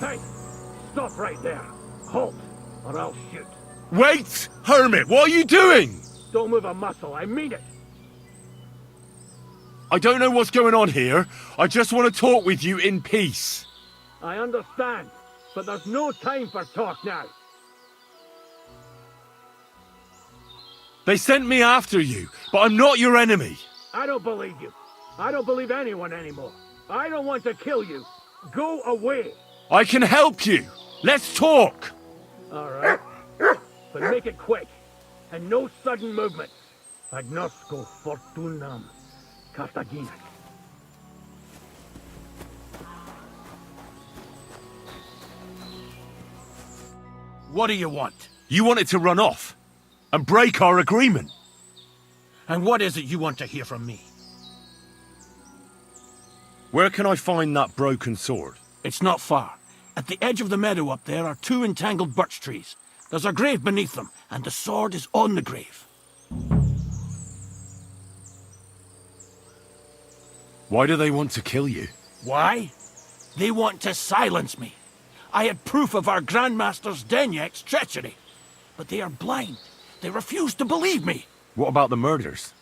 Hey! Stop right there! Halt, or I'll shoot. Wait! Hermit, what are you doing? Don't move a muscle, I mean it! I don't know what's going on here. I just want to talk with you in peace. I understand, but there's no time for talk now. They sent me after you, but I'm not your enemy. I don't believe you. I don't believe anyone anymore. I don't want to kill you. Go away. I can help you. Let's talk. All right. But make it quick. And no sudden movements. Agnosco fortunam Cartaginas. What do you want? You wanted to run off and break our agreement. And what is it you want to hear from me? Where can I find that broken sword? It's not far. At the edge of the meadow up there are 2 entangled birch trees. There's a grave beneath them, and the sword is on the grave. Why do they want to kill you? Why? They want to silence me. I had proof of our Grandmaster's Denyek's treachery. But they are blind. They refuse to believe me. What about the murders?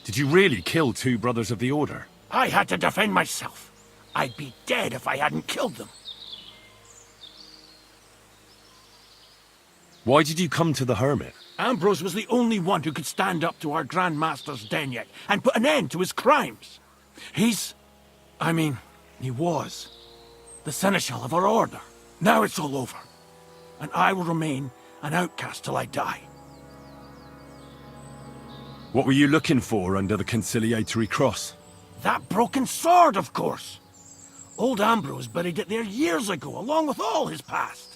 Did you really kill 2 brothers of the Order? I had to defend myself. I'd be dead if I hadn't killed them. Why did you come to the Hermit? Ambrose was the only one who could stand up to our Grandmaster's Denyek and put an end to his crimes. He was the seneschal of our order. Now it's all over, and I will remain an outcast till I die. What were you looking for under the conciliatory cross? That broken sword, of course. Old Ambrose buried it there years ago, along with all his past.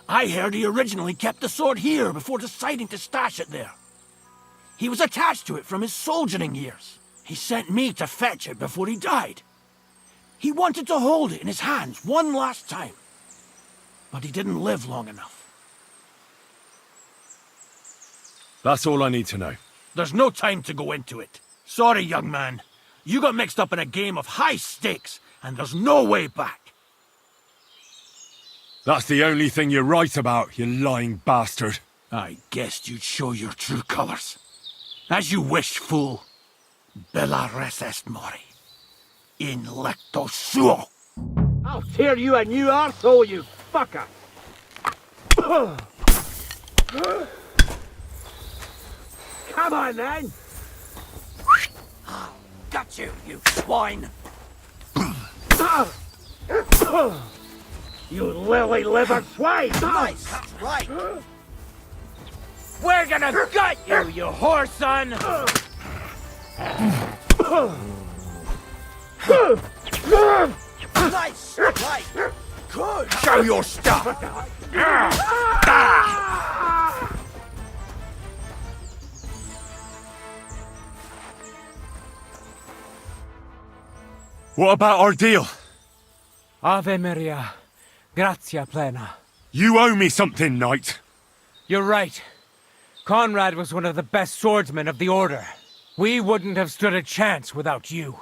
I heard he originally kept the sword here before deciding to stash it there. He was attached to it from his soldiering years. He sent me to fetch it before he died. He wanted to hold it in his hands one last time. But he didn't live long enough. That's all I need to know. There's no time to go into it. Sorry, young man. You got mixed up in a game of high stakes, and there's no way back. That's the only thing you're right about, you lying bastard. I guessed you'd show your true colors. As you wish, fool. Bella res est mori. In lecto suo. I'll tear you a new arsehole, you fucker! Come on, then! Got you, you swine! You lily-livered swine! Nice, that's right! We're gonna gut you, you whore son! Nice, right! Good! Show your stuff! What about our deal? Ave Maria, gratia plena. You owe me something, knight. You're right. Conrad was one of the best swordsmen of the Order. We wouldn't have stood a chance without you.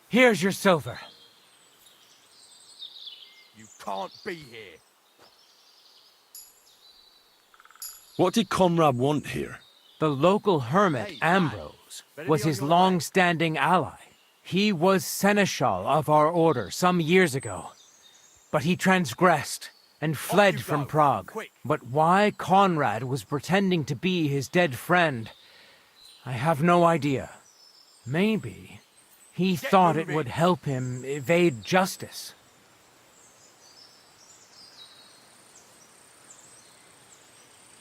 Here's your silver. You can't be here. What did Conrad want here? The local hermit, Ambrose, was his long-standing ally. He was seneschal of our order some years ago. But he transgressed and fled from Prague. But why Conrad was pretending to be his dead friend, I have no idea. Maybe he thought it would help him evade justice.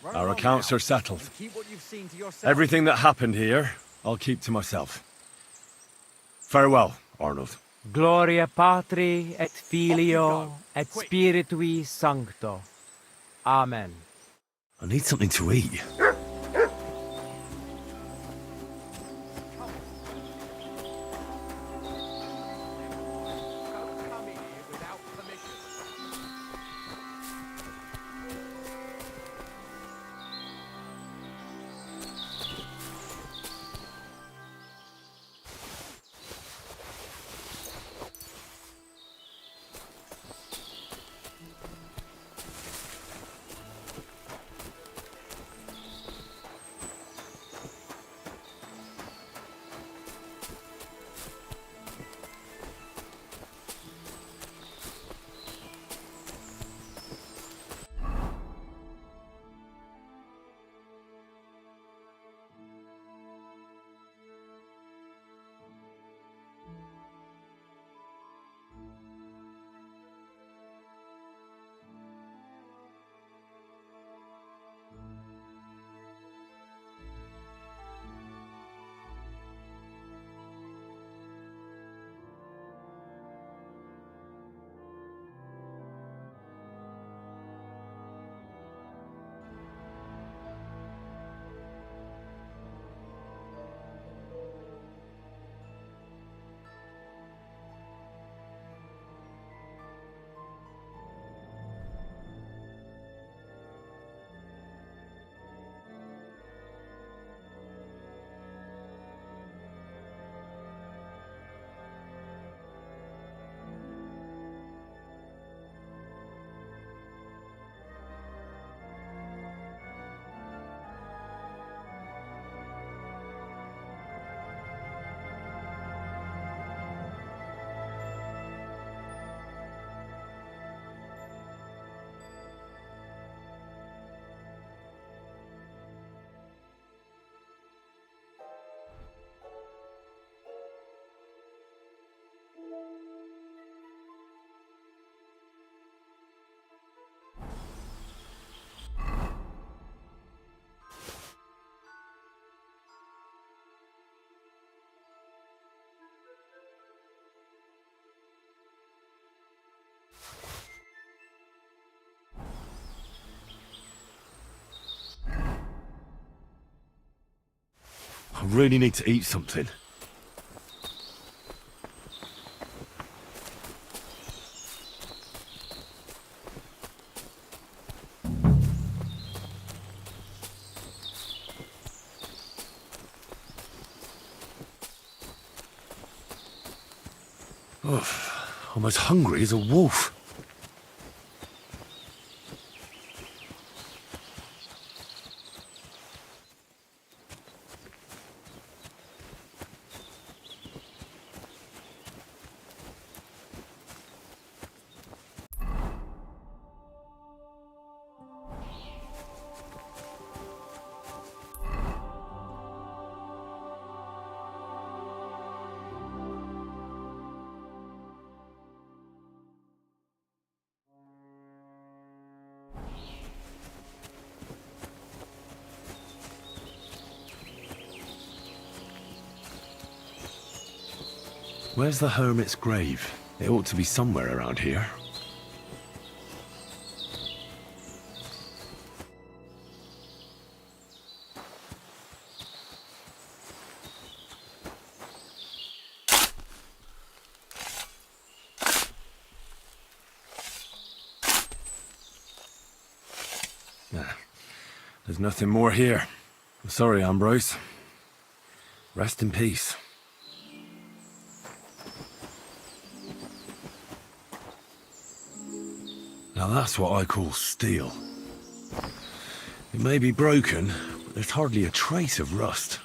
Our accounts are settled. Everything that happened here, I'll keep to myself. Farewell, Arnold. Gloria Patri et Filio et Spiritui Sancto. Amen. I need something to eat. I really need to eat something. I'm as hungry as a wolf. Where's the hermit's grave? It ought to be somewhere around here. Nah, there's nothing more here. I'm sorry, Ambrose. Rest in peace. Now that's what I call steel. It may be broken, but there's hardly a trace of rust.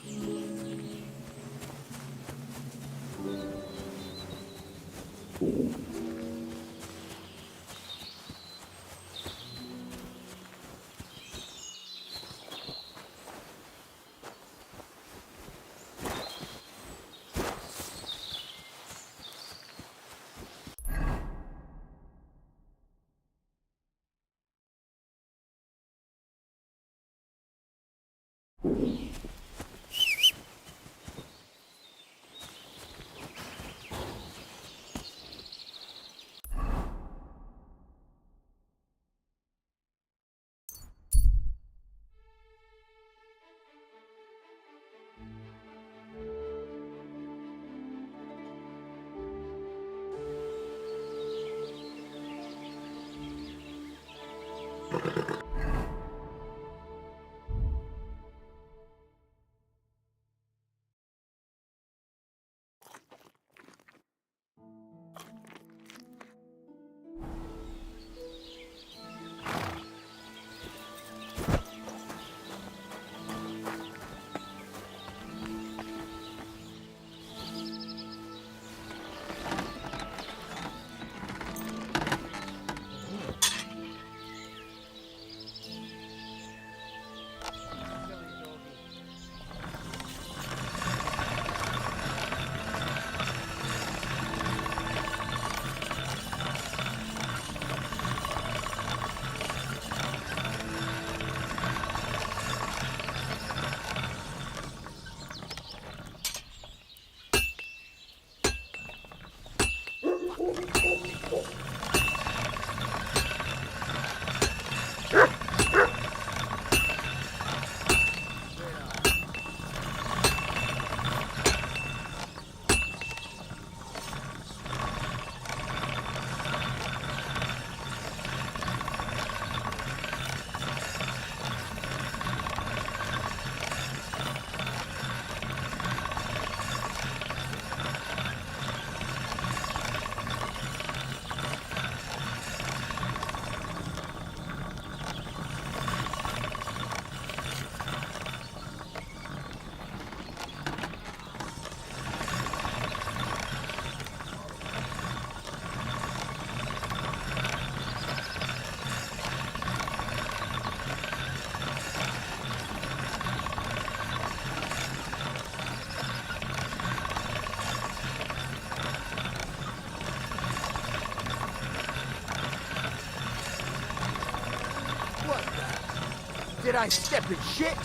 Did I step in shit?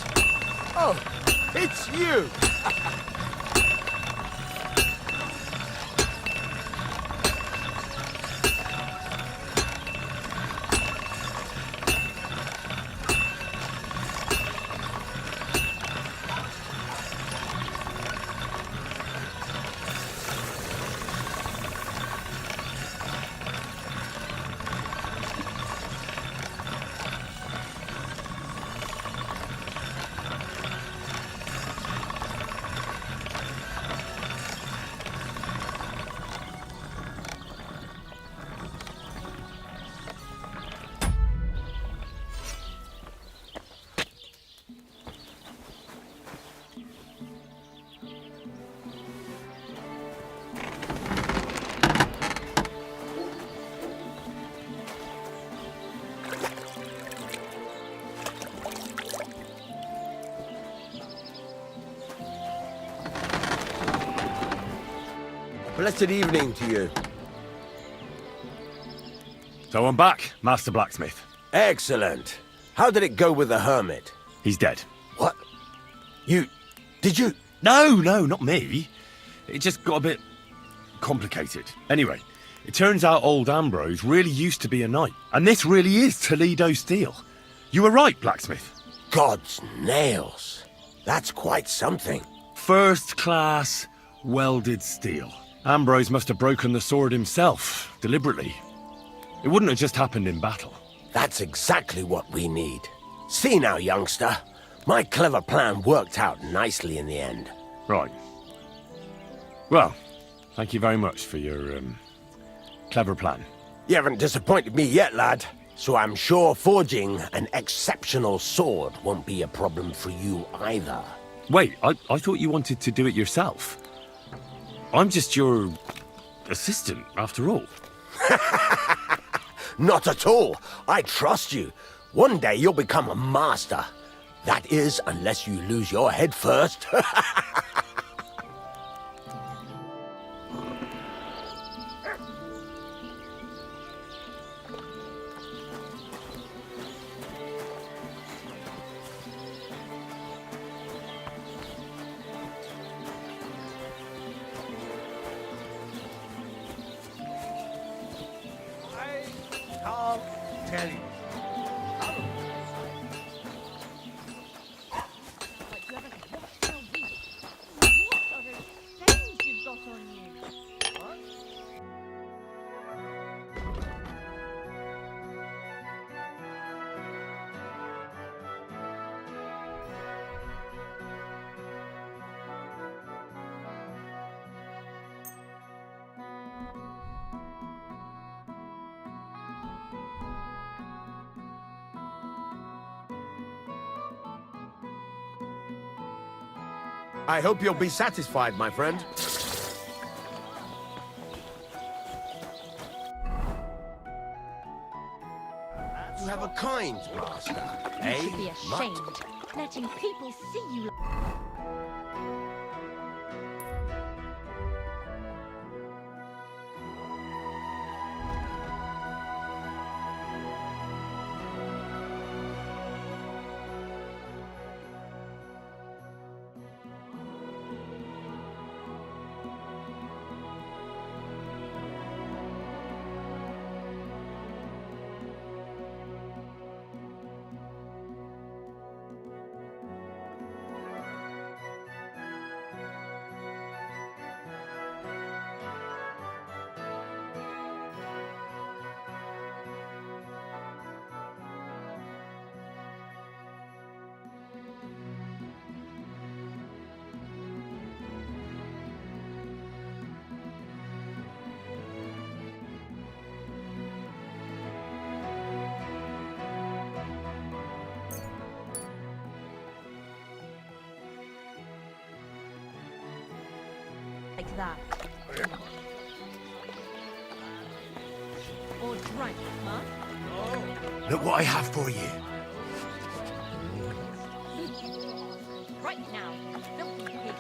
Oh, it's you! blessed evening to you. So I'm back, Master Blacksmith. Excellent. How did it go with the hermit? He's dead. What? Did you? No, not me. It just got a bit complicated. Anyway, it turns out old Ambrose really used to be a knight. And this really is Toledo steel. You were right, Blacksmith. God's nails. That's quite something. First class, welded steel. Ambrose must have broken the sword himself, deliberately. It wouldn't have just happened in battle. That's exactly what we need. See now, youngster. My clever plan worked out nicely in the end. Right. Well, thank you very much for your, clever plan. You haven't disappointed me yet, lad. So I'm sure forging an exceptional sword won't be a problem for you either. Wait, I thought you wanted to do it yourself. I'm just your assistant, after all. Not at all. I trust you. One day you'll become a master. That is, unless you lose your head first. I hope you'll be satisfied, my friend. You have a kind master, eh? You should be ashamed, letting people see you. Like that. Or drunk, huh? Look what I have for you. Right now, you filthy pig.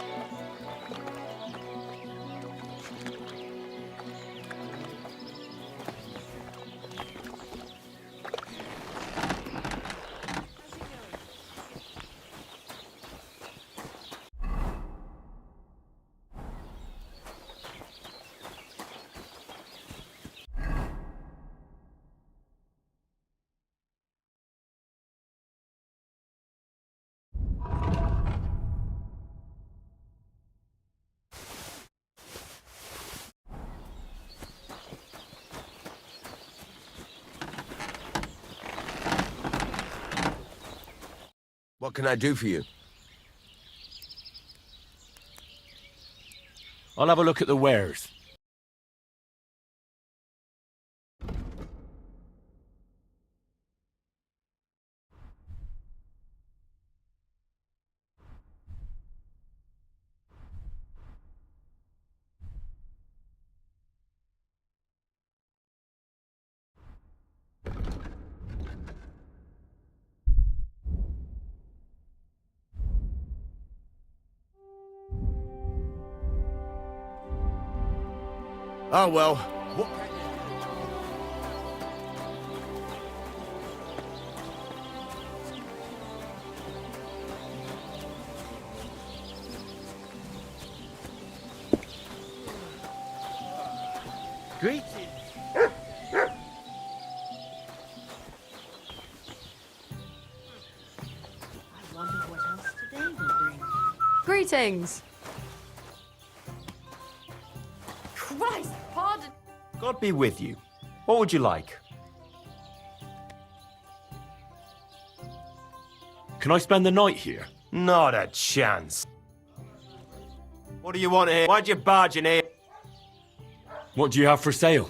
What can I do for you? I'll have a look at the wares. Oh well. Great. I wonder what else today will bring. Greetings. Christ, pardon. God be with you. What would you like? Can I spend the night here? Not a chance. What do you want here? Why'd you barge in here? What do you have for sale?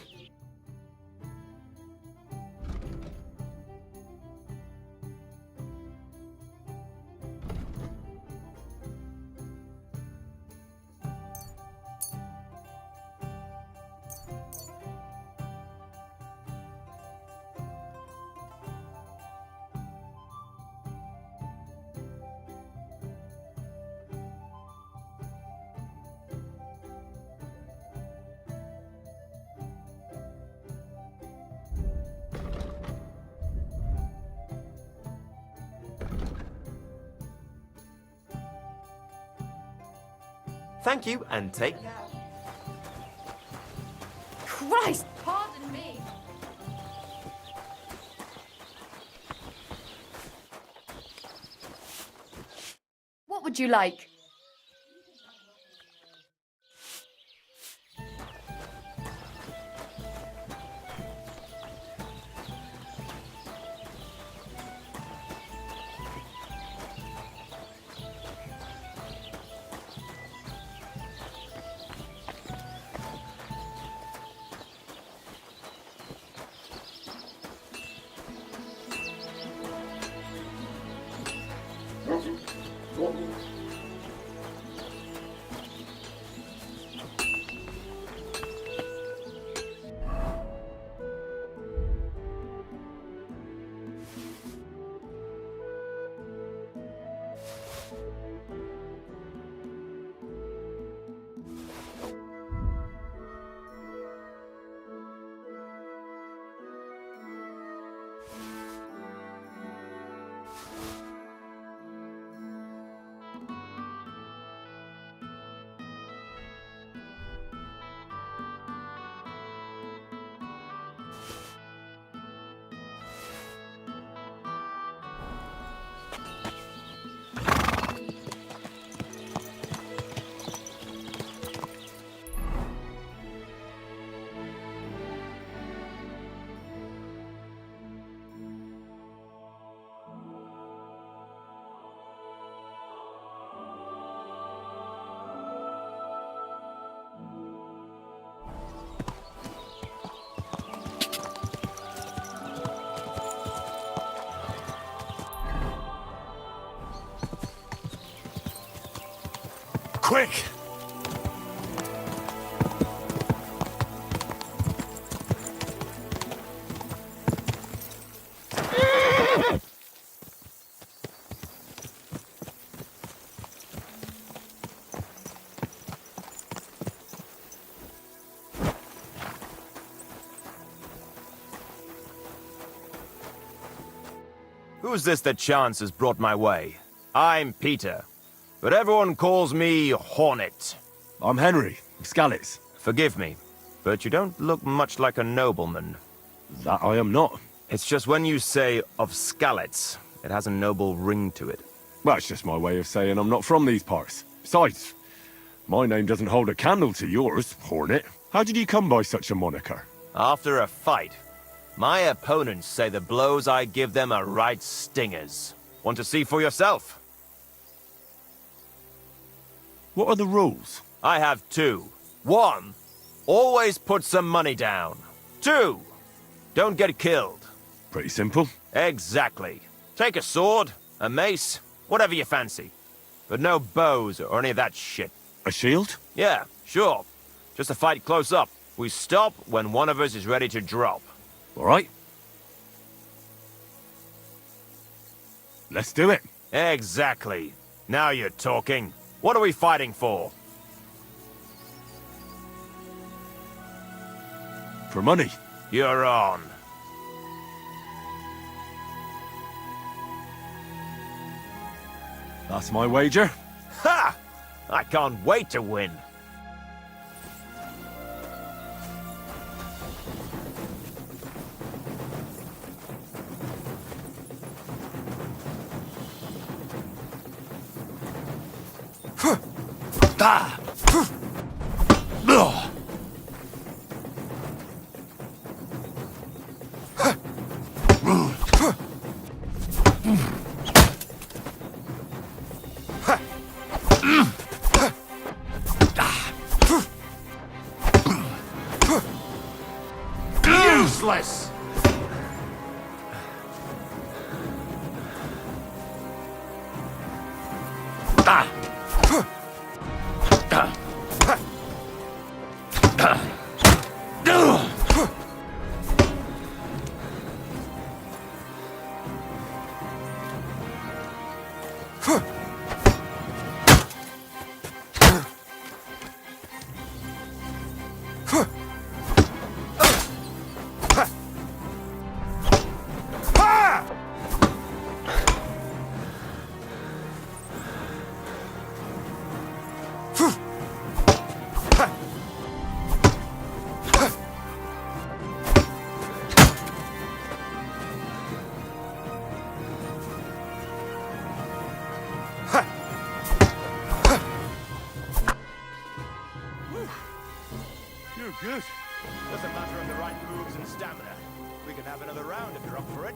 Thank you, and take care. Christ, pardon me. What would you like? Quick! Who's this that chance has brought my way? I'm Peter, but everyone calls me Hornet. I'm Henry, Scalets. Forgive me, but you don't look much like a nobleman. That I am not. It's just when you say of Scalets, it has a noble ring to it. Well, it's just my way of saying I'm not from these parts. Besides, my name doesn't hold a candle to yours, Hornet. How did you come by such a moniker? After a fight, my opponents say the blows I give them are right stingers. Want to see for yourself? What are the rules? I have two. One, always put some money down. Two, don't get killed. Pretty simple. Exactly. Take a sword, a mace, whatever you fancy. But no bows or any of that shit. A shield? Yeah, sure. Just a fight close up. We stop when one of us is ready to drop. All right. Let's do it. Exactly. Now you're talking. What are we fighting for? For money. You're on. That's my wager. Ha! I can't wait to win. Ah! Ugh. Useless! You're good. Doesn't matter of the right moves and stamina. We can have another round if you're up for it.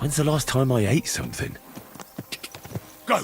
When's the last time I ate something? Go!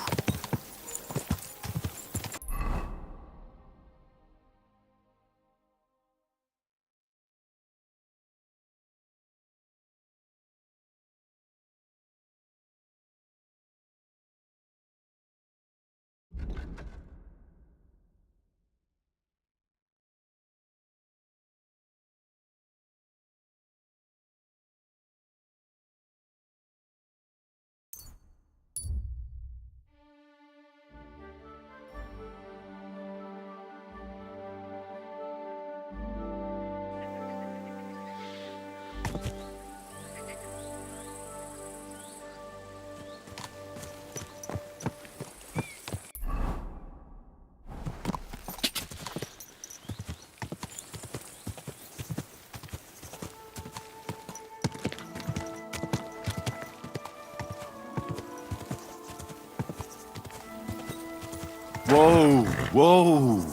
Whoa, whoa.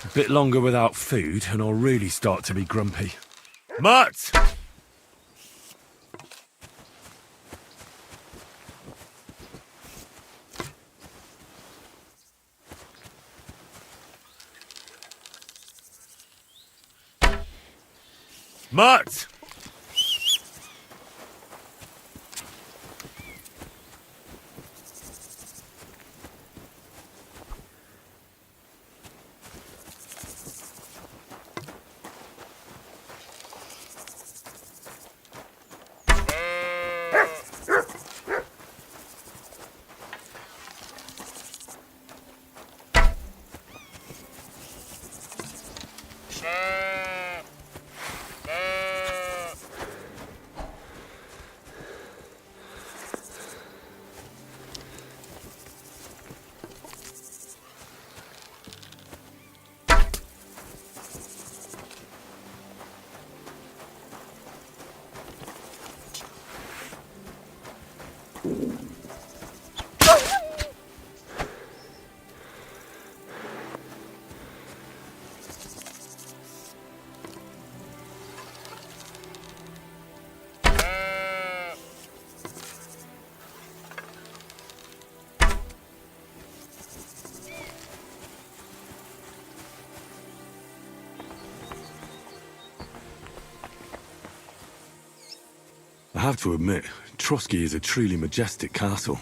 A bit longer without food and I'll really start to be grumpy. Mutt! Mutt! I have to admit, Trotsky is a truly majestic castle.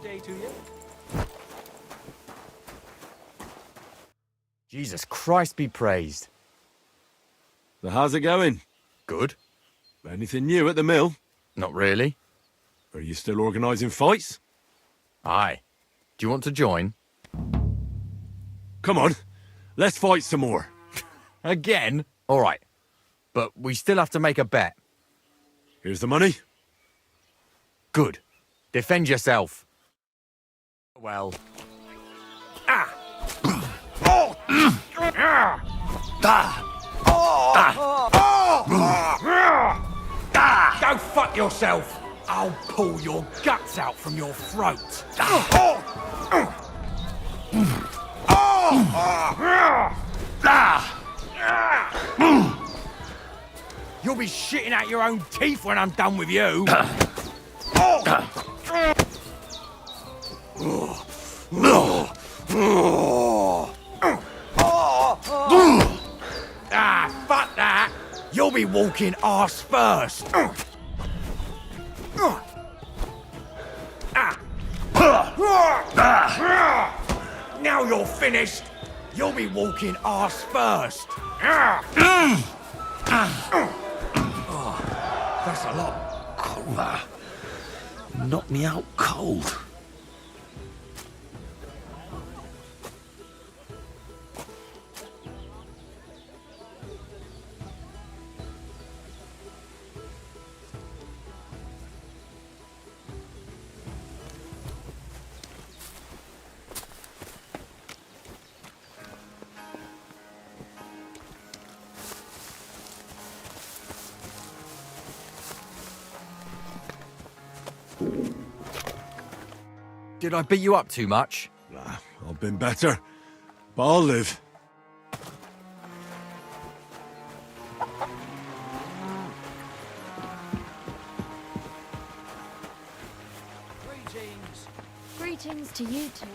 Day to you. Jesus Christ be praised. So how's it going? Good. Anything new at the mill? Not really. Are you still organising fights? Aye. Do you want to join? Come on, let's fight some more. Again? All right. But we still have to make a bet. Here's the money. Good. Defend yourself. Well. Go fuck yourself! I'll pull your guts out from your throat. You'll be shitting out your own teeth when I'm done with you. be walking arse first. Now you're finished. You'll be walking arse first. That's a lot colder. Knocked me out cold. Did I beat you up too much? Nah, I've been better. But I'll live. Greetings to you two.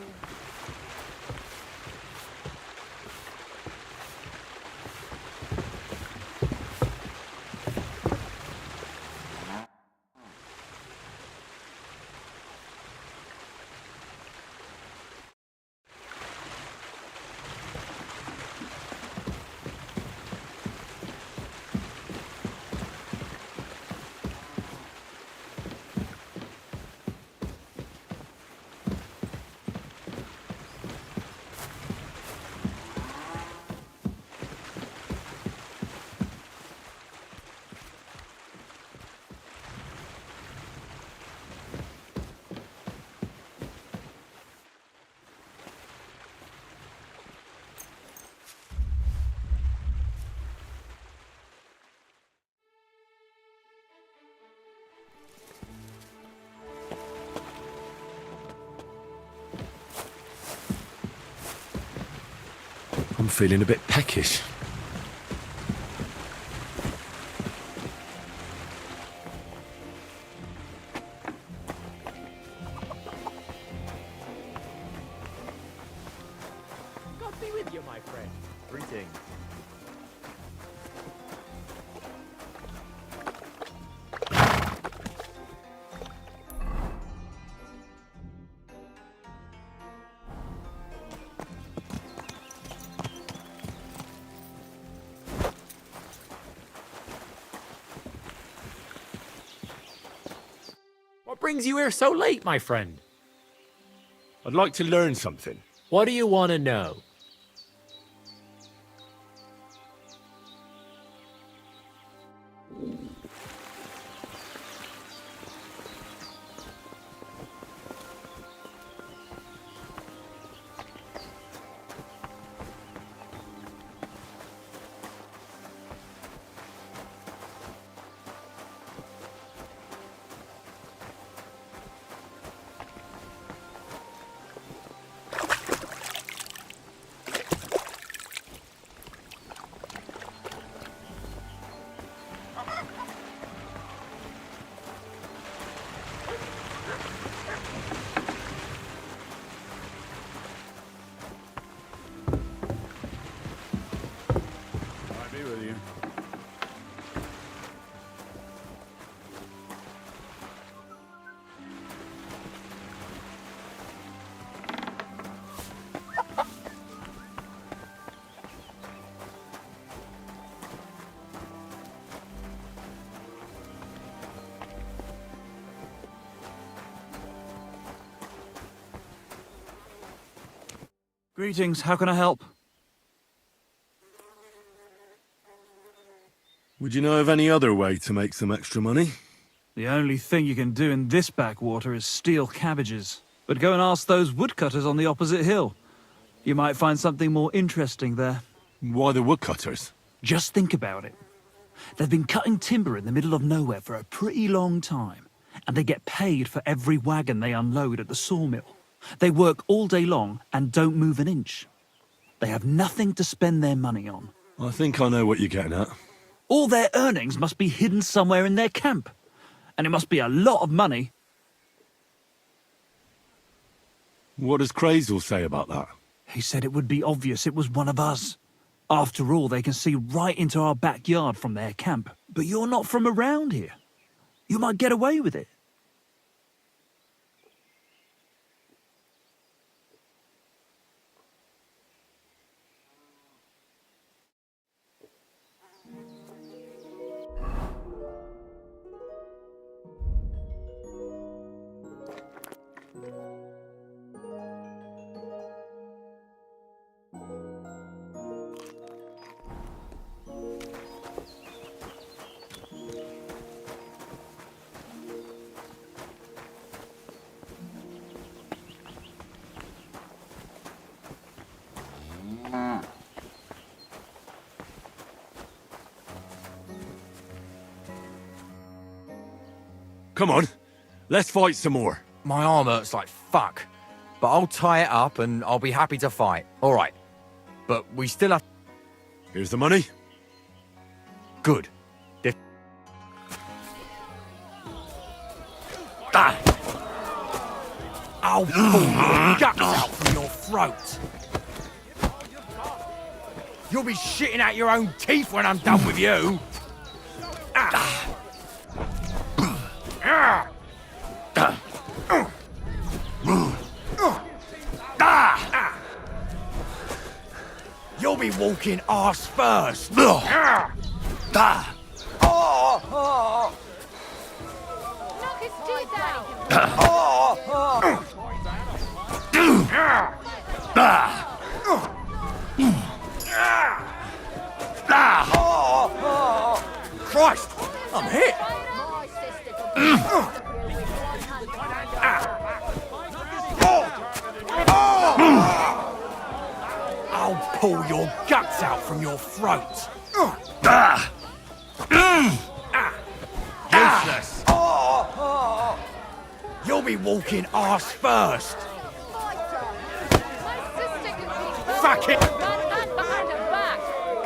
I'm feeling a bit peckish. God be with you, my friend. Greetings. What brings you here so late, my friend? I'd like to learn something. What do you want to know? I'll be with you. Greetings, how can I help? Would you know of any other way to make some extra money? The only thing you can do in this backwater is steal cabbages. But go and ask those woodcutters on the opposite hill. You might find something more interesting there. Why the woodcutters? Just think about it. They've been cutting timber in the middle of nowhere for a pretty long time, and they get paid for every wagon they unload at the sawmill. They work all day long and don't move an inch. They have nothing to spend their money on. I think I know what you're getting at. All their earnings must be hidden somewhere in their camp. And it must be a lot of money. What does Crazel say about that? He said it would be obvious it was one of us. After all, they can see right into our backyard from their camp. But you're not from around here. You might get away with it. Come on, let's fight some more. My arm hurts like fuck. But I'll tie it up and I'll be happy to fight. All right. But we still have... Here's the money. Good. I'll pull your guts out from your throat. You'll be shitting out your own teeth when I'm done with you. You'll be walking arse first. Knock his teeth out! Christ, I'm hit. My sister can I'll pull your guts out from your throat. Useless. You'll be walking arse first. Fuck it. run that behind her back!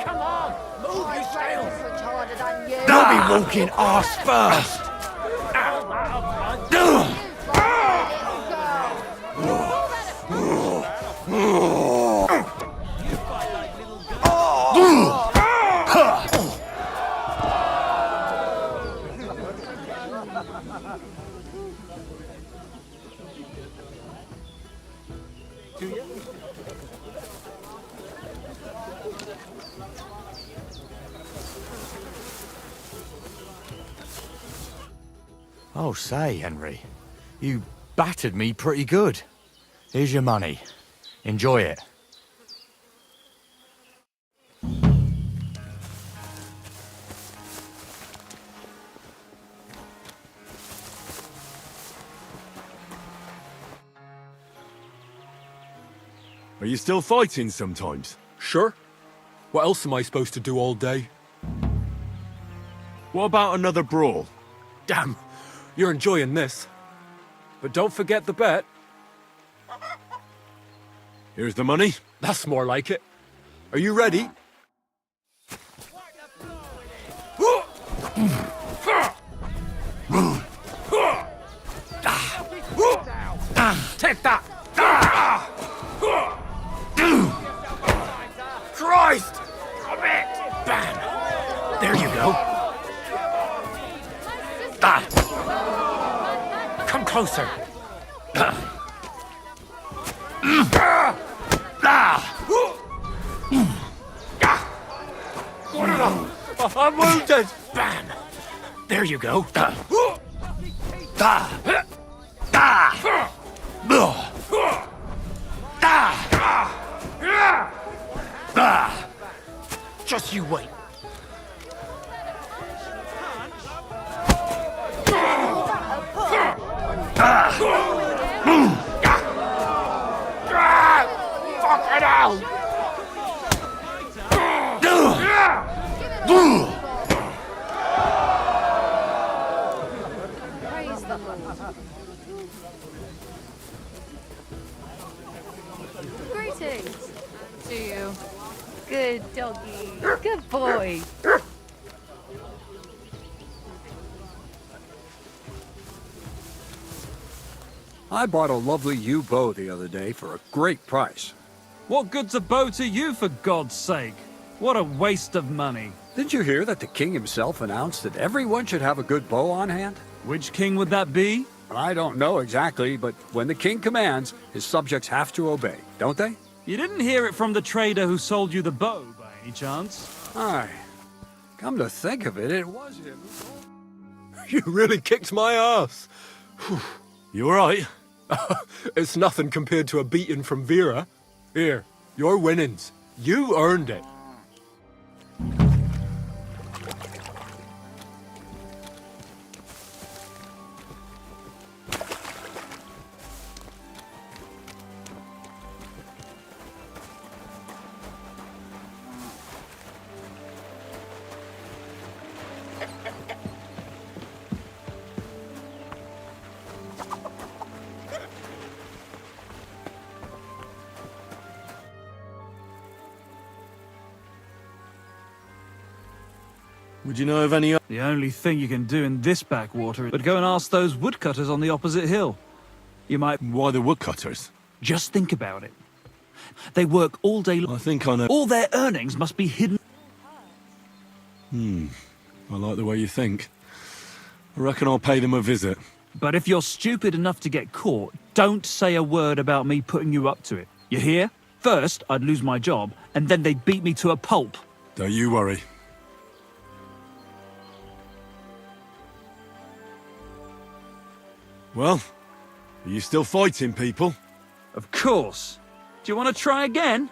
Come on, move yourself! Much harder than you! You'll be walking arse first. Oh, say, Henry, you battered me pretty good. Here's your money. Enjoy it. Are you still fighting sometimes? Sure. What else am I supposed to do all day? What about another brawl? Damn, you're enjoying this. But don't forget the bet. Here's the money. That's more like it. Are you ready? Take that! Christ! Come it! Bam! There you go. Come closer. I'm wounded! Bam! There you go. Just you wait. Fucking hell! Praise the Lord. Greetings. To you. Good doggy. Good boy. I bought a lovely yew bow the other day for a great price. What good's a bow to you, for God's sake? What a waste of money. Didn't you hear that the king himself announced that everyone should have a good bow on hand? Which king would that be? I don't know exactly, but when the king commands, his subjects have to obey, don't they? You didn't hear it from the trader who sold you the bow, by any chance? Aye. Come to think of it, it was him. You really kicked my ass. You alright? It's nothing compared to a beating from Vera. Here, your winnings. You earned it. Would you know of any... The only thing you can do in this backwater is but go and ask those woodcutters on the opposite hill. You might... Why the woodcutters? Just think about it. They work all day long. I think I know... All their earnings must be hidden. I like the way you think. I reckon I'll pay them a visit. But if you're stupid enough to get caught, don't say a word about me putting you up to it. You hear? First, I'd lose my job, and then they'd beat me to a pulp. Don't you worry. Well, are you still fighting people? Of course. Do you want to try again?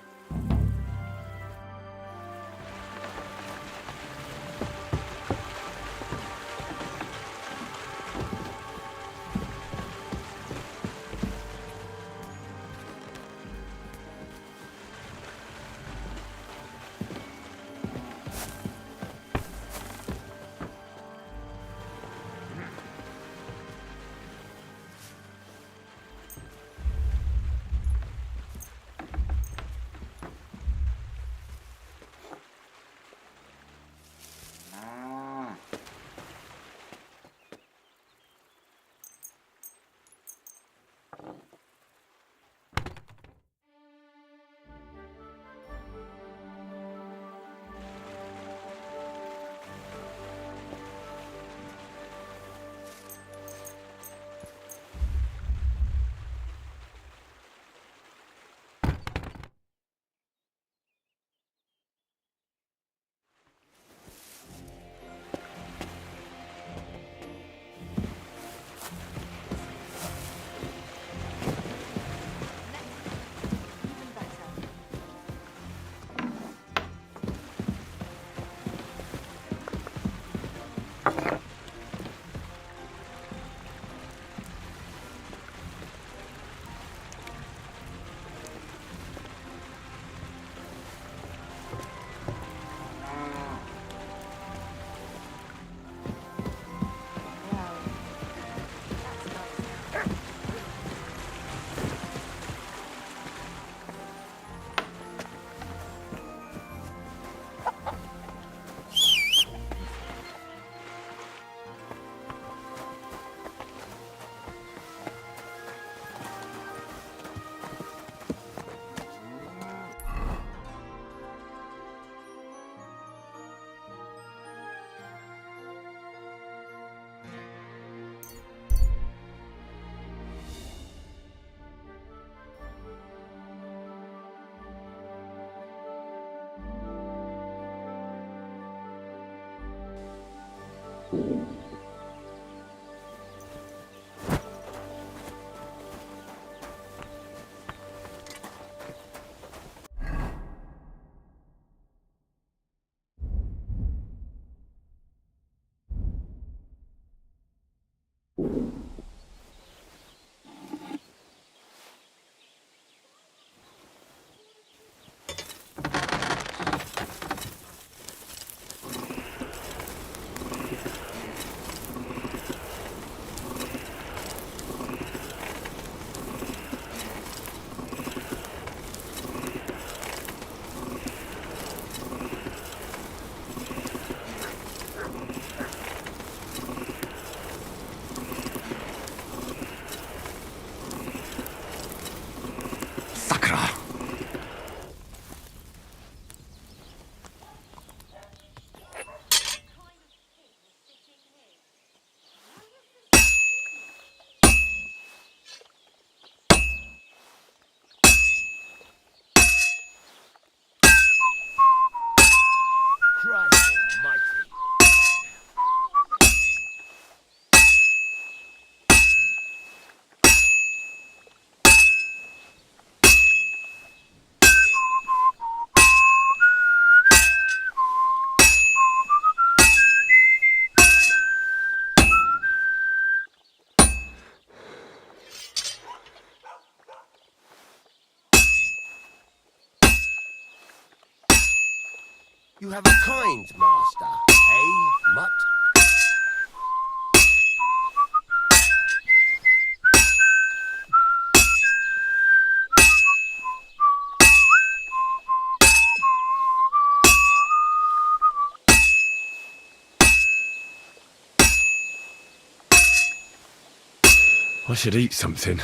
You have a kind master, eh, Mutt? I should eat something.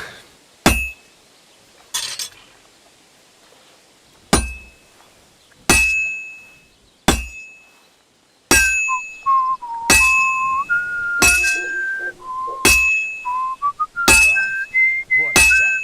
What a day.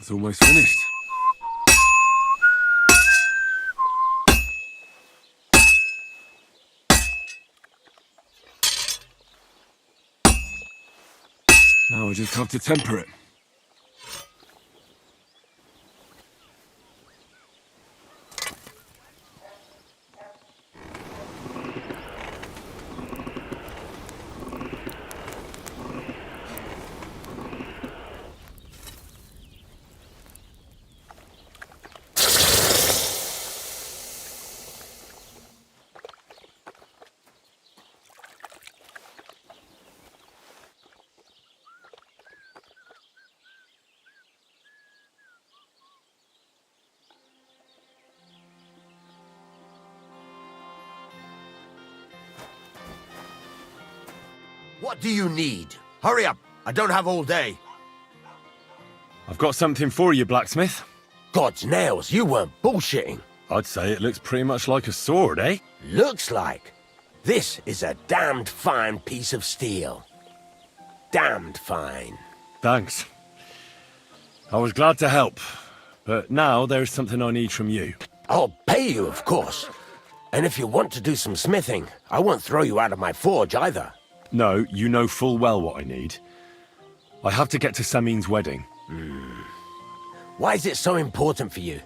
It's almost finished. Now I just have to temper it. What do you need? Hurry up. I don't have all day. I've got something for you, blacksmith. God's nails, you weren't bullshitting. I'd say it looks pretty much like a sword, eh? Looks like. This is a damned fine piece of steel. Damned fine. Thanks. I was glad to help, but now there's something I need from you. I'll pay you, of course. And if you want to do some smithing, I won't throw you out of my forge either. No, you know full well what I need. I have to get to Samin's wedding. Why is it so important for you?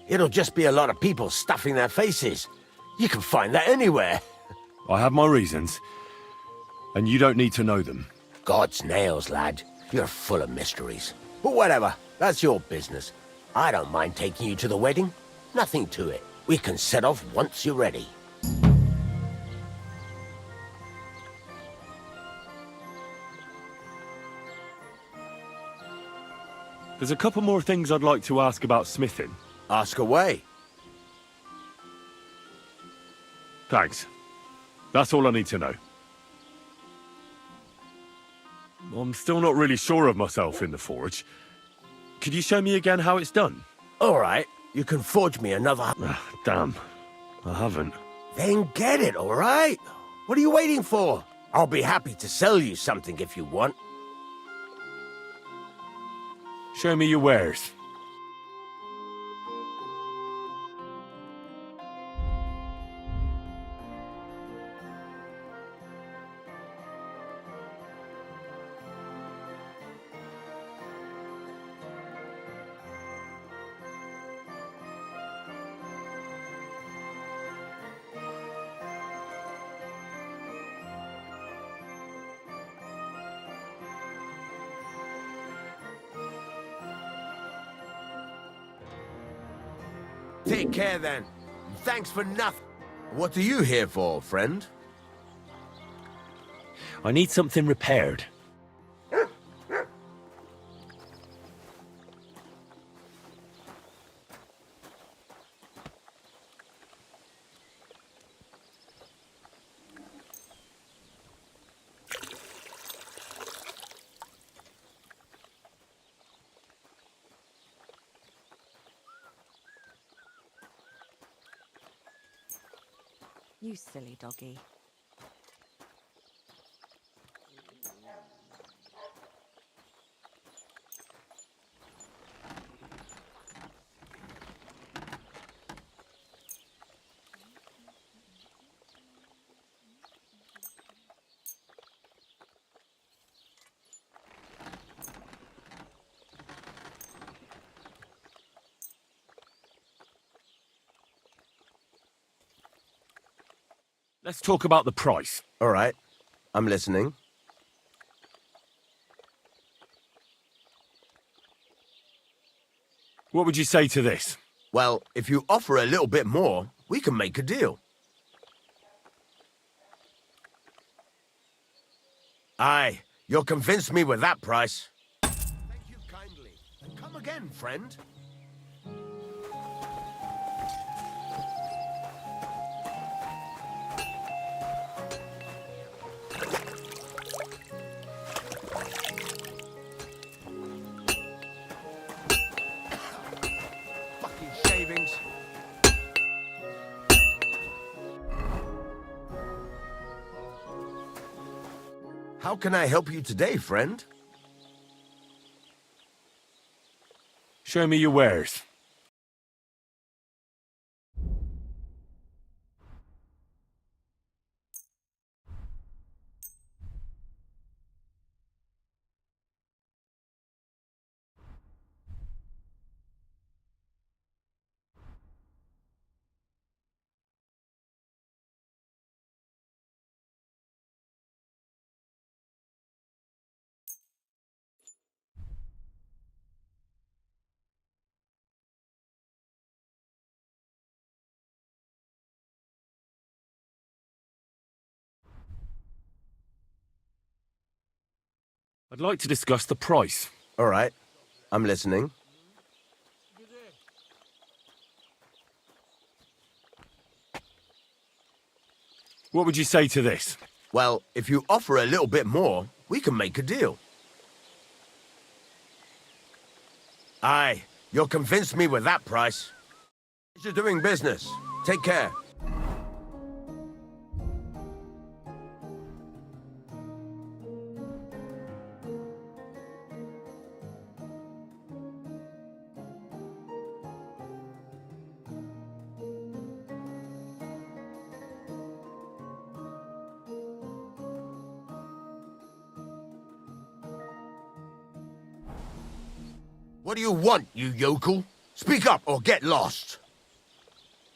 It'll just be a lot of people stuffing their faces. You can find that anywhere. I have my reasons, and you don't need to know them. God's nails, lad. You're full of mysteries. But whatever, that's your business. I don't mind taking you to the wedding. Nothing to it. We can set off once you're ready. There's a couple more things I'd like to ask about smithing. Ask away. Thanks. That's all I need to know. I'm still not really sure of myself in the forge. Could you show me again how it's done? All right, you can forge me another... Damn, I haven't. Then get it, all right? What are you waiting for? I'll be happy to sell you something if you want. Show me your wares. Take care then. Thanks for nothing. What are you here for, friend? I need something repaired. You silly doggy. Let's talk about the price. All right. I'm listening. What would you say to this? Well, if you offer a little bit more, we can make a deal. Aye, you'll convince me with that price. Thank you kindly. And come again, friend. Fucking shavings. How can I help you today, friend? Show me your wares. I'd like to discuss the price. All right. I'm listening. What would you say to this? Well, if you offer a little bit more, we can make a deal. Aye, you'll convince me with that price. You're doing business. Take care. What do you want, you yokel? Speak up or get lost.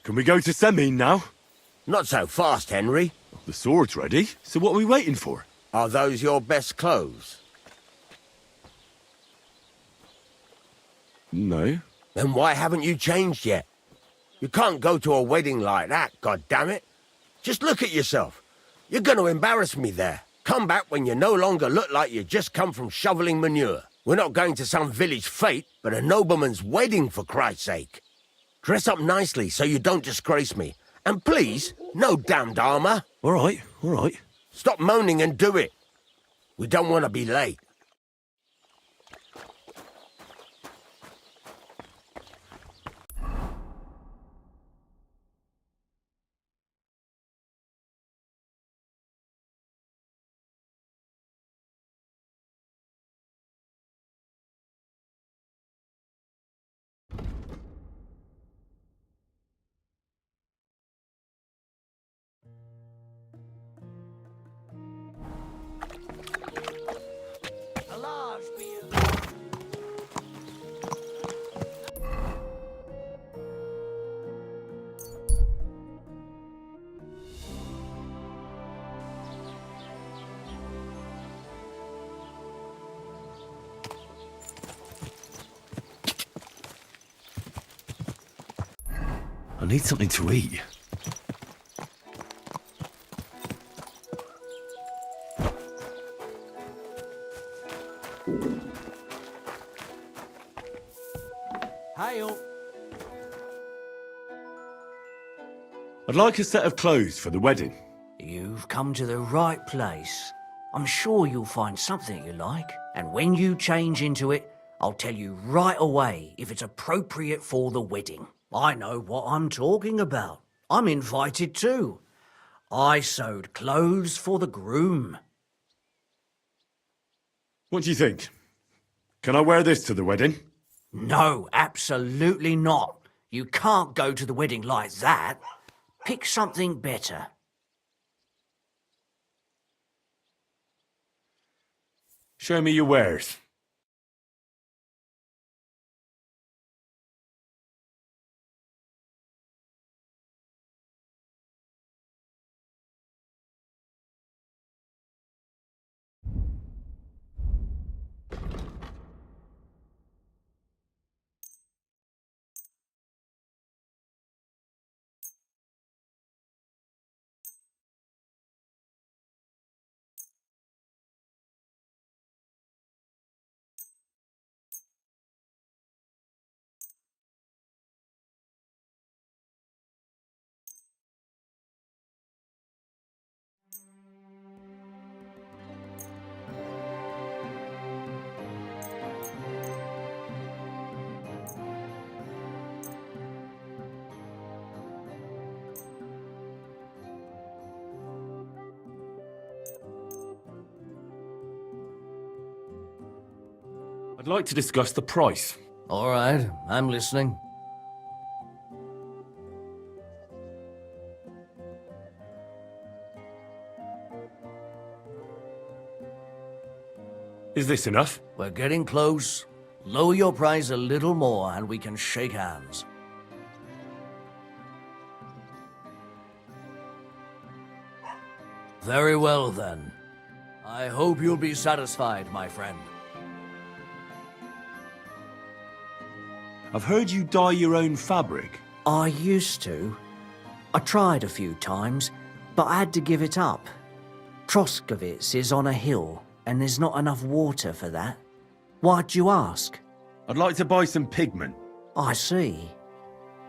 Can we go to Semin now? Not so fast, Henry. The sword's ready, so what are we waiting for? Are those your best clothes? No. Then why haven't you changed yet? You can't go to a wedding like that, goddammit. Just look at yourself. You're going to embarrass me there. Come back when you no longer look like you just come from shoveling manure. We're not going to some village fete, but a nobleman's wedding, for Christ's sake. Dress up nicely so you don't disgrace me. And please, no damned armor. All right. Stop moaning and do it. We don't want to be late. I need something to eat. Hail. I'd like a set of clothes for the wedding. You've come to the right place. I'm sure you'll find something you like. And when you change into it, I'll tell you right away if it's appropriate for the wedding. I know what I'm talking about. I'm invited too. I sewed clothes for the groom. What do you think? Can I wear this to the wedding? No, absolutely not. You can't go to the wedding like that. Pick something better. Show me your wares. I'd like to discuss the price. All right, I'm listening. Is this enough? We're getting close. Lower your price a little more and we can shake hands. Very well then. I hope you'll be satisfied, my friend. I've heard you dye your own fabric. I used to. I tried a few times, but I had to give it up. Troskovitz is on a hill, and there's not enough water for that. Why'd you ask? I'd like to buy some pigment. I see.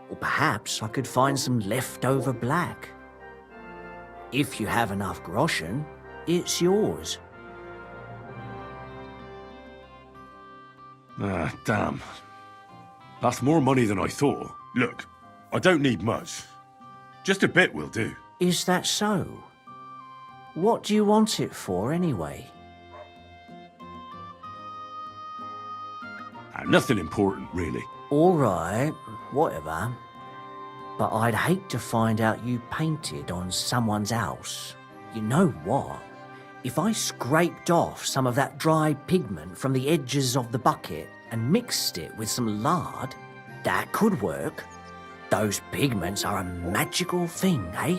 Or perhaps I could find some leftover black. If you have enough groschen, it's yours. Ah, damn. That's more money than I thought. Look, I don't need much. Just a bit will do. Is that so? What do you want it for, anyway? Nothing important, really. All right, whatever. But I'd hate to find out you painted on someone's house. You know what? If I scraped off some of that dry pigment from the edges of the bucket and mixed it with some lard, that could work. Those pigments are a magical thing, eh?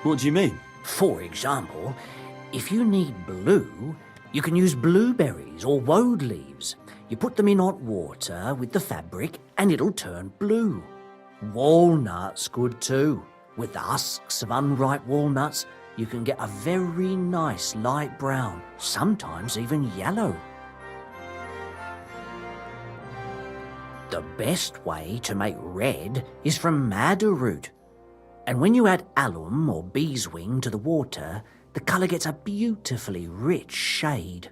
What do you mean? For example, if you need blue, you can use blueberries or woad leaves. You put them in hot water with the fabric and it'll turn blue. Walnuts good too. With the husks of unripe walnuts, you can get a very nice light brown, sometimes even yellow. The best way to make red is from madder root. And when you add alum or beeswing to the water, the colour gets a beautifully rich shade.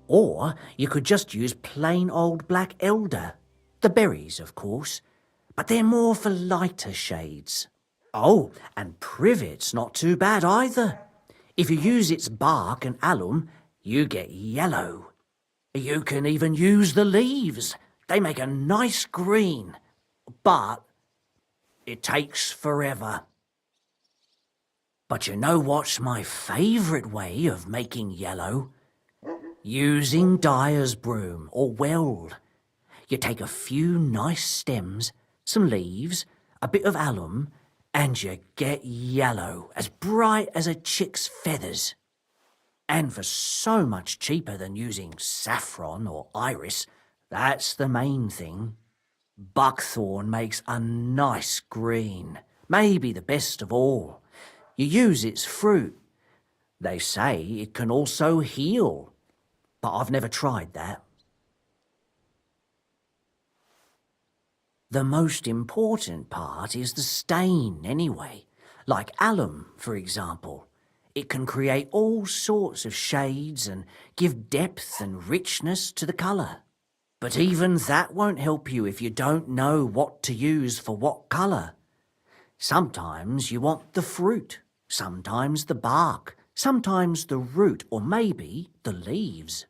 Or you could just use plain old black elder. The berries, of course, but they're more for lighter shades. Oh, and privet's not too bad either. If you use its bark and alum, you get yellow. You can even use the leaves. They make a nice green, but it takes forever. But you know what's my favourite way of making yellow? Using dyer's broom or weld. You take a few nice stems, some leaves, a bit of alum, and you get yellow, as bright as a chick's feathers. And for so much cheaper than using saffron or iris, that's the main thing. Buckthorn makes a nice green, maybe the best of all. You use its fruit. They say it can also heal, but I've never tried that. The most important part is the stain, anyway. Like alum, for example. It can create all sorts of shades and give depth and richness to the colour. But even that won't help you if you don't know what to use for what colour. Sometimes you want the fruit, sometimes the bark, sometimes the root, or maybe the leaves.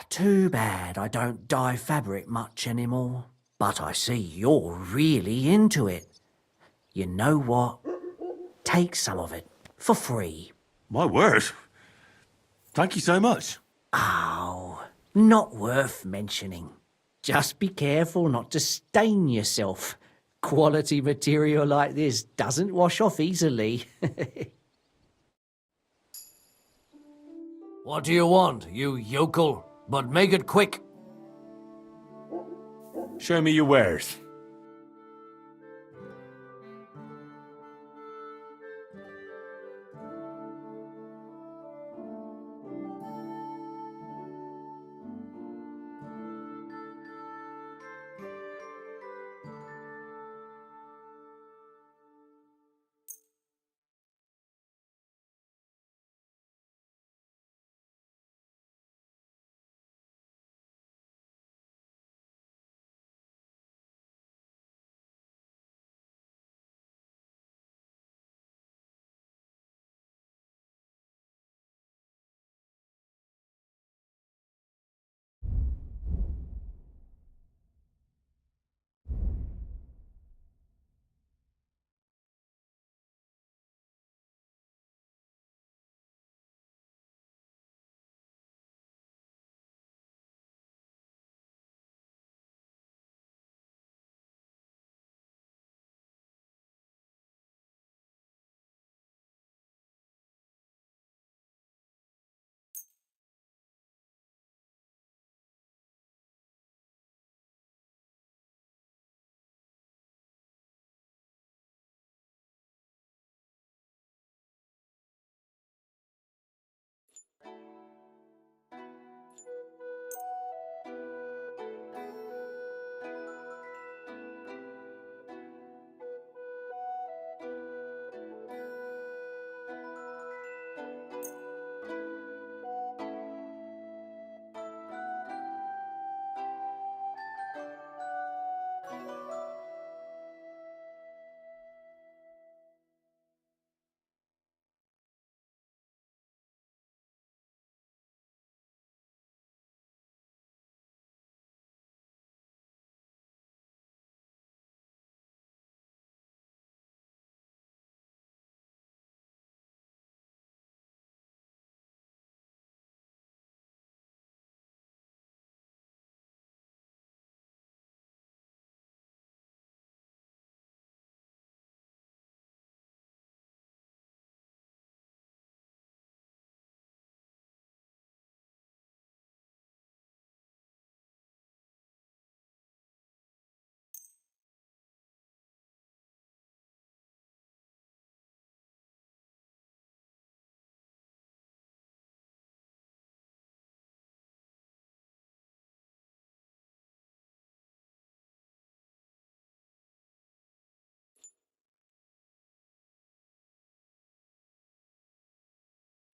Too bad I don't dye fabric much anymore. But I see you're really into it. You know what? Take some of it, for free. My word. Thank you so much. Oh, not worth mentioning. Just be careful not to stain yourself. Quality material like this doesn't wash off easily. What do you want, you yokel? But make it quick. Show me your wares.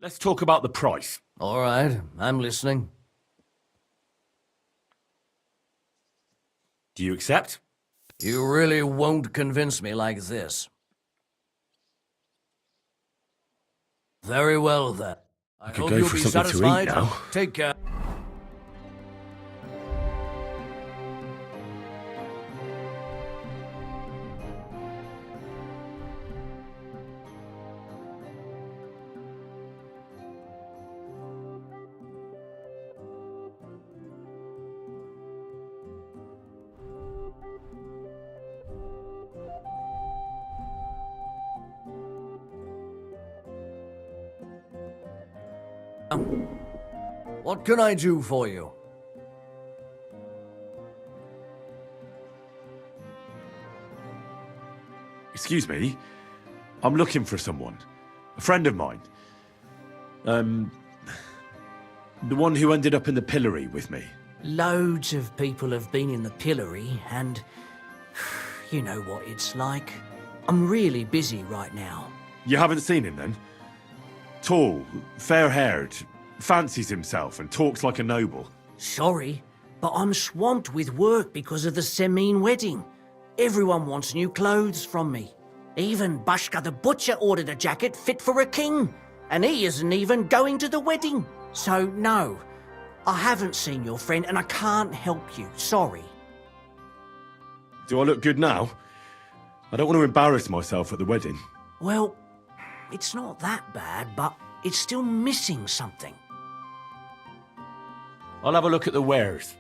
Let's talk about the price. All right, I'm listening. Do you accept? You really won't convince me like this. Very well, then. I could hope go you'll for be something to eat satisfied. now. Take care. What can I do for you? Excuse me. I'm looking for someone. A friend of mine. The one who ended up in the pillory with me. Loads of people have been in the pillory, and you know what it's like. I'm really busy right now. You haven't seen him then? Tall, fair-haired, fancies himself and talks like a noble. Sorry, but I'm swamped with work because of the Semine wedding. Everyone wants new clothes from me. Even Bushka the Butcher ordered a jacket fit for a king, and he isn't even going to the wedding. So, no, I haven't seen your friend and I can't help you. Sorry. Do I look good now? I don't want to embarrass myself at the wedding. Well, it's not that bad, but it's still missing something. I'll have a look at the wares.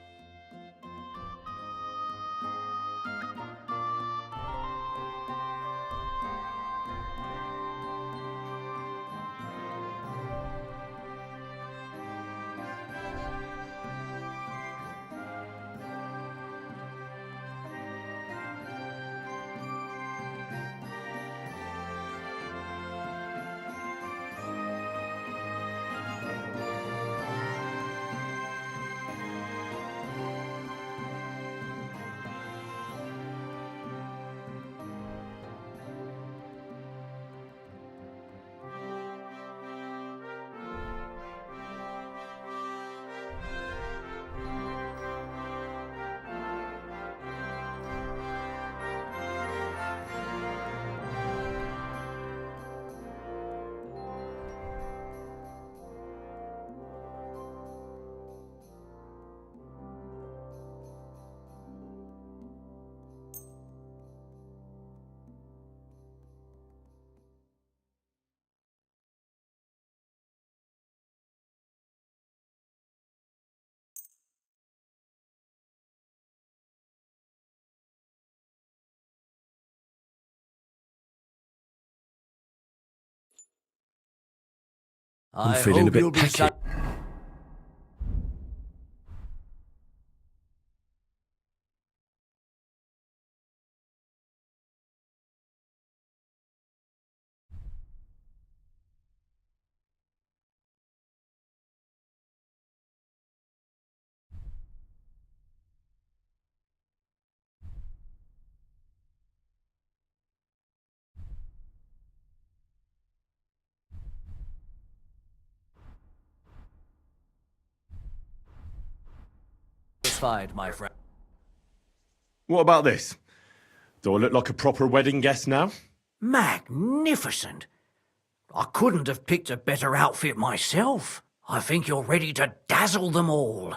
I'm feeling a bit pecky. Satisfied, my friend. What about this? Do I look like a proper wedding guest now? Magnificent. I couldn't have picked a better outfit myself. I think you're ready to dazzle them all.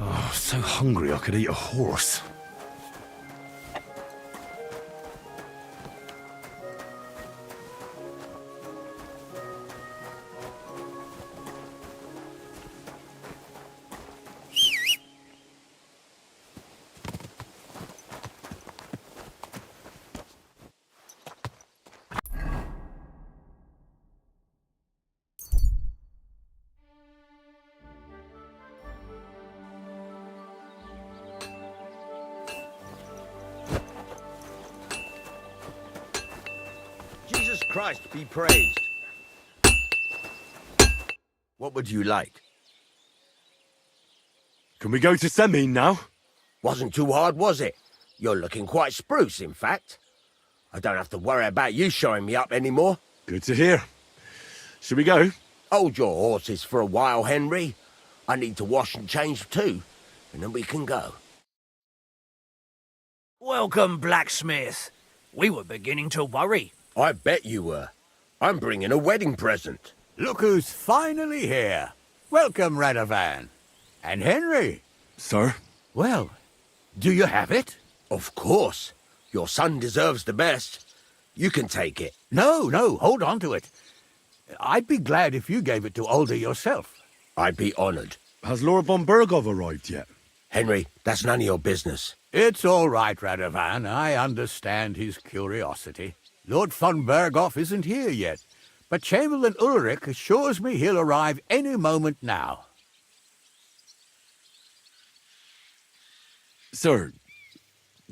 Oh, so hungry I could eat a horse. Jesus Christ be praised. What would you like? Can we go to Semin now? Wasn't too hard, was it? You're looking quite spruce, in fact. I don't have to worry about you showing me up anymore. Good to hear. Should we go? Hold your horses for a while, Henry. I need to wash and change too, and then we can go. Welcome, blacksmith. We were beginning to worry. I bet you were. I'm bringing a wedding present. Look who's finally here. Welcome, Radovan. And Henry. Sir? Well, do you have it? Of course. Your son deserves the best. You can take it. No, hold on to it. I'd be glad if you gave it to Alder yourself. I'd be honored. Has Lord von Bergov arrived yet? Henry, that's none of your business. It's all right, Radovan. I understand his curiosity. Lord von Berghoff isn't here yet, but Chamberlain Ulrich assures me he'll arrive any moment now. Sir,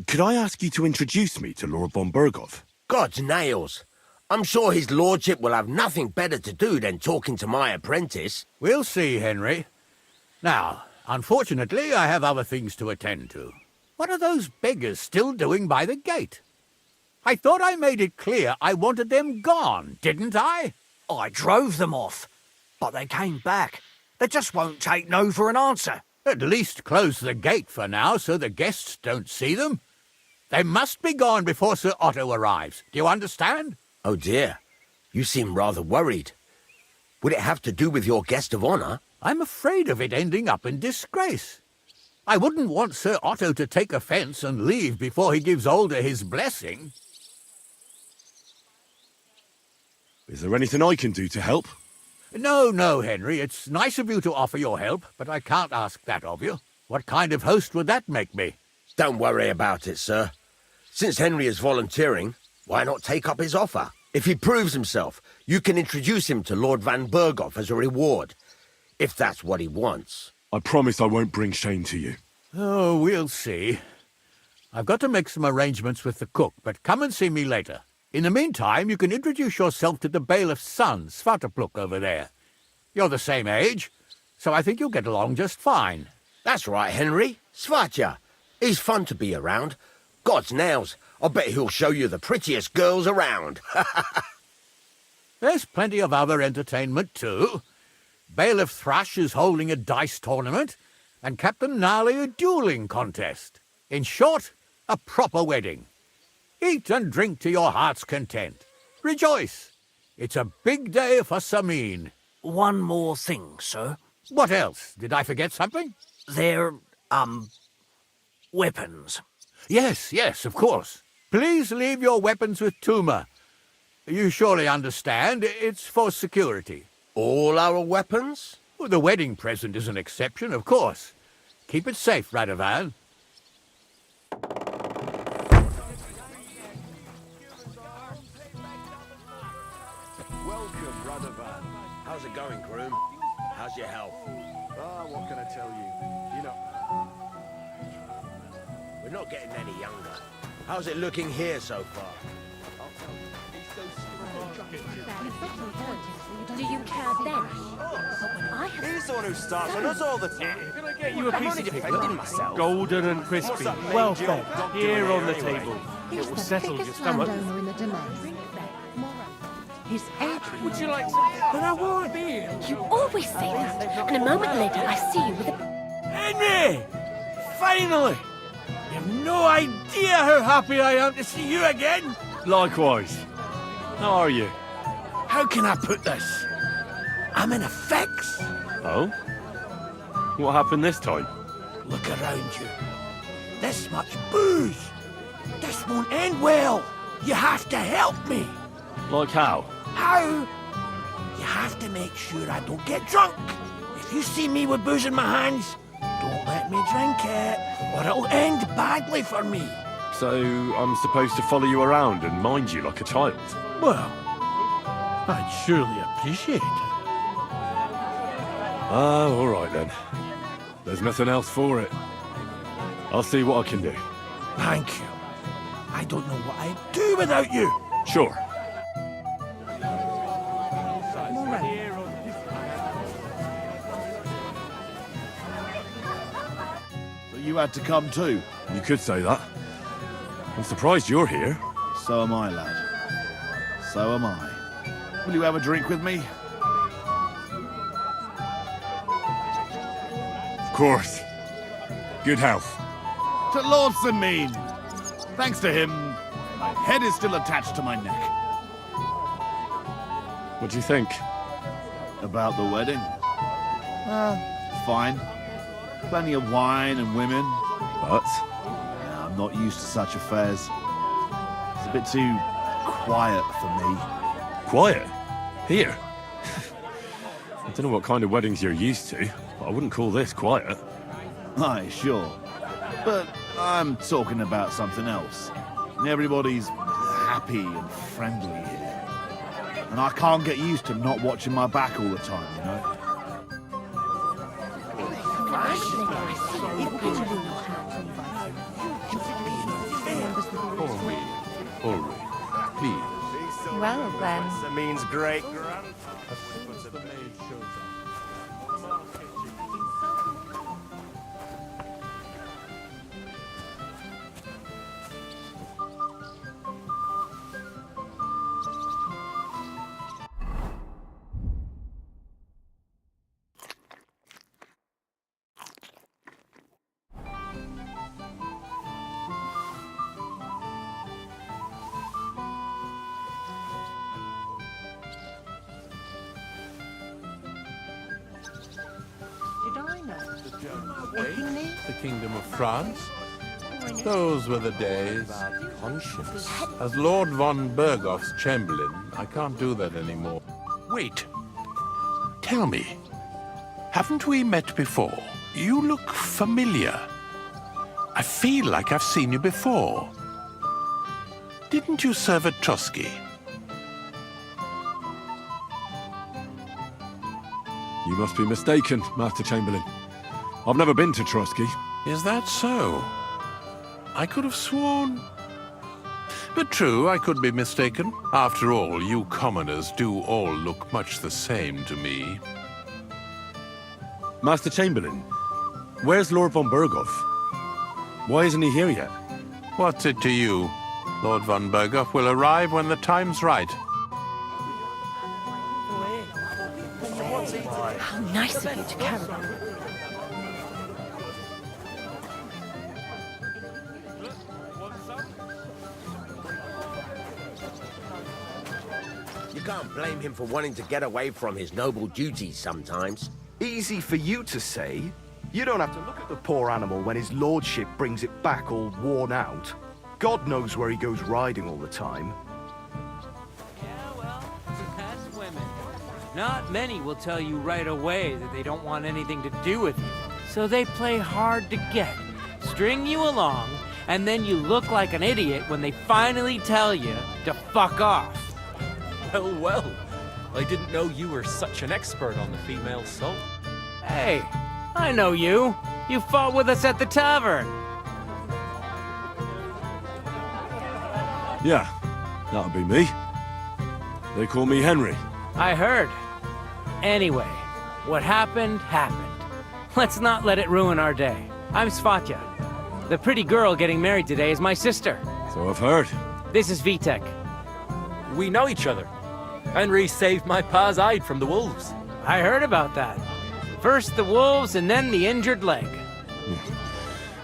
could I ask you to introduce me to Lord von Berghoff? God's nails. I'm sure his lordship will have nothing better to do than talking to my apprentice. We'll see, Henry. Now, unfortunately, I have other things to attend to. What are those beggars still doing by the gate? I thought I made it clear I wanted them gone, didn't I? I drove them off, but they came back. They just won't take no for an answer. At least close the gate for now so the guests don't see them. They must be gone before Sir Otto arrives. Do you understand? Oh dear, you seem rather worried. Would it have to do with your guest of honor? I'm afraid of it ending up in disgrace. I wouldn't want Sir Otto to take offence and leave before he gives Older his blessing. Is there anything I can do to help? No, Henry. It's nice of you to offer your help, but I can't ask that of you. What kind of host would that make me? Don't worry about it, sir. Since Henry is volunteering, why not take up his offer? If he proves himself, you can introduce him to Lord Van Berghoff as a reward, if that's what he wants. I promise I won't bring shame to you. Oh, we'll see. I've got to make some arrangements with the cook, but come and see me later. In the meantime, you can introduce yourself to the bailiff's son, Svartepluk, over there. You're the same age, so I think you'll get along just fine. That's right, Henry. Svatja. He's fun to be around. God's nails, I bet he'll show you the prettiest girls around. There's plenty of other entertainment, too. Bailiff Thrush is holding a dice tournament, and Captain Gnarly a dueling contest. In short, a proper wedding. Eat and drink to your heart's content. Rejoice. It's a big day for Samin. One more thing, sir. What else? Did I forget something? They're, weapons. Yes, of course. Please leave your weapons with Tuma. You surely understand, it's for security. All our weapons? Well, the wedding present is an exception, of course. Keep it safe, Radovan. Welcome, Radovan. How's it going, groom? How's your health? What can I tell you? You know... We're not getting any younger. How's it looking here so far? Do you care then? He's the one who starts on us all the time. Can I get you a piece of defending myself. golden and crispy, well fed, here on the table? It will settle your stomach. In the domain. His age. Would you like some? But I want beer. You always say that, and a moment later I see you with a... Henry! Finally! You have no idea how happy I am to see you again! Likewise. How are you? How can I put this? I'm in a fix! Oh? What happened this time? Look around you. This much booze! This won't end well! You have to help me! Like how? How? You have to make sure I don't get drunk. If you see me with booze in my hands, don't let me drink it, or it'll end badly for me. So I'm supposed to follow you around and mind you like a child? Well, I'd surely appreciate it. Oh, all right then. There's nothing else for it. I'll see what I can do. Thank you. I don't know what I'd do without you. Sure. You had to come too. You could say that. I'm surprised you're here. So am I, lad. So am I. Will you have a drink with me? Of course. Good health. To Lord Samin. Thanks to him, my head is still attached to my neck. What do you think? About the wedding? Fine. Plenty of wine and women. But? I'm not used to such affairs. It's a bit too quiet for me. Quiet? Here? I don't know what kind of weddings you're used to, but I wouldn't call this quiet. Aye, sure. But I'm talking about something else. Everybody's happy and friendly here. And I can't get used to not watching my back all the time, you know? Please. Well then. Samin's great. The Kingdom of France. Those were the days. As Lord von Bergoff's Chamberlain, I can't do that anymore. Wait. Tell me, haven't we met before? You look familiar. I feel like I've seen you before. Didn't you serve at Trotsky? You must be mistaken, Master Chamberlain. I've never been to Trotsky. Is that so? I could have sworn... But true, I could be mistaken. After all, you commoners do all look much the same to me. Master Chamberlain, where's Lord von Bergoff? Why isn't he here yet? What's it to you? Lord von Bergoff will arrive when the time's right. How nice of you to carry on. You can't blame him for wanting to get away from his noble duties sometimes. Easy for you to say. You don't have to look at the poor animal when his lordship brings it back all worn out. God knows where he goes riding all the time. That's women. Not many will tell you right away that they don't want anything to do with you. So they play hard to get, string you along, and then you look like an idiot when they finally tell you to fuck off. Well, well. I didn't know you were such an expert on the female soul. Hey, I know you. You fought with us at the tavern. Yeah, that'll be me. They call me Henry. I heard. Anyway, what happened, happened. Let's not let it ruin our day. I'm Svatya. The pretty girl getting married today is my sister. So I've heard. This is Vitek. We know each other. Henry saved my pa's hide from the wolves. I heard about that. First the wolves and then the injured leg.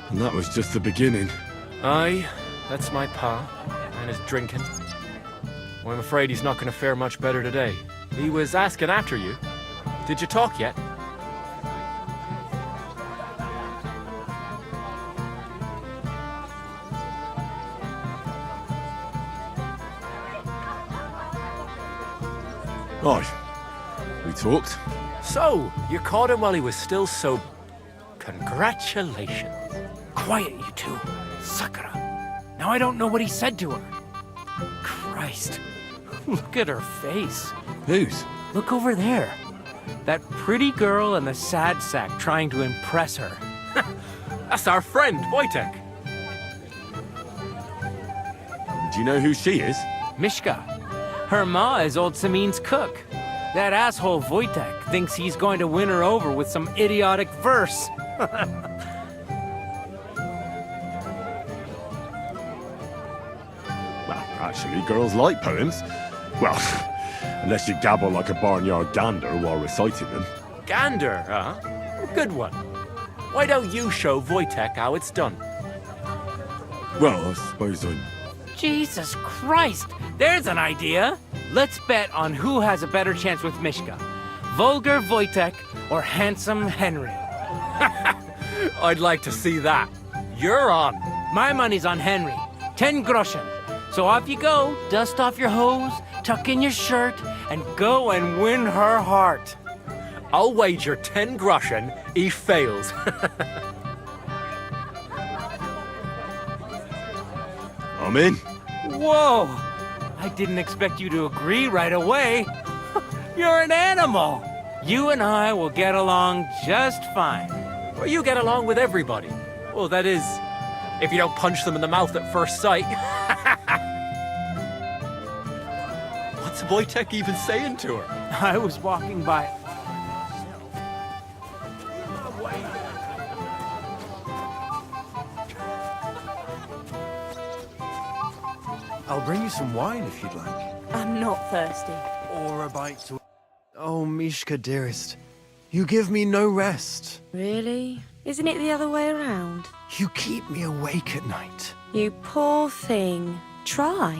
And that was just the beginning. Aye, that's my pa. And his drinking. Well, I'm afraid he's not going to fare much better today. He was asking after you. Did you talk yet? Aye, we talked. So, you caught him while he was still sober. Congratulations. Quiet, you two. Sakura. Now I don't know what he said to her. Christ. Look at her face. Whose? Look over there. That pretty girl and the sad sack trying to impress her. That's our friend, Wojtek. Do you know who she is? Mishka. Her ma is old Samin's cook. That asshole Wojtek thinks he's going to win her over with some idiotic verse. Well, actually, girls like poems. Well, unless you gabble like a barnyard gander while reciting them. Gander, huh? Good one. Why don't you show Wojtek how it's done? Well, I suppose I'm... Jesus Christ! There's an idea! Let's bet on who has a better chance with Mishka. Vulgar Wojtek or handsome Henry. I'd like to see that. You're on. My money's on Henry. 10 groschen. So off you go, dust off your hose, tuck in your shirt, and go and win her heart. I'll wager 10 groschen he fails. I'm in. Whoa! I didn't expect you to agree right away. You're an animal. You and I will get along just fine. Well, you get along with everybody. Well, that is, if you don't punch them in the mouth at first sight. What's Wojtek even saying to her? I was walking by. I'll bring you some wine if you'd like. I'm not thirsty. Or a bite to... Oh, Mishka, dearest. You give me no rest. Really? Isn't it the other way around? You keep me awake at night. You poor thing. Try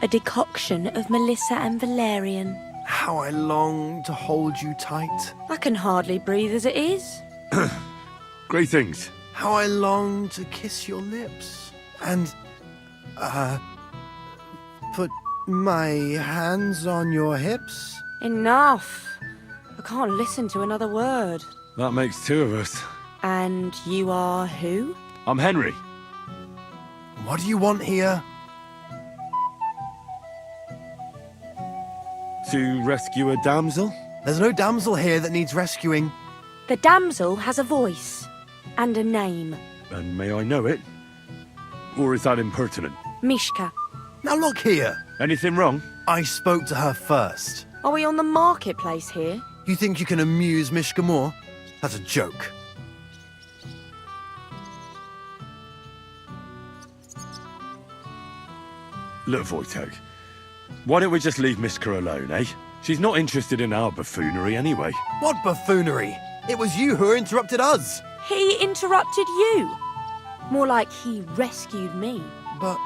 a decoction of Melissa and valerian. How I long to hold you tight. I can hardly breathe as it is. Greetings. How I long to kiss your lips. And, put my hands on your hips. Enough. I can't listen to another word. That makes two of us. And you are who? I'm Henry. What do you want here? To rescue a damsel? There's no damsel here that needs rescuing. The damsel has a voice. And a name. And may I know it? Or is that impertinent? Mishka. Now look here. Anything wrong? I spoke to her first. Are we on the marketplace here? You think you can amuse Mishka more? That's a joke. Look, Wojtek, why don't we just leave Mishka alone, eh? She's not interested in our buffoonery anyway. What buffoonery? It was you who interrupted us. He interrupted you. More like he rescued me. But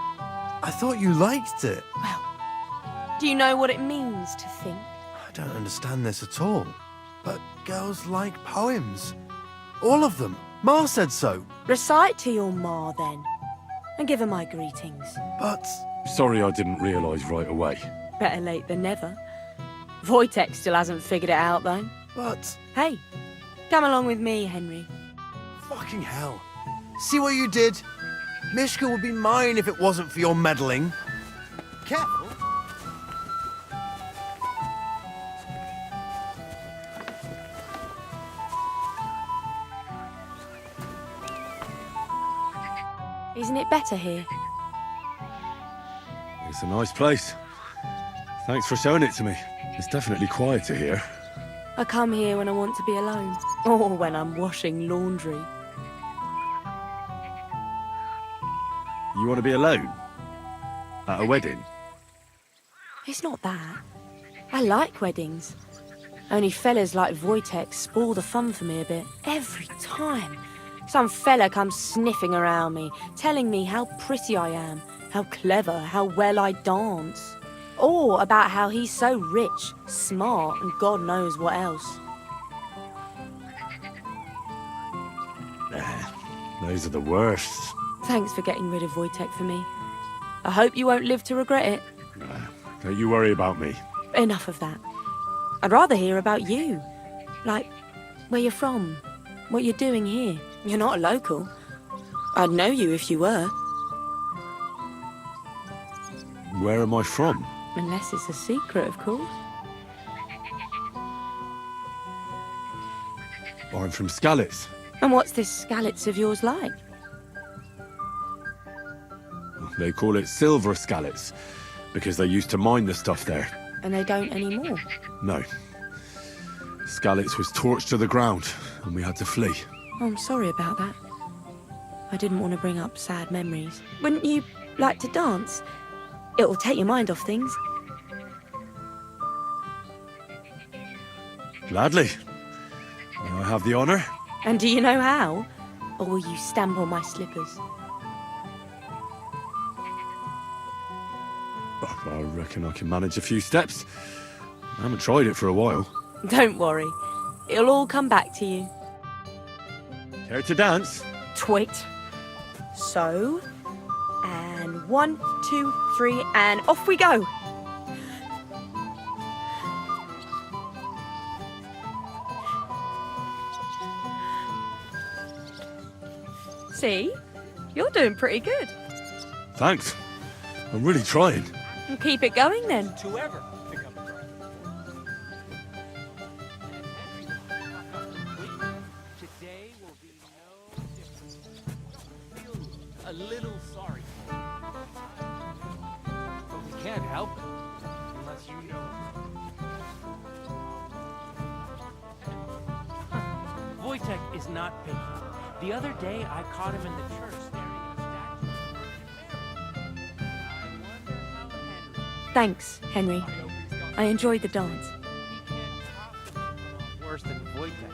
I thought you liked it. Well, do you know what it means to think? I don't understand this at all. But girls like poems. All of them. Ma said so. Recite to your ma, then. And give her my greetings. But... Sorry I didn't realise right away. Better late than never. Wojtek still hasn't figured it out, though. But... Hey, come along with me, Henry. Fucking hell. See what you did? Mishka would be mine if it wasn't for your meddling. Careful. Isn't it better here? It's a nice place. Thanks for showing it to me. It's definitely quieter here. I come here when I want to be alone. Or when I'm washing laundry. You want to be alone? At a wedding? It's not that. I like weddings. Only fellas like Wojtek spoil the fun for me a bit. Every time. Some fella comes sniffing around me, telling me how pretty I am, how clever, how well I dance. Or about how he's so rich, smart, and God knows what else. Those are the worst. Thanks for getting rid of Wojtek for me. I hope you won't live to regret it. Don't you worry about me. Enough of that. I'd rather hear about you. Like, where you're from, what you're doing here. You're not a local. I'd know you if you were. Where am I from? Unless it's a secret, of course. I'm from Skalitz. And what's this Skalitz of yours like? They call it Silver Skalitz, because they used to mine the stuff there. And they don't anymore. No. Skalitz was torched to the ground, and we had to flee. Oh, I'm sorry about that. I didn't want to bring up sad memories. Wouldn't you like to dance? It'll take your mind off things. Gladly. May I have the honour? And do you know how? Or will you stamp on my slippers? I reckon I can manage a few steps. I haven't tried it for a while. Don't worry. It'll all come back to you. Care to dance? Twit. So. And 1, 2, 3, and off we go. See? You're doing pretty good. Thanks. I'm really trying. And keep it going then. Whoever. Today will be no different. Feel a little sorry for you. But we can't help it unless you know. Wojtek is not picky. The other day, I caught him in the church staring at a statue. Thanks, Henry. I enjoyed the dance. Worse than Wojtek.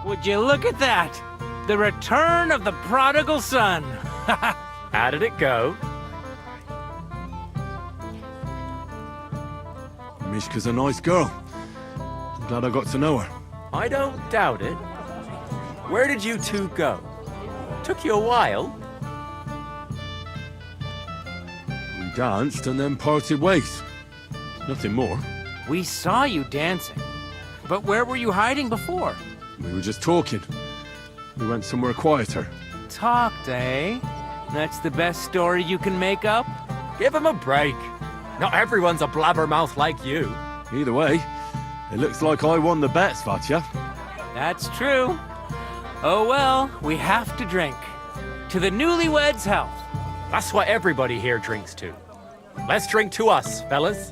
Would you look at that? The return of the prodigal son. How did it go? Mishka's a nice girl. I'm glad I got to know her. I don't doubt it. Where did you two go? Took you a while. We danced and then parted ways. Nothing more. We saw you dancing. But where were you hiding before? We were just talking. We went somewhere quieter. Talked, eh? That's the best story you can make up? Give him a break. Not everyone's a blabbermouth like you. Either way, it looks like I won the bet, Svatya. That's true. Oh well, we have to drink. To the newlyweds' health. That's what everybody here drinks to. Let's drink to us, fellas.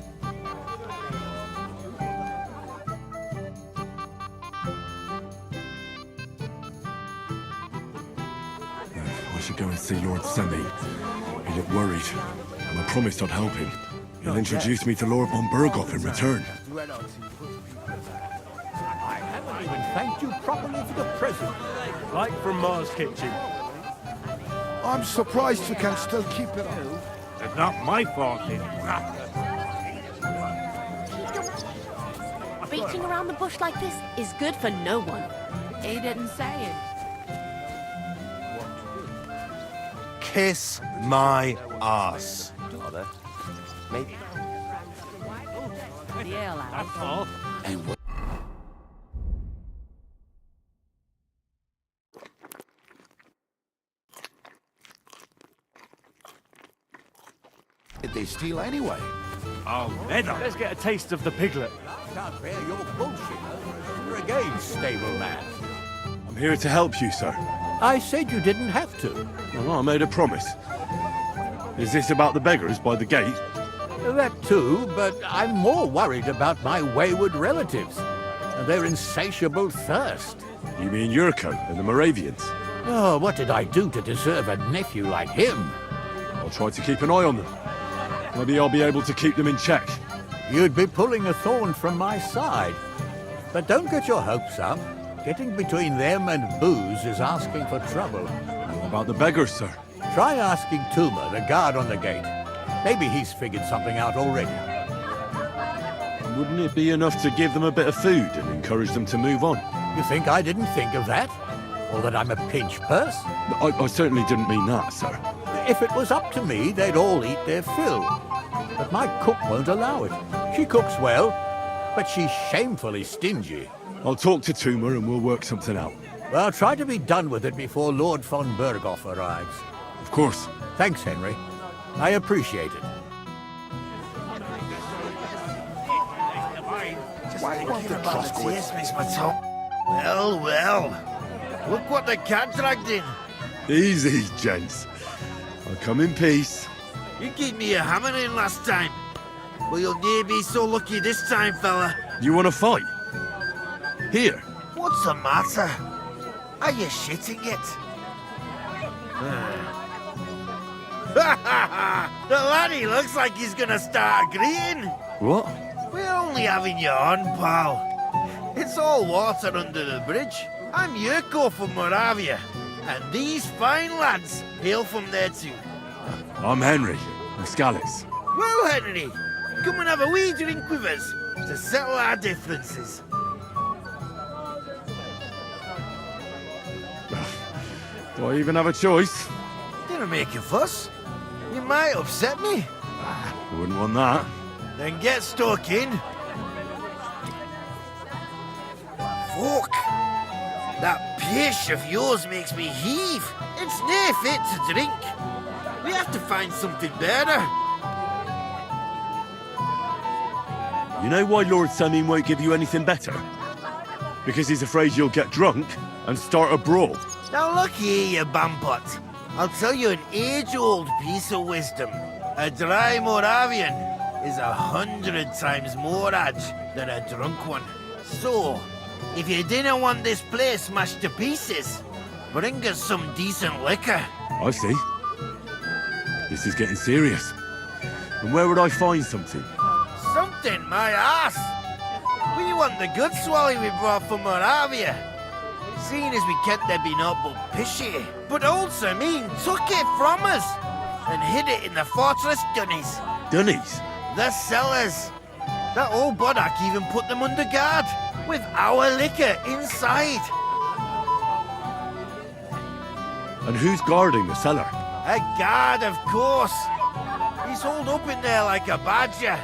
I should go and see Lord Semi. He looked worried, and I promised I'd help him. He'll introduce me to Lord von Berghoff in return. I haven't even thanked you properly for the present. Like from Ma's kitchen. I'm surprised you can still keep it up. It's not my fault, Beating around the bush like this is good for no one. He didn't say it. Kiss my ass. Father, maybe. The ale out. That's all. Did they steal anyway? Oh, leather. Let's get a taste of the piglet. I can't bear your bullshit. You're again, stable man. I'm here to help you, sir. I said you didn't have to. Well, I made a promise. Is this about the beggars by the gate? That too, but I'm more worried about my wayward relatives and their insatiable thirst. You mean Yurko and the Moravians? Oh, what did I do to deserve a nephew like him? I'll try to keep an eye on them. Maybe I'll be able to keep them in check. You'd be pulling a thorn from my side. But don't get your hopes up. Getting between them and booze is asking for trouble. What about the beggars, sir? Try asking Tuma, the guard on the gate. Maybe he's figured something out already. Wouldn't it be enough to give them a bit of food and encourage them to move on? You think I didn't think of that? Or that I'm a pinch purse? I certainly didn't mean that, sir. If it was up to me, they'd all eat their fill. But my cook won't allow it. She cooks well, but she's shamefully stingy. I'll talk to Tuma and we'll work something out. Well, try to be done with it before Lord von Berghoff arrives. Of course. Thanks, Henry. I appreciate it. Why won't the trust go in? Well, well. Look what the cat dragged in. Easy, gents. I'll come in peace. You gave me a hammering last time. Well, you'll near be so lucky this time, fella. You want to fight? Here. What's the matter? Are you shitting it? The laddie looks like he's gonna start agreeing. What? We're only having you on, pal. It's all water under the bridge. I'm Yurko from Moravia, and these fine lads hail from there too. I'm Henry, from Scallis. Well, Henry, come and have a wee drink with us to settle our differences. Do I even have a choice? Didn't make a fuss. You might upset me. Wouldn't want that. Then get stuck in. Fuck. That pish of yours makes me heave. It's near fit to drink. We have to find something better. You know why Lord Samin won't give you anything better? Because he's afraid you'll get drunk and start a brawl. Now look here, you bampot. I'll tell you an age-old piece of wisdom. A dry Moravian is 100 times more edge than a drunk one. So, if you didn't want this place smashed to pieces, bring us some decent liquor. I see. This is getting serious. And where would I find something? Something, my ass. We want the good swally we brought from Moravia. seeing as we can't there be naught but pishy. But old Sameen took it from us and hid it in the fortress dunnies. Dunnies? The cellars. That old boddock even put them under guard, with our liquor inside. And who's guarding the cellar? A guard, of course. He's holed up in there like a badger,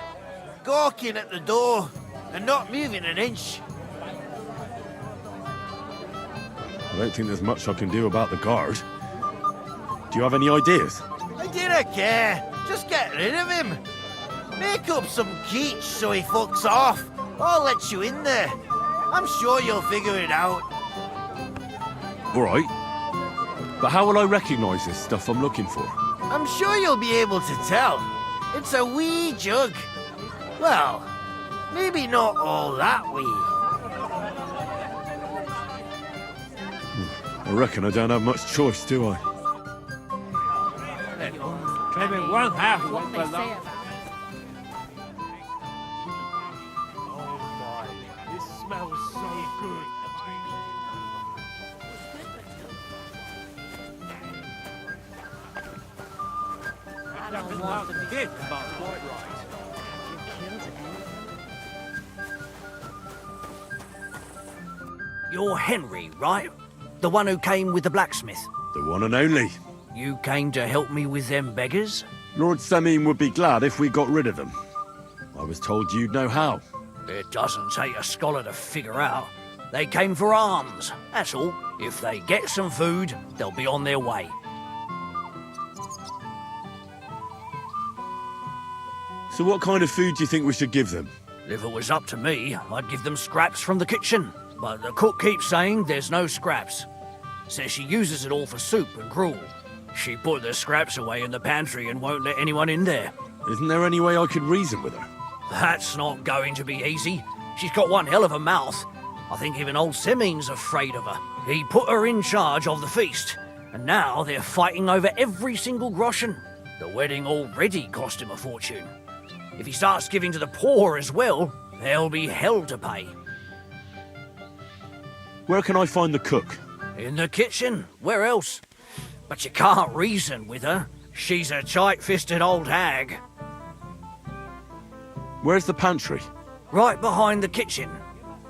gawking at the door and not moving an inch. I don't think there's much I can do about the guard. Do you have any ideas? I didn't care. Just get rid of him. Make up some keech so he fucks off. I'll let you in there. I'm sure you'll figure it out. All right. But how will I recognise this stuff I'm looking for? I'm sure you'll be able to tell. It's a wee jug. Well, maybe not all that wee. I reckon I don't have much choice, do I? Maybe one half what they say. This smells so good. I don't want to be about quite right. You're Henry, right? The one who came with the blacksmith. The one and only. You came to help me with them beggars? Lord Sameen would be glad if we got rid of them. I was told you'd know how. It doesn't take a scholar to figure out. They came for alms, that's all. If they get some food, they'll be on their way. So what kind of food do you think we should give them? If it was up to me, I'd give them scraps from the kitchen. But the cook keeps saying there's no scraps. Says she uses it all for soup and gruel. She put the scraps away in the pantry and won't let anyone in there. Isn't there any way I could reason with her? That's not going to be easy. She's got one hell of a mouth. I think even old Semeen's afraid of her. He put her in charge of the feast, and now they're fighting over every single groschen. The wedding already cost him a fortune. If he starts giving to the poor as well, there'll be hell to pay. Where can I find the cook? In the kitchen. Where else? But you can't reason with her. She's a tight-fisted old hag. Where's the pantry? Right behind the kitchen.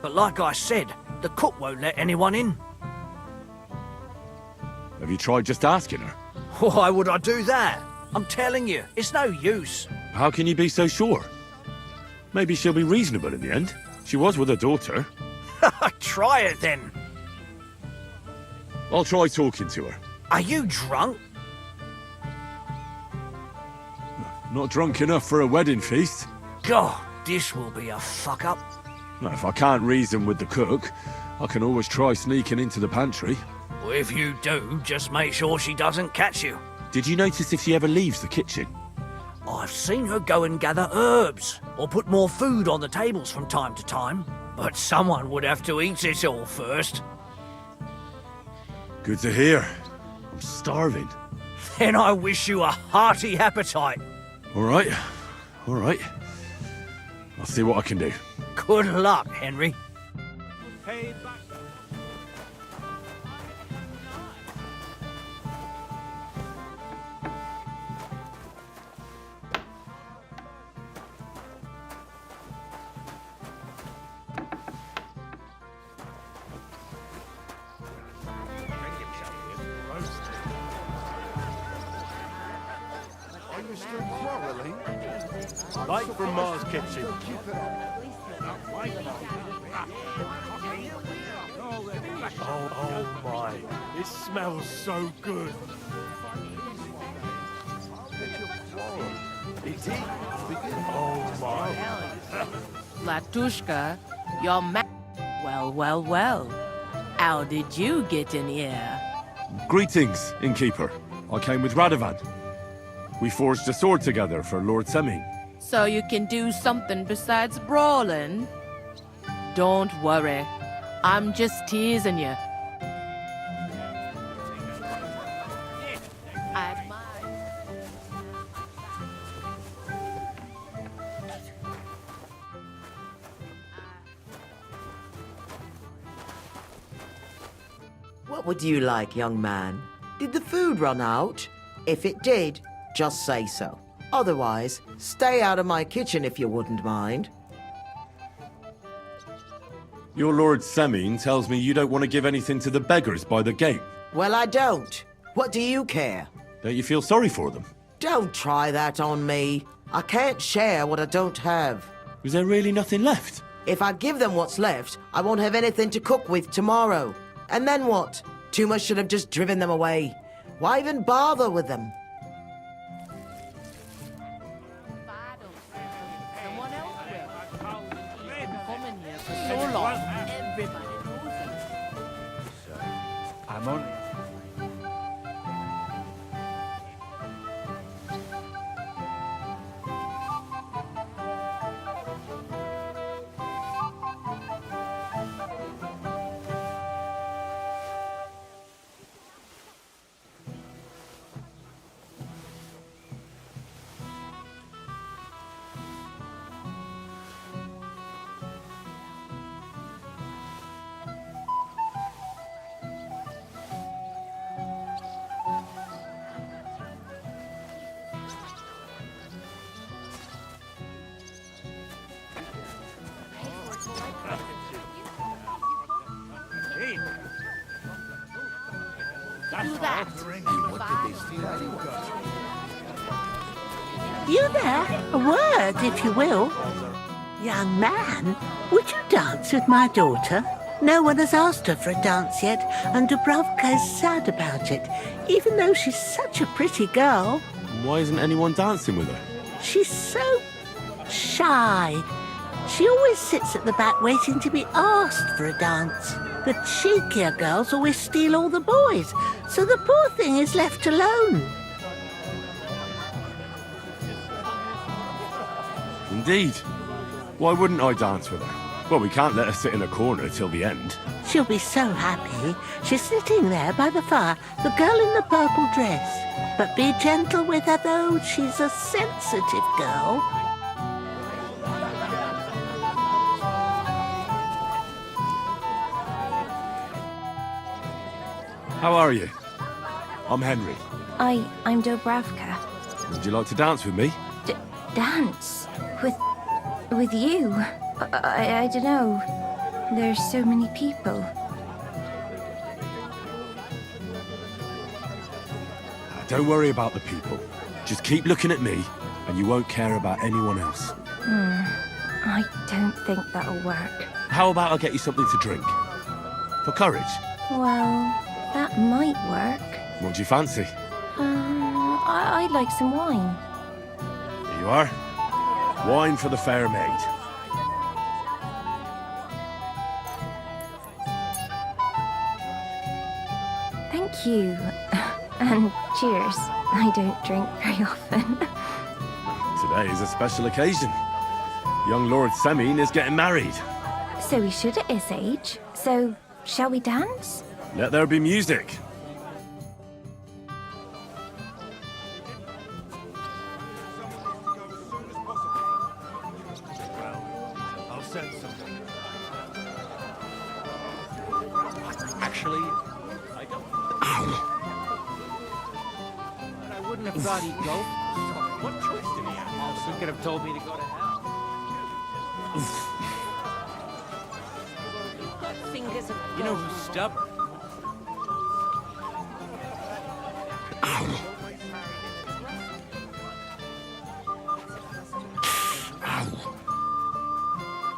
But like I said, the cook won't let anyone in. Have you tried just asking her? Why would I do that? I'm telling you, it's no use. How can you be so sure? Maybe she'll be reasonable in the end. She was with her daughter. Try it then. I'll try talking to her. Are you drunk? Not drunk enough for a wedding feast. God, this will be a fuck-up. If I can't reason with the cook, I can always try sneaking into the pantry. Well, if you do, just make sure she doesn't catch you. Did you notice if she ever leaves the kitchen? I've seen her go and gather herbs, or put more food on the tables from time to time. But someone would have to eat it all first. Good to hear. I'm starving. Then I wish you a hearty appetite. All right. All right. I'll see what I can do. Good luck, Henry. Hey, back. Light from Ma's kitchen. Oh my, it smells so good. Oh my. Latushka, you're Well, well, well. How did you get in here? Greetings, innkeeper. I came with Radovan. We forged a sword together for Lord Semeen. So you can do something besides brawling? Don't worry. I'm just teasing you. What would you like, young man? Did the food run out? If it did, just say so. Otherwise, stay out of my kitchen if you wouldn't mind. Your Lord Semine tells me you don't want to give anything to the beggars by the gate. Well, I don't. What do you care? Don't you feel sorry for them? Don't try that on me. I can't share what I don't have. Was there really nothing left? If I give them what's left, I won't have anything to cook with tomorrow. And then what? Tuma should have just driven them away. Why even bother with them? Someone else will. You've been coming here for so long. Everybody knows it. I'm on. Do that. You there? A word, if you will. Young man, would you dance with my daughter? No one has asked her for a dance yet, and Dubravka is sad about it, even though she's such a pretty girl. Why isn't anyone dancing with her? She's so shy. She always sits at the back waiting to be asked for a dance. The cheekier girls always steal all the boys, so the poor thing is left alone. Indeed. Why wouldn't I dance with her? Well, we can't let her sit in a corner till the end. She'll be so happy. She's sitting there by the fire, the girl in the purple dress. But be gentle with her, though. She's a sensitive girl. How are you? I'm Henry. I'm Dubravka. Would you like to dance with me? Dance? With you? I don't know. There's so many people. Don't worry about the people. Just keep looking at me, and you won't care about anyone else. I don't think that'll work. How about I get you something to drink? For courage? Well, that might work. What do you fancy? I'd like some wine. Here you are. Wine for the fair maid. Thank you. And cheers. I don't drink very often. Today is a special occasion. Young Lord Semine is getting married. So he should at his age. So, shall we dance? Let there be music. I'll send something. Actually, I don't. But I wouldn't have thought he'd go. What choice did he have? He could have told me to go to hell. Fingers of You know who's stubborn?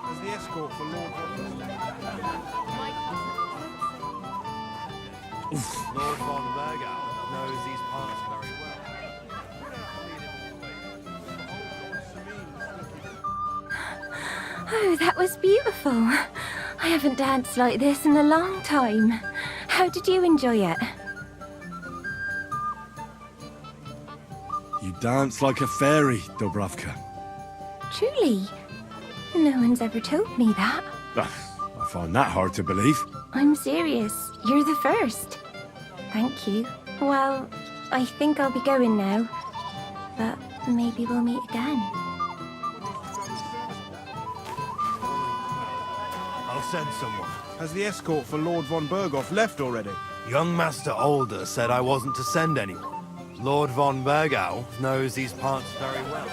As the escort for Lord Lord von Bergau knows these parts very well. Oh, that was beautiful. I haven't danced like this in a long time. How did you enjoy it? You dance like a fairy, Dubravka. Truly? No one's ever told me that. I find that hard to believe. I'm serious. You're the first. Thank you. Well, I think I'll be going now. But maybe we'll meet again. I'll send someone. Has the escort for Lord von Berghoff left already? Young Master Older said I wasn't to send anyone. Lord von Bergau knows these parts very well.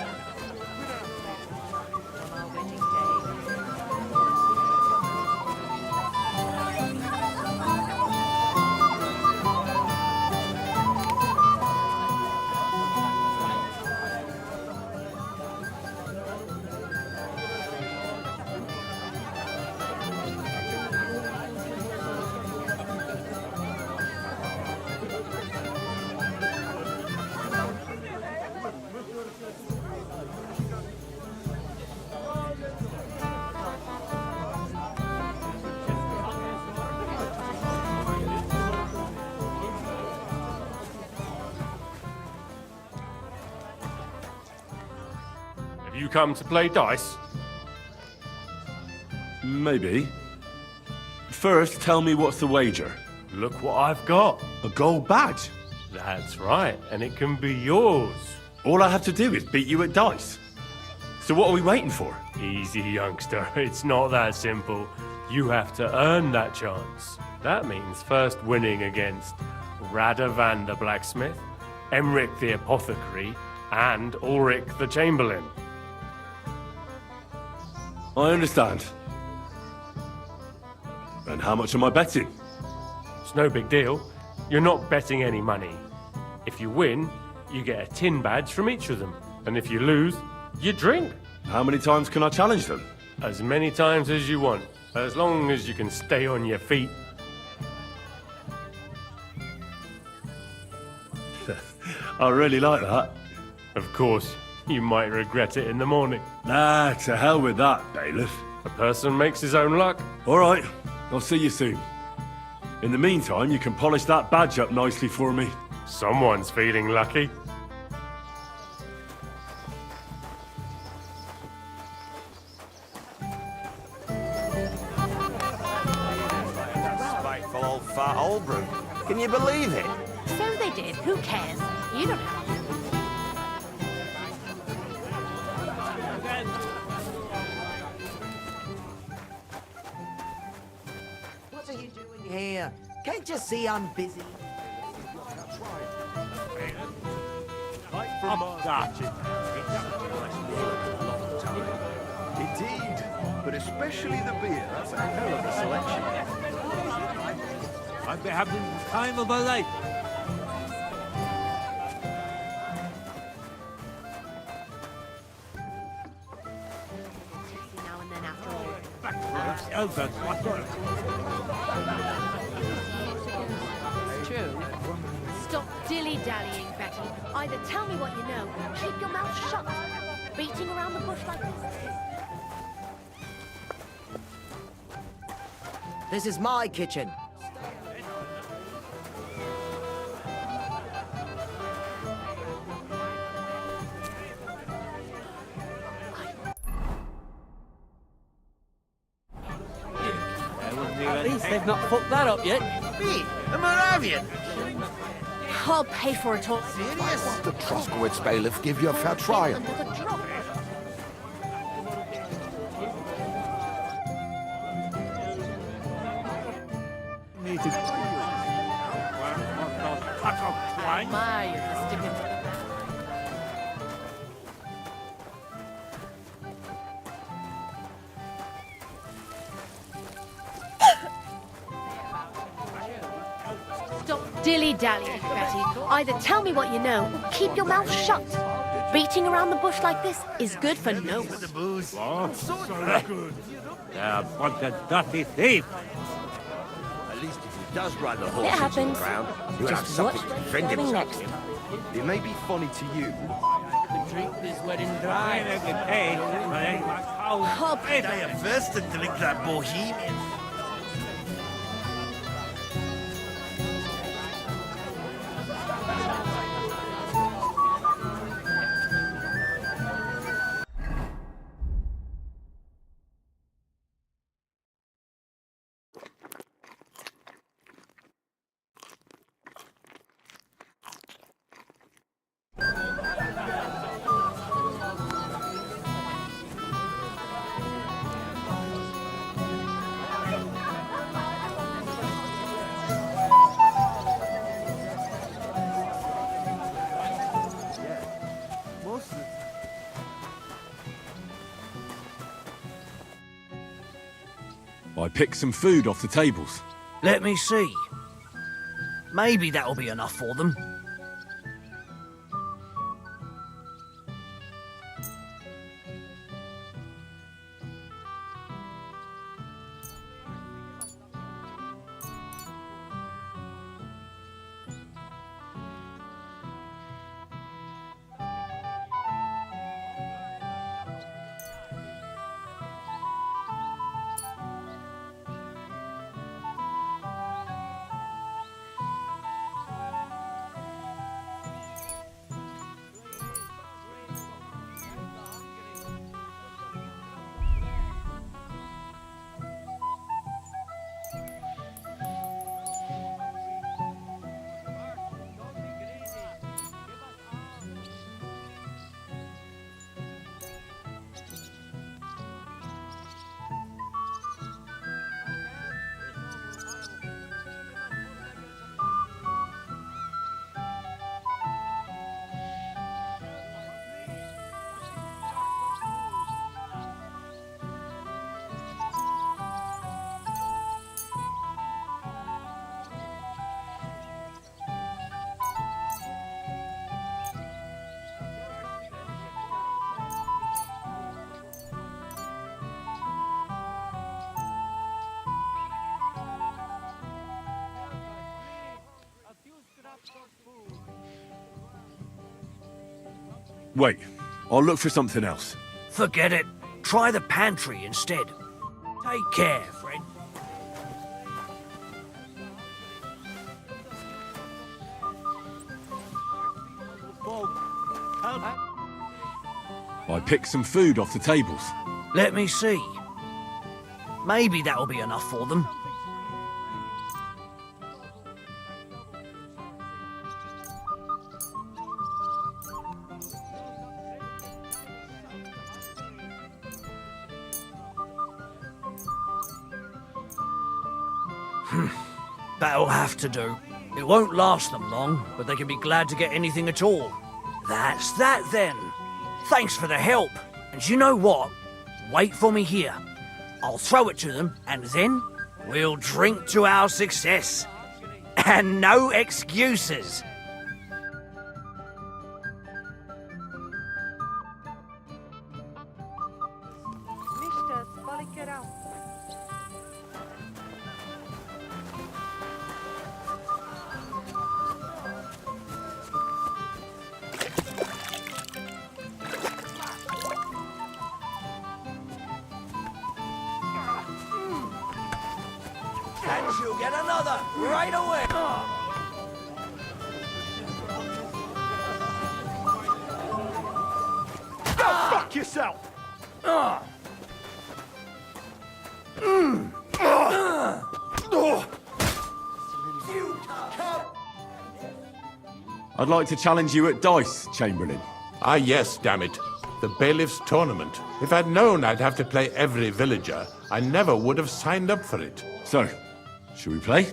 Have you come to play dice? Maybe. First, tell me what's the wager. Look what I've got. A gold badge? That's right, and it can be yours. All I have to do is beat you at dice. So what are we waiting for? Easy, youngster. It's not that simple. You have to earn that chance. That means first winning against Radovan the blacksmith, Emric the apothecary, and Ulrich the chamberlain. I understand. And how much am I betting? It's no big deal. You're not betting any money. If you win, you get a tin badge from each of them. And if you lose, you drink. How many times can I challenge them? As many times as you want, as long as you can stay on your feet. I really like that. Of course, you might regret it in the morning. Nah, to hell with that, bailiff. A person makes his own luck. All right, I'll see you soon. In the meantime, you can polish that badge up nicely for me. Someone's feeling lucky. Spiteful old fat Albrew. Can you believe it? So they did. Who cares? You don't have to. What are you doing here? Can't you see I'm busy? Indeed, but especially the beer. That's a hell of a selection. I've been having the time of my life. Now and then, after all. It's true. Stop dilly-dallying, Betty. Either tell me what you know, or keep your mouth shut. Beating around the bush like this. This is my kitchen. At least they've not fucked that up yet. Me, a Moravian. I'll pay for it all. Serious? The Troskowitz bailiff give you a fair trial. Under the drop. My, you're sticking to the Stop dilly-dallying, Betty. Either tell me what you know, or keep your mouth shut. Beating around the bush like this is good for no one. The booze. Oh, so good. What a dirty thief. At least if he does ride the horse It into the happens. ground, he'll have Just something watch to what's defend happening himself next. with. It may be funny to you, Drink this wedding dry and I can pay. But I ain't my cow. Oh, I am first to drink that Bohemian. I picked some food off the tables. Let me see. Maybe that'll be enough for them. Wait, I'll look for something else. Forget it. Try the pantry instead. Take care, friend. I picked some food off the tables. Let me see. Maybe that'll be enough for them. That'll have to do. It won't last them long, but they can be glad to get anything at all. That's that then. Thanks for the help. And you know what? Wait for me here. I'll throw it to them, and then we'll drink to our success. And no excuses. And you'll get another right away. Go fuck yourself! I'd like to challenge you at dice, Chamberlain. Ah, yes, damn it. The bailiff's tournament. If I'd known I'd have to play every villager, I never would have signed up for it. So, should we play?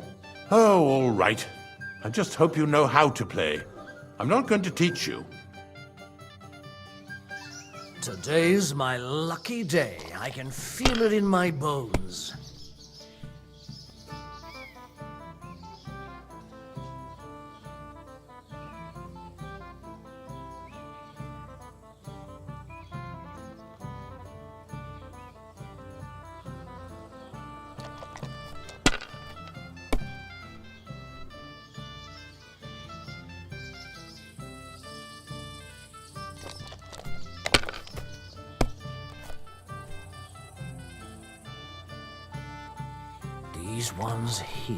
Oh, all right. I just hope you know how to play. I'm not going to teach you. Today's my lucky day. I can feel it in my bones. These ones here.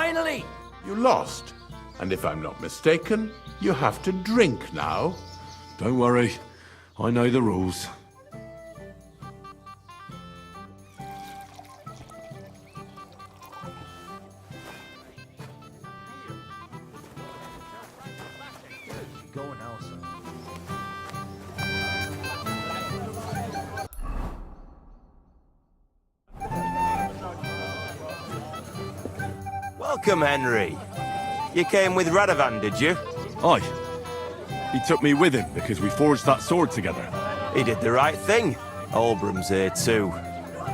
finally! You lost. And if I'm not mistaken, you have to drink now. Don't worry. I know the rules. Going else. Welcome, Henry. You came with Radovan, did you? Aye. He took me with him because we forged that sword together. He did the right thing. Olbram's here too.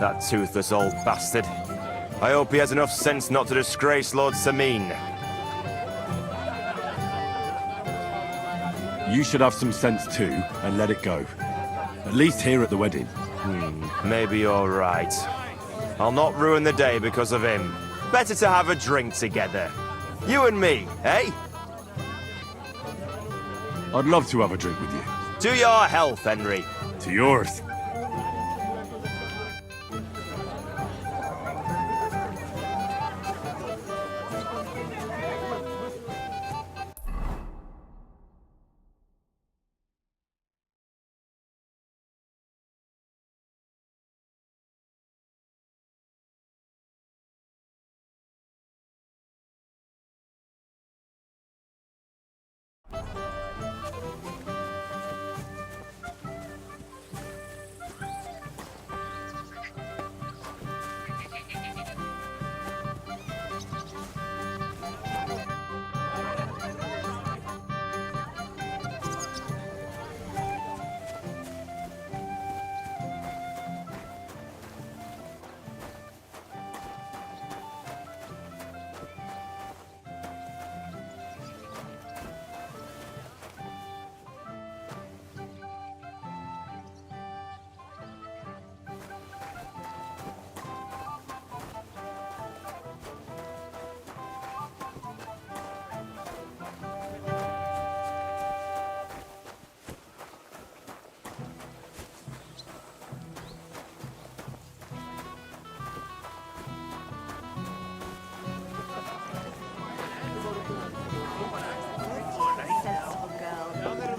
That toothless old bastard. I hope he has enough sense not to disgrace Lord Samin. You should have some sense too, and let it go. At least here at the wedding. Maybe you're right. I'll not ruin the day because of him. Better to have a drink together. You and me, eh? I'd love to have a drink with you. To your health, Henry. To yours.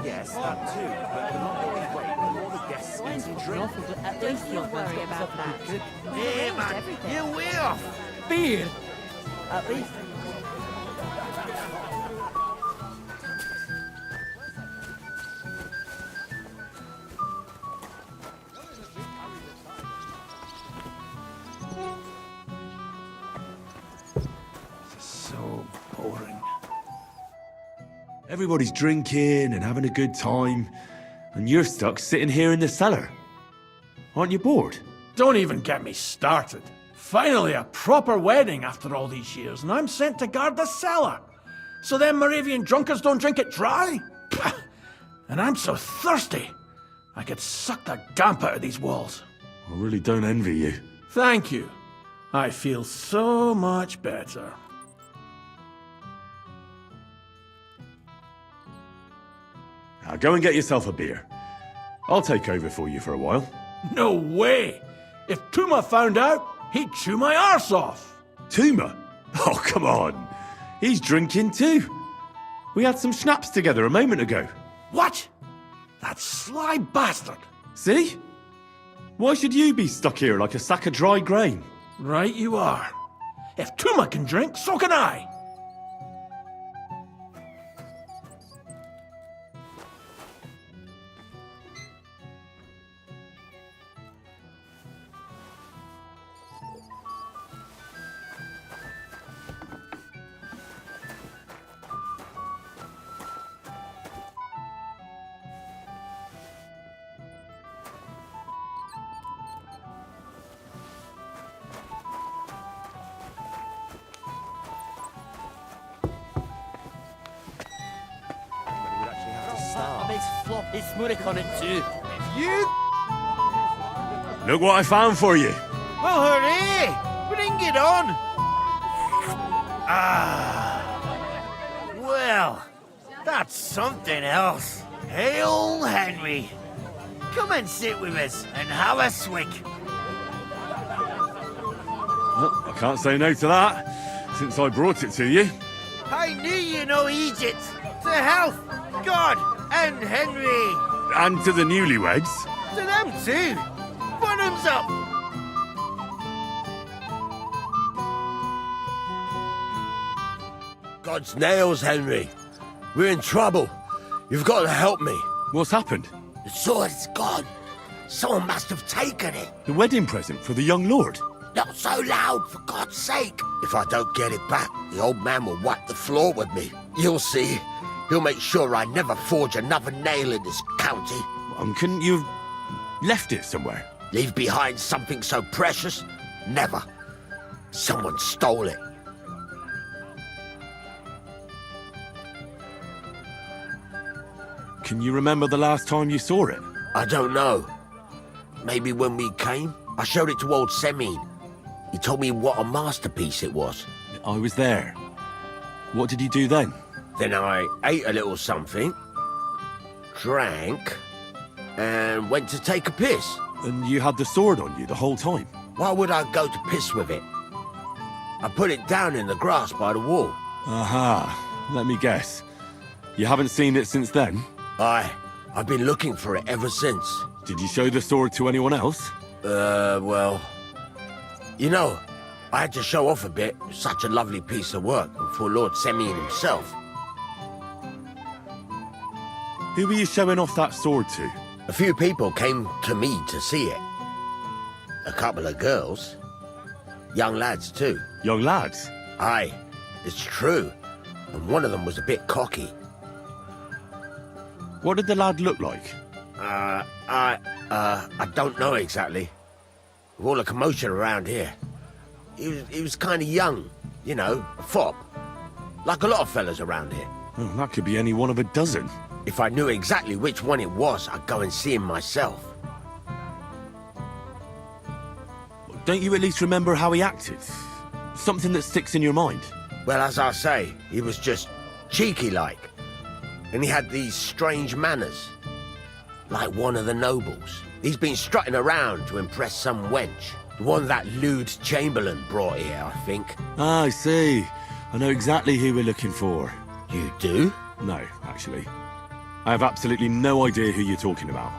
Yes, that too. But the longer we wait, the more the guests eat and drink. At least you'll worry about that. Hey, man, you're way off. Beer! At least. So boring. Everybody's drinking and having a good time, and you're stuck sitting here in the cellar. Aren't you bored? Don't even get me started. Finally, a proper wedding after all these years, and I'm sent to guard the cellar. So them Moravian drunkards don't drink it dry? Pah! And I'm so thirsty, I could suck the damp out of these walls. I really don't envy you. Thank you. I feel so much better. Now go and get yourself a beer. I'll take over for you for a while. No way! If Tuma found out, he'd chew my arse off. Tuma? Oh, come on. He's drinking too. We had some schnapps together a moment ago. What? That sly bastard. See? Why should you be stuck here like a sack of dry grain? Right you are. If Tuma can drink, so can I. It's Murik on it too. You? Look what I found for you. Well, hooray! Bring it on! Well, that's something else. Hail, Henry. Come and sit with us and have a swig. Well, I can't say no to that. since I brought it to you. I knew you know Egypt. To health, God, and Henry. And to the newlyweds. To them too. Bottoms up. God's nails, Henry. We're in trouble. You've got to help me. What's happened? The sword's gone. Someone must have taken it. The wedding present for the young lord? Not so loud, for God's sake. If I don't get it back, the old man will wipe the floor with me. You'll see. He'll make sure I never forge another nail in this county. Couldn't you have left it somewhere? Leave behind something so precious? Never. Someone stole it. Can you remember the last time you saw it? I don't know. Maybe when we came? I showed it to old Semine. He told me what a masterpiece it was. I was there. What did you do then? Then I ate a little something, drank, and went to take a piss. And you had the sword on you the whole time? Why would I go to piss with it? I put it down in the grass by the wall. Aha. Let me guess. You haven't seen it since then? I've been looking for it ever since. Did you show the sword to anyone else? Well... You know, I had to show off a bit. Such a lovely piece of work for Lord Semyon himself. Who were you showing off that sword to? A few people came to me to see it. A couple of girls. Young lads, too. Young lads? Aye, it's true. And one of them was a bit cocky. What did the lad look like? I don't know exactly. With all the commotion around here. He was kind of young, you know, a fop. Like a lot of fellas around here. Oh, that could be any one of a dozen. If I knew exactly which one it was, I'd go and see him myself. Don't you at least remember how he acted? Something that sticks in your mind? Well, as I say, he was just cheeky-like. And he had these strange manners. Like one of the nobles. He's been strutting around to impress some wench. The one that lewd Chamberlain brought here, I think. Ah, I see. I know exactly who we're looking for. You do? No, actually. I have absolutely no idea who you're talking about.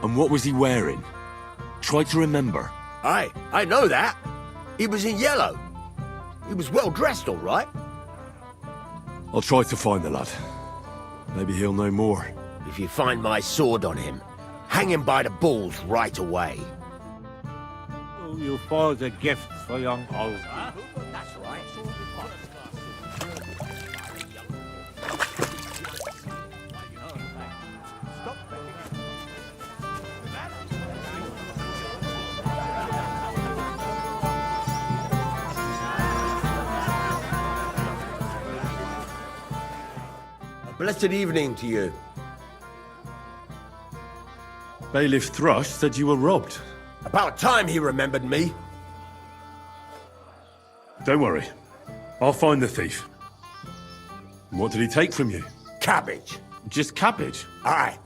And what was he wearing? Try to remember. I know that. He was in yellow. He was well dressed, all right. I'll try to find the lad. Maybe he'll know more. If you find my sword on him, hang him by the balls right away. You forge a gift for young Olga. That's right. A blessed evening to you. Bailiff Thrush said you were robbed. About time he remembered me. Don't worry. I'll find the thief. What did he take from you? Cabbage. Just cabbage? Aye,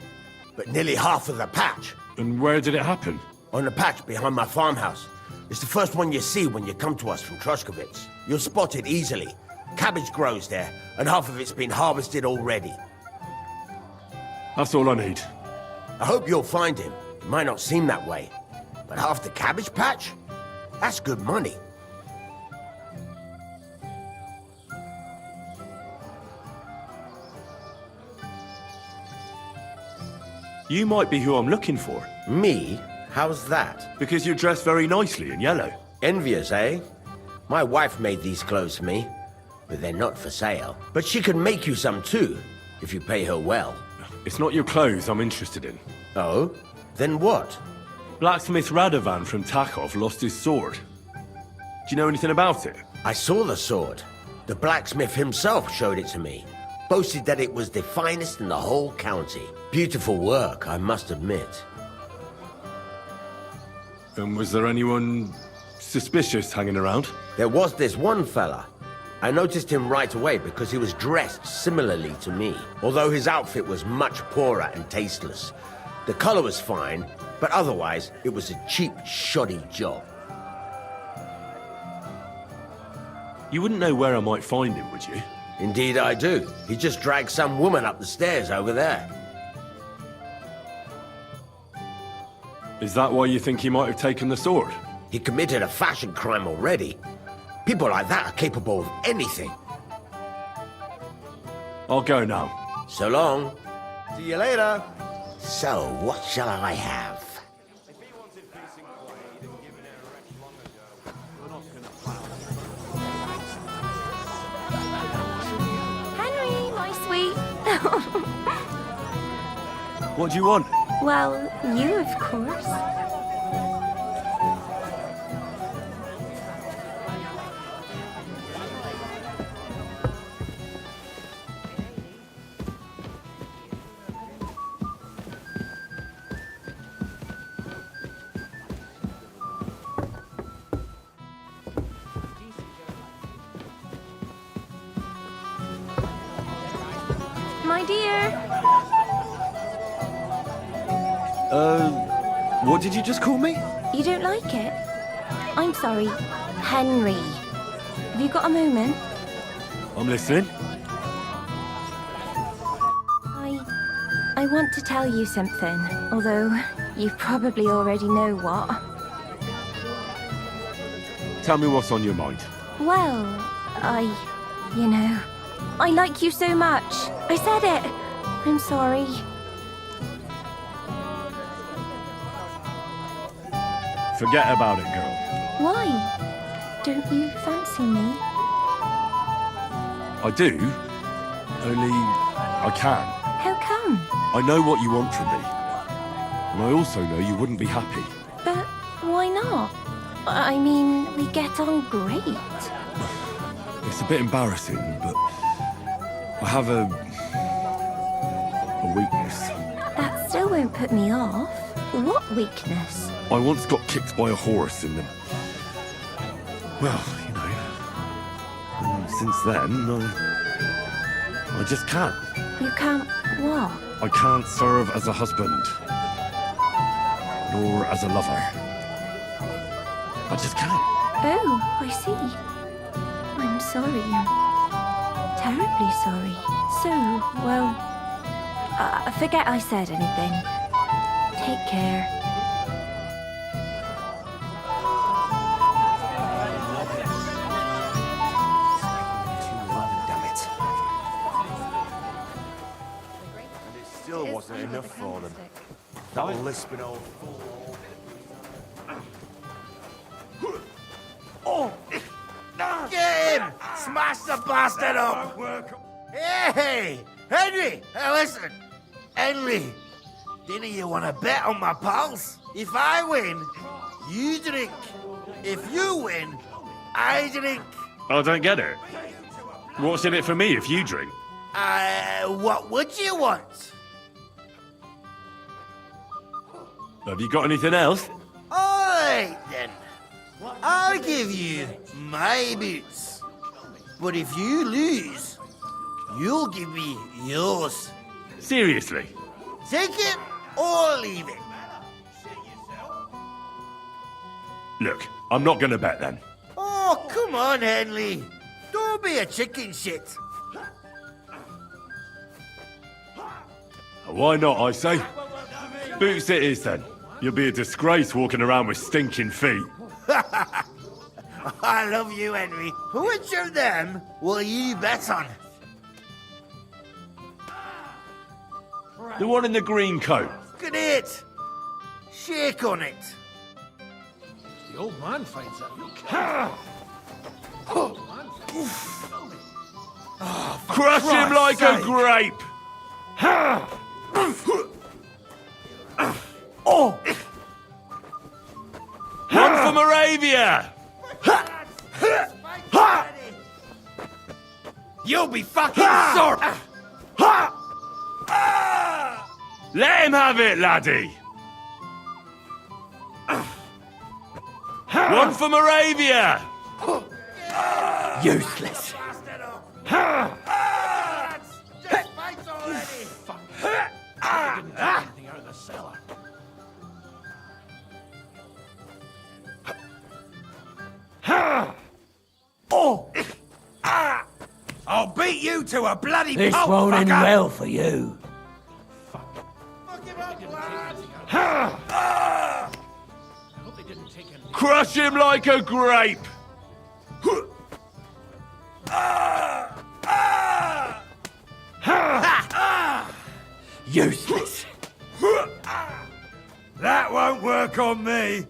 but nearly half of the patch. And where did it happen? On the patch behind my farmhouse. It's the first one you see when you come to us from Trushkovitz. You'll spot it easily. Cabbage grows there, and half of it's been harvested already. That's all I need. I hope you'll find him. It might not seem that way. But half the cabbage patch? That's good money. You might be who I'm looking for. Me? How's that? Because you're dressed very nicely in yellow. Envious, eh? My wife made these clothes for me, but they're not for sale. But she can make you some too, if you pay her well. It's not your clothes I'm interested in. Oh? Then what? Blacksmith Radovan from Takov lost his sword. Do you know anything about it? I saw the sword. The blacksmith himself showed it to me. Boasted that it was the finest in the whole county. Beautiful work, I must admit. And was there anyone suspicious hanging around? There was this one fella. I noticed him right away because he was dressed similarly to me, although his outfit was much poorer and tasteless. The color was fine, but otherwise, it was a cheap, shoddy job. You wouldn't know where I might find him, would you? Indeed I do. He just dragged some woman up the stairs over there. Is that why you think he might have taken the sword? He committed a fashion crime already. People like that are capable of anything. I'll go now. So long. See you later. So, what shall I have? Henry, my sweet. What do you want? Well, you, of course. My dear. What did you just call me? You don't like it? I'm sorry. Henry. Have you got a moment? I'm listening. I want to tell you something, although you probably already know what. Tell me what's on your mind. Well, you know, I like you so much. I said it. I'm sorry. Forget about it, girl. Why? Don't you fancy me? I do. Only I can't. How come? I know what you want from me. And I also know you wouldn't be happy. But why not? I mean, we get on great. It's a bit embarrassing, but I have a weakness. That still won't put me off. What weakness? I once got kicked by a horse in the... Well, you know. And since then, I just can't. You can't what? I can't serve as a husband. Nor as a lover. I just can't. Oh, I see. I'm sorry. I'm terribly sorry. So, well, forget I said anything. Take care. Still wasn't enough for them. That lisping old fool. Oh! Get him! Smash the bastard up! Hey! Henry! Hey, listen! Henry! Didn't you want to bet on my pals? If I win, you drink. If you win, I drink. I don't get it. What's in it for me if you drink? What would you want? Have you got anything else? Alright then. I'll give you my boots. But if you lose, you'll give me yours. Seriously? Take it or leave it. Look, I'm not gonna bet then. Oh, come on, Henley. Don't be a chicken shit. Why not, I say? Boots it is then. You'll be a disgrace walking around with stinking feet. I love you, Henry. Which of them will you bet on? The one in the green coat. Good it. Shake on it. The old man finds that. Crush him like a grape! Oh! One for Moravia! You'll be fucking sore! Let him have it, laddie! One for Moravia! Useless. Anything out of the cellar. Oh! to a bloody This pulp, won't end fucker. well for you. Crush him like a grape! Useless. That won't work on me.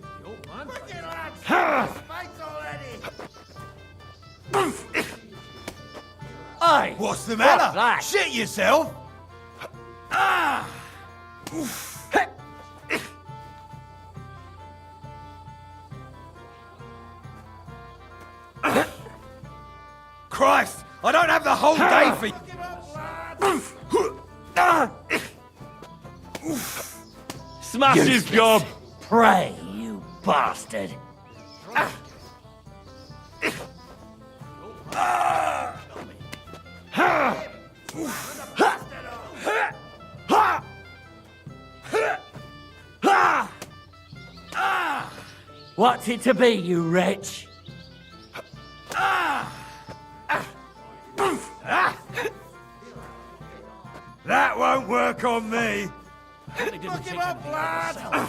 Hey, What's the matter? what's that? Shit yourself. Christ, I don't have the whole day for you. Smash his gob! Pray, you bastard. What's it to be, you wretch? That won't work on me. Look him up, lad.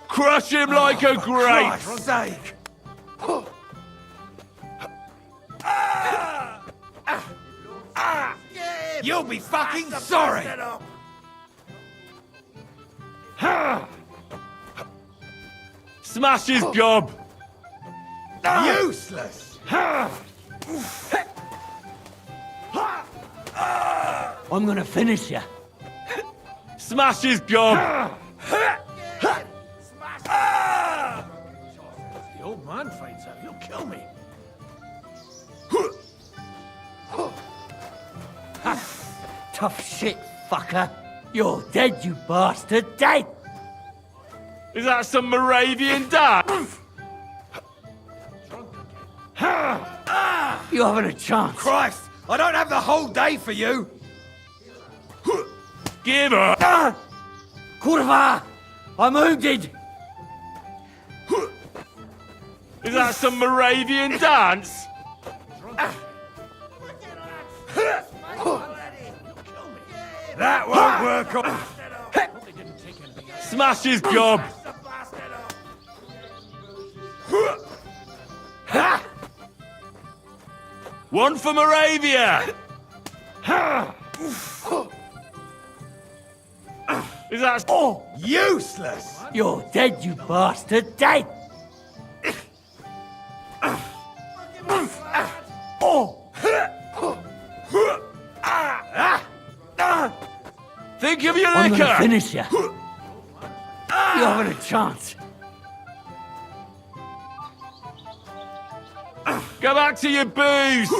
Crush him like a grape! Christ's sake. You'll be fucking sorry. Smash his gob! Useless. I'm gonna finish you. Smash his gob! The old man finds out, he'll kill me. Tough shit, fucker. You're dead, you bastard. Dead! Is that some Moravian dance? You haven't a chance. Christ, I don't have the whole day for you. Give her! Kurva! I'm wounded! Is that some Moravian dance? That won't work on... Smash his gob! One for Moravia! Is that... Oh, useless! You're dead, you bastard. Dead! Think of your I'm liquor! gonna finish you. You haven't a chance. Go back to your booze!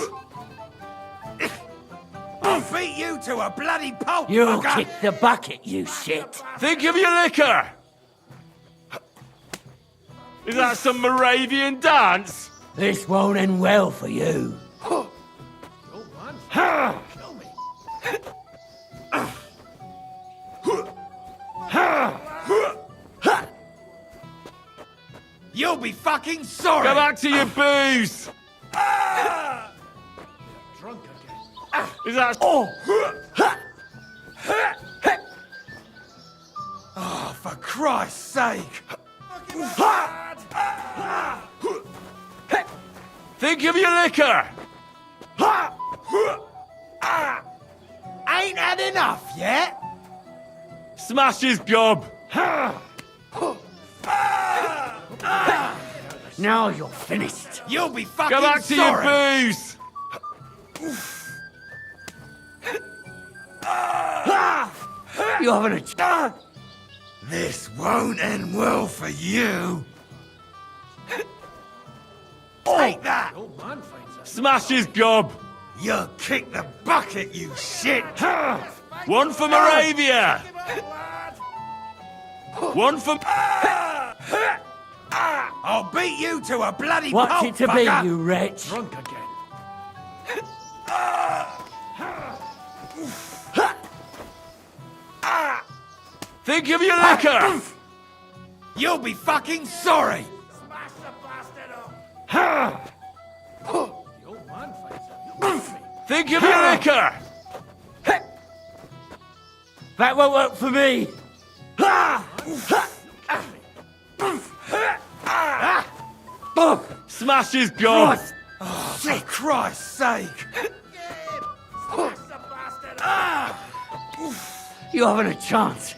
I'll beat you to a bloody pulp, You'll fucker. kick the bucket, you shit. Think of your liquor! Is that some Moravian dance? This won't end well for you. You'll be fucking sorry. Go back to your booze! Is that... Oh, for Christ's sake. Think of your liquor! Ain't had enough yet? Smash his gob! Now you're finished. You'll be fucking Go back to your sorry. booze! You haven't a chance. This won't end well for you. Take that! Smash his gob! You'll kick the bucket, you shit! One for Moravia! One for... I'll beat you to a bloody What's pulp, it to fucker. be, you wretch? Drunk again. Think of your liquor! You'll be fucking sorry! Smash the bastard up! Think of your liquor! That won't work for me! Smash his gun! For Christ's sake! You haven't a chance.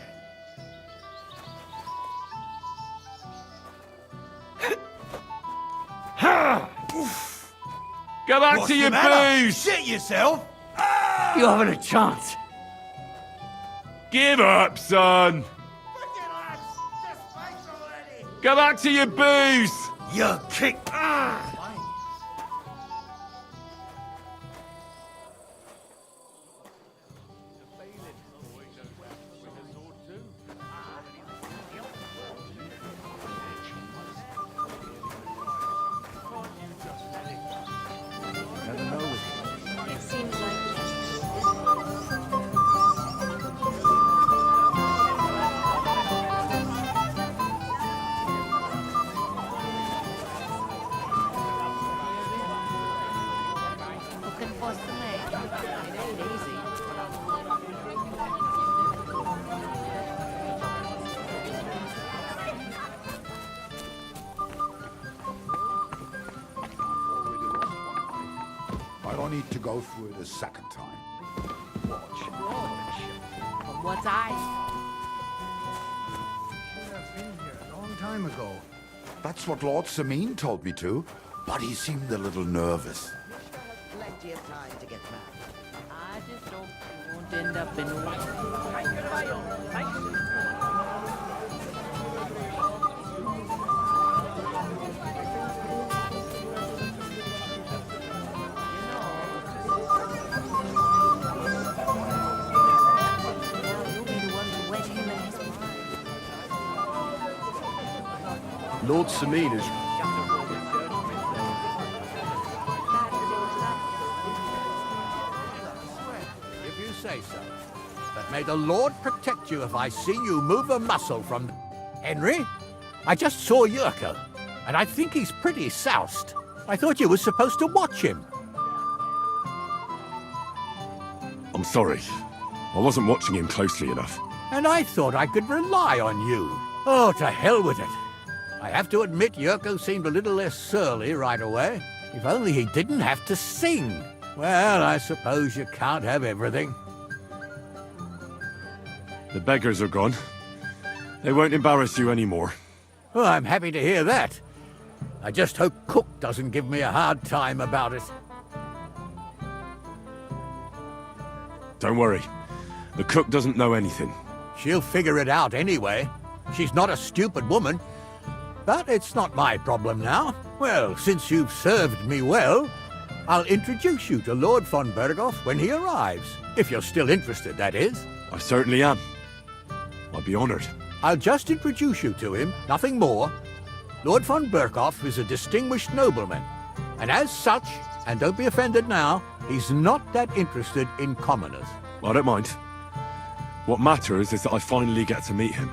Go back What's to the your matter? booze! Shit yourself! You haven't a chance. Give up, son! Go back to your booze! You kick! It seems like Looking for some egg. It ain't easy. I don't need to go through it a second time. From what I... I've been here a long time ago. That's what Lord Sameen told me to, but he seemed a little nervous. Plenty of time to get back. I just hope you won't end up in Lord Sameen is... If you say so. But may the Lord protect you if I see you move a muscle from... Henry? I just saw Yurko, and I think he's pretty soused. I thought you were supposed to watch him. I'm sorry. I wasn't watching him closely enough. And I thought I could rely on you. Oh, to hell with it. I have to admit Yurko seemed a little less surly right away. If only he didn't have to sing. Well, I suppose you can't have everything. The beggars are gone. They won't embarrass you anymore. Well, I'm happy to hear that. I just hope Cook doesn't give me a hard time about it. Don't worry. The cook doesn't know anything. She'll figure it out anyway. She's not a stupid woman. But it's not my problem now. Well, since you've served me well, I'll introduce you to Lord von Berghoff when he arrives. If you're still interested, that is. I certainly am. I'd be honored. I'll just introduce you to him, nothing more. Lord von Berghoff is a distinguished nobleman. And as such, and don't be offended now, he's not that interested in commoners. I don't mind. What matters is that I finally get to meet him.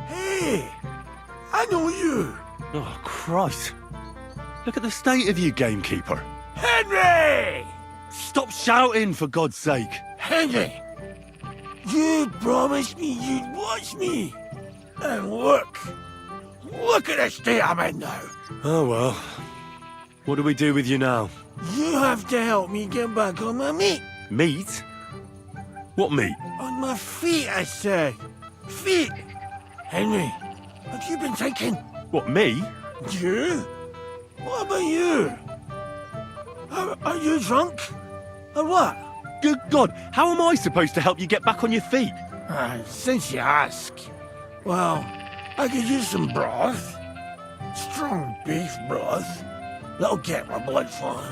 Hey! I know you! Oh, Christ. Look at the state of you, gamekeeper. Henry! Stop shouting, for God's sake. Henry! You promised me you'd watch me. And look! Look at the state I'm in now. Oh, well. What do we do with you now? You have to help me get back on my meat. Meat? What meat? On my feet, I said. Feet! Henry, have you been thinking? What, me? You? What about you? Are you drunk? Or what? Good God, how am I supposed to help you get back on your feet? Since you ask. Well, I could use some broth. Strong beef broth. That'll get my blood flowing.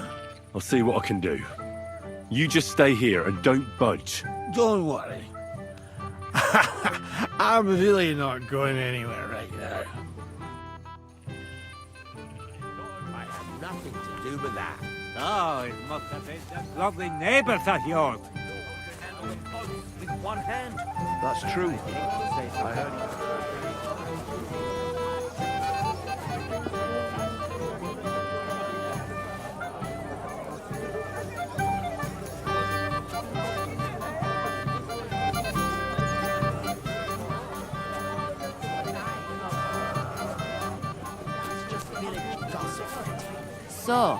I'll see what I can do. You just stay here and don't budge. Don't worry. I'm really not going anywhere right now. I have nothing to do with that. Oh, it must have been the lovely neighbours of yours. With one hand. That's true. I heard. So,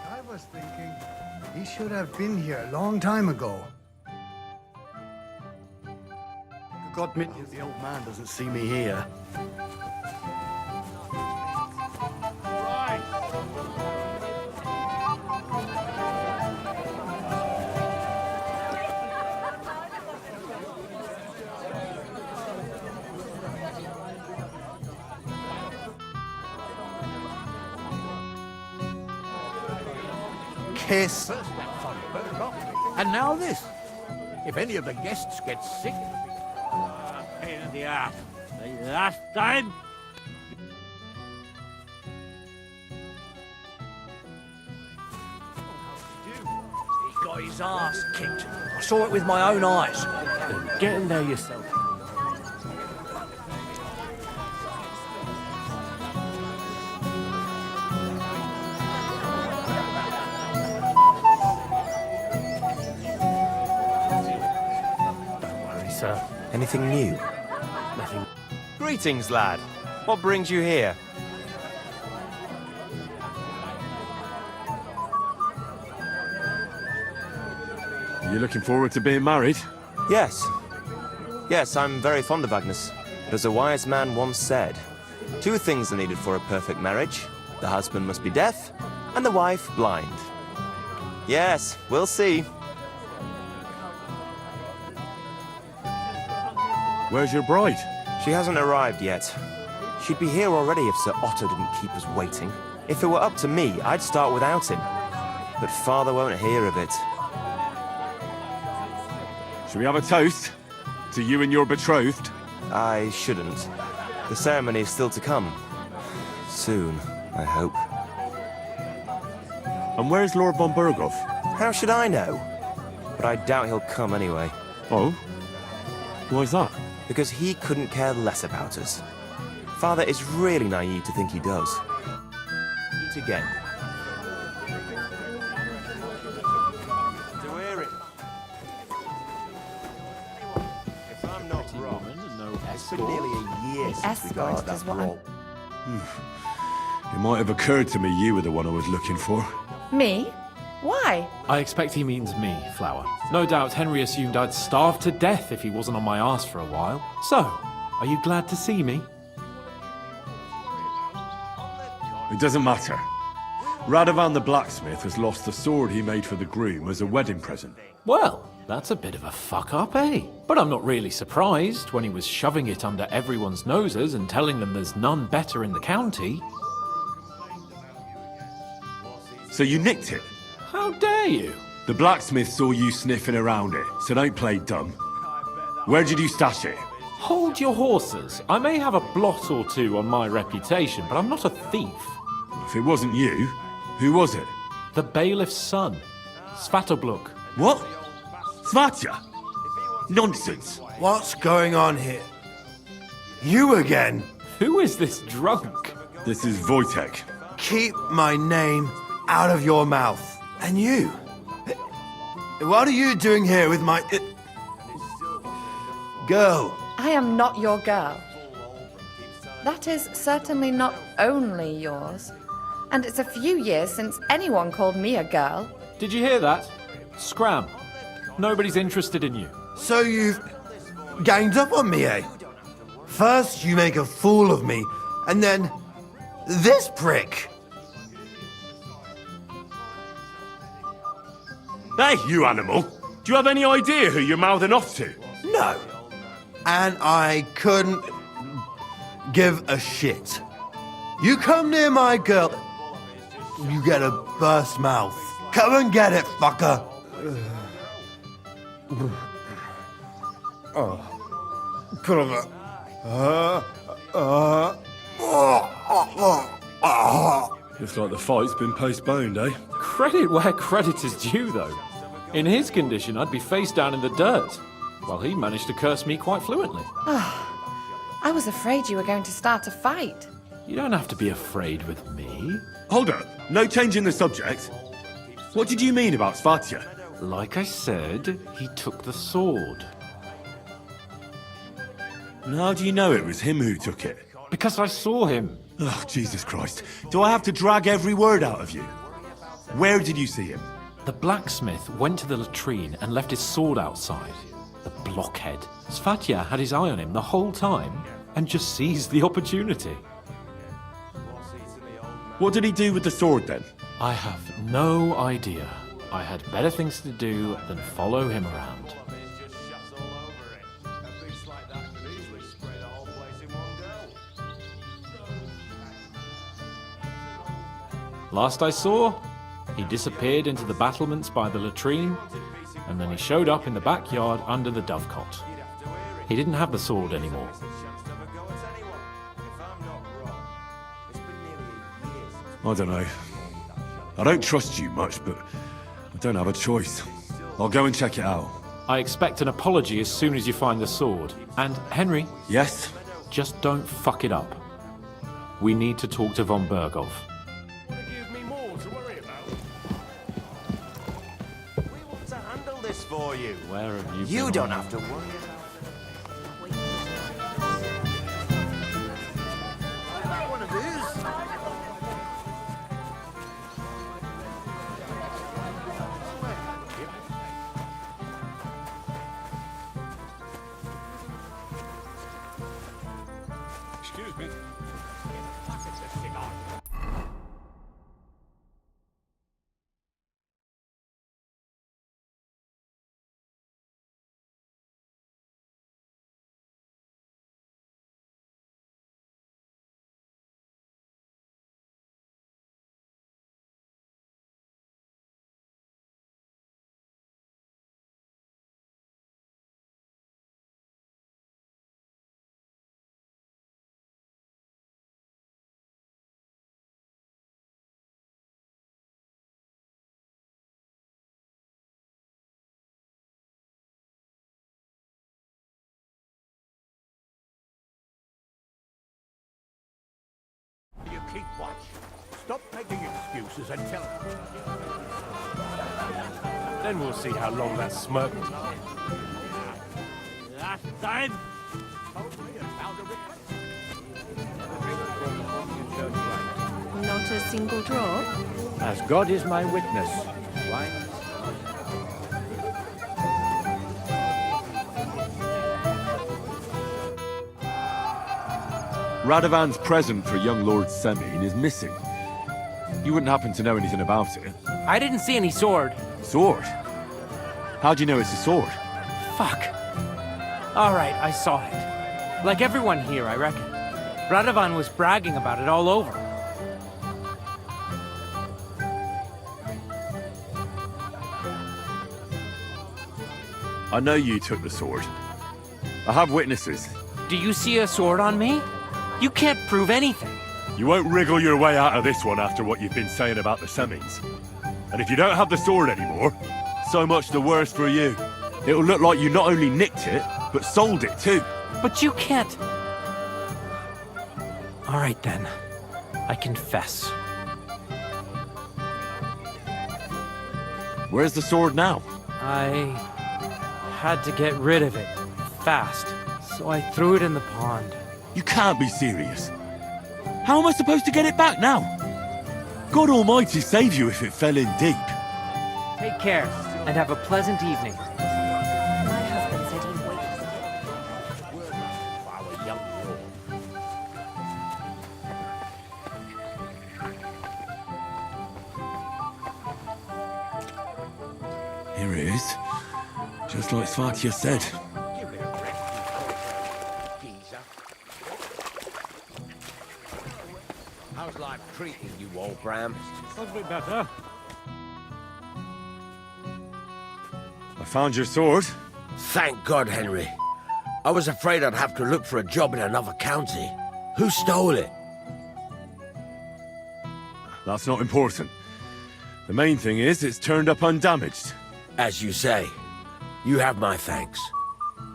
I was thinking he should have been here a long time ago. God admit the old man doesn't see me here. Kiss. And now this. If any of the guests get sick. Pain in the ass. The last time. He got his ass kicked. I saw it with my own eyes. Then get in there yourself. Sir. Anything new? Nothing. Greetings, lad. What brings you here? Are you looking forward to being married? Yes. Yes, I'm very fond of Agnes. But as a wise man once said, 2 things are needed for a perfect marriage. The husband must be deaf, and the wife blind. Yes, we'll see. Where's your bride? She hasn't arrived yet. She'd be here already if Sir Otto didn't keep us waiting. If it were up to me, I'd start without him. But Father won't hear of it. Shall we have a toast? To you and your betrothed? I shouldn't. The ceremony is still to come. Soon, I hope. And where's Lord von Berghoff? How should I know? But I doubt he'll come anyway. Oh? Why's that? Because he couldn't care less about us. Father is really naive to think he does. Eat again. To hear it. If I'm not wrong, it's been nearly a year since we got that brawl. It might have occurred to me you were the one I was looking for. me? Why? I expect he means me, Flower. No doubt Henry assumed I'd starve to death if he wasn't on my arse for a while. So, are you glad to see me? It doesn't matter. Radovan the blacksmith has lost the sword he made for the groom as a wedding present. Well, that's a bit of a fuck-up, eh? But I'm not really surprised when he was shoving it under everyone's noses and telling them there's none better in the county. So you nicked it? How dare you? The blacksmith saw you sniffing around it, so don't play dumb. Where did you stash it? Hold your horses. I may have a blot or two on my reputation, but I'm not a thief. If it wasn't you, who was it? The bailiff's son, Svatobluk. What? Svatja? Nonsense. What's going on here? You again? Who is this drunk? This is Wojtek. Keep my name out of your mouth. And you? What are you doing here with my... girl? I am not your girl. That is certainly not only yours. And it's a few years since anyone called me a girl. Did you hear that? Scram. Nobody's interested in you. So you've ganged up on me, eh? First you make a fool of me, and then this prick. Hey, you animal! Do you have any idea who you're mouthing off to? No. And I couldn't give a shit. You come near my girl, you get a burst mouth. Come and get it, fucker. Looks like the fight's been postponed, eh? Credit where credit is due, though. In his condition, I'd be face down in the dirt, while he managed to curse me quite fluently. I was afraid you were going to start a fight. You don't have to be afraid with me. Hold up, no change in the subject. What did you mean about Svatya? Like I said, he took the sword. And how do you know it was him who took it? Because I saw him. Oh, Jesus Christ. Do I have to drag every word out of you? Where did you see him? The blacksmith went to the latrine and left his sword outside. The blockhead. Svatya had his eye on him the whole time and just seized the opportunity. What did he do with the sword then? I have no idea. I had better things to do than follow him around. Last I saw, he disappeared into the battlements by the latrine, and then he showed up in the backyard under the dovecot. He didn't have the sword anymore. I don't know. I don't trust you much, but I don't have a choice. I'll go and check it out. I expect an apology as soon as you find the sword. And, Henry... Yes? Just don't fuck it up. We need to talk to von Berghoff. For you. Where have you been? You don't have to worry about one of these. Excuse me. You keep watch. Stop making excuses and tell us. Then we'll see how long that smirk will last. Last time. Not a single drop? As God is my witness. Why? Radovan's present for young Lord Semyon is missing. You wouldn't happen to know anything about it? I didn't see any sword. Sword? How do you know it's a sword? Fuck. All right, I saw it. Like everyone here, I reckon. Radovan was bragging about it all over. I know you took the sword. I have witnesses. Do you see a sword on me? You can't prove anything. You won't wriggle your way out of this one after what you've been saying about the Semins. And if you don't have the sword anymore, so much the worse for you. It'll look like you not only nicked it, but sold it too. But you can't... All right then. I confess. Where's the sword now? I had to get rid of it fast, so I threw it in the pond. You can't be serious. How am I supposed to get it back now? God Almighty save you if it fell in deep. Take care, and have a pleasant evening. My husband said There it is. Just like Svatya said. How's life treating you, old Bram? A bit better. I found your sword. Thank God, Henry. I was afraid I'd have to look for a job in another county. Who stole it? That's not important. The main thing is it's turned up undamaged. As you say, you have my thanks.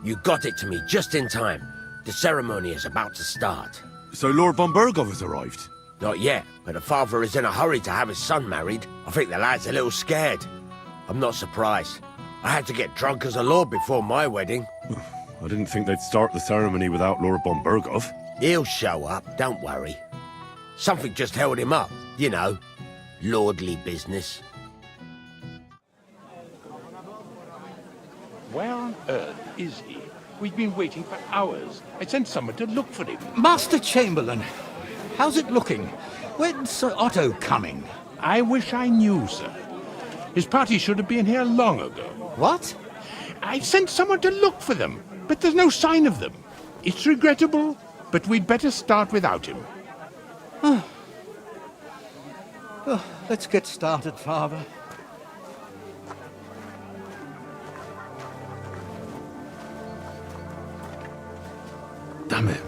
You got it to me just in time. The ceremony is about to start. So Lord von Bergov has arrived? Not yet, but the father is in a hurry to have his son married. I think the lad's a little scared. I'm not surprised. I had to get drunk as a lord before my wedding. I didn't think they'd start the ceremony without Lord von Bergov. He'll show up, don't worry. Something just held him up, you know. Lordly business. Where on earth is he? We've been waiting for hours. I sent someone to look for him. Master Chamberlain, how's it looking? When's Sir Otto coming? I wish I knew, sir. His party should have been here long ago. What? I sent someone to look for them, but there's no sign of them. It's regrettable, but we'd better start without him. Let's get started, Father. Damn it.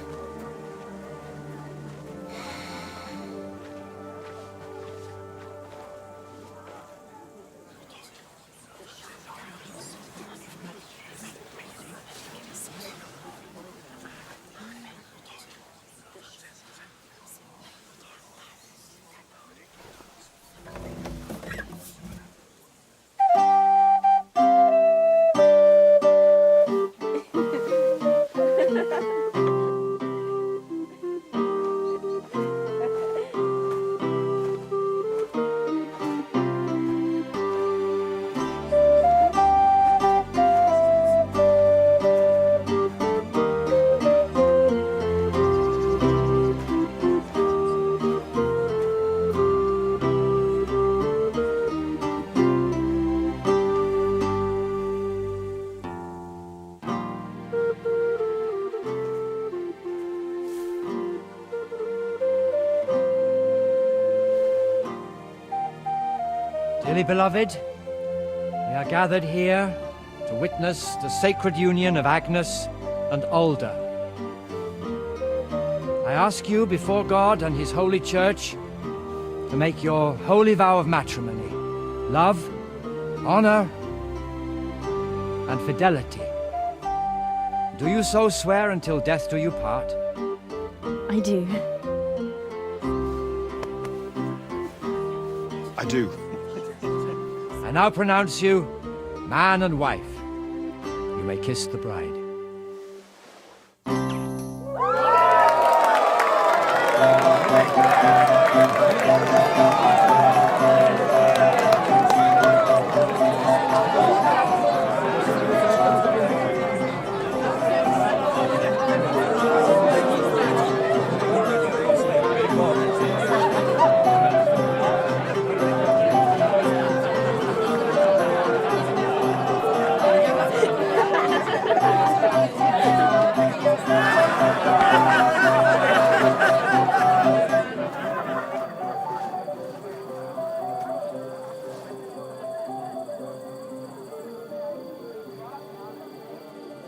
Dearly beloved, we are gathered here to witness the sacred union of Agnes and Alda. I ask you before God and His holy church to make your holy vow of matrimony, love, honor, and fidelity. Do you so swear until death do you part? I do. I do. I now pronounce you man and wife. You may kiss the bride.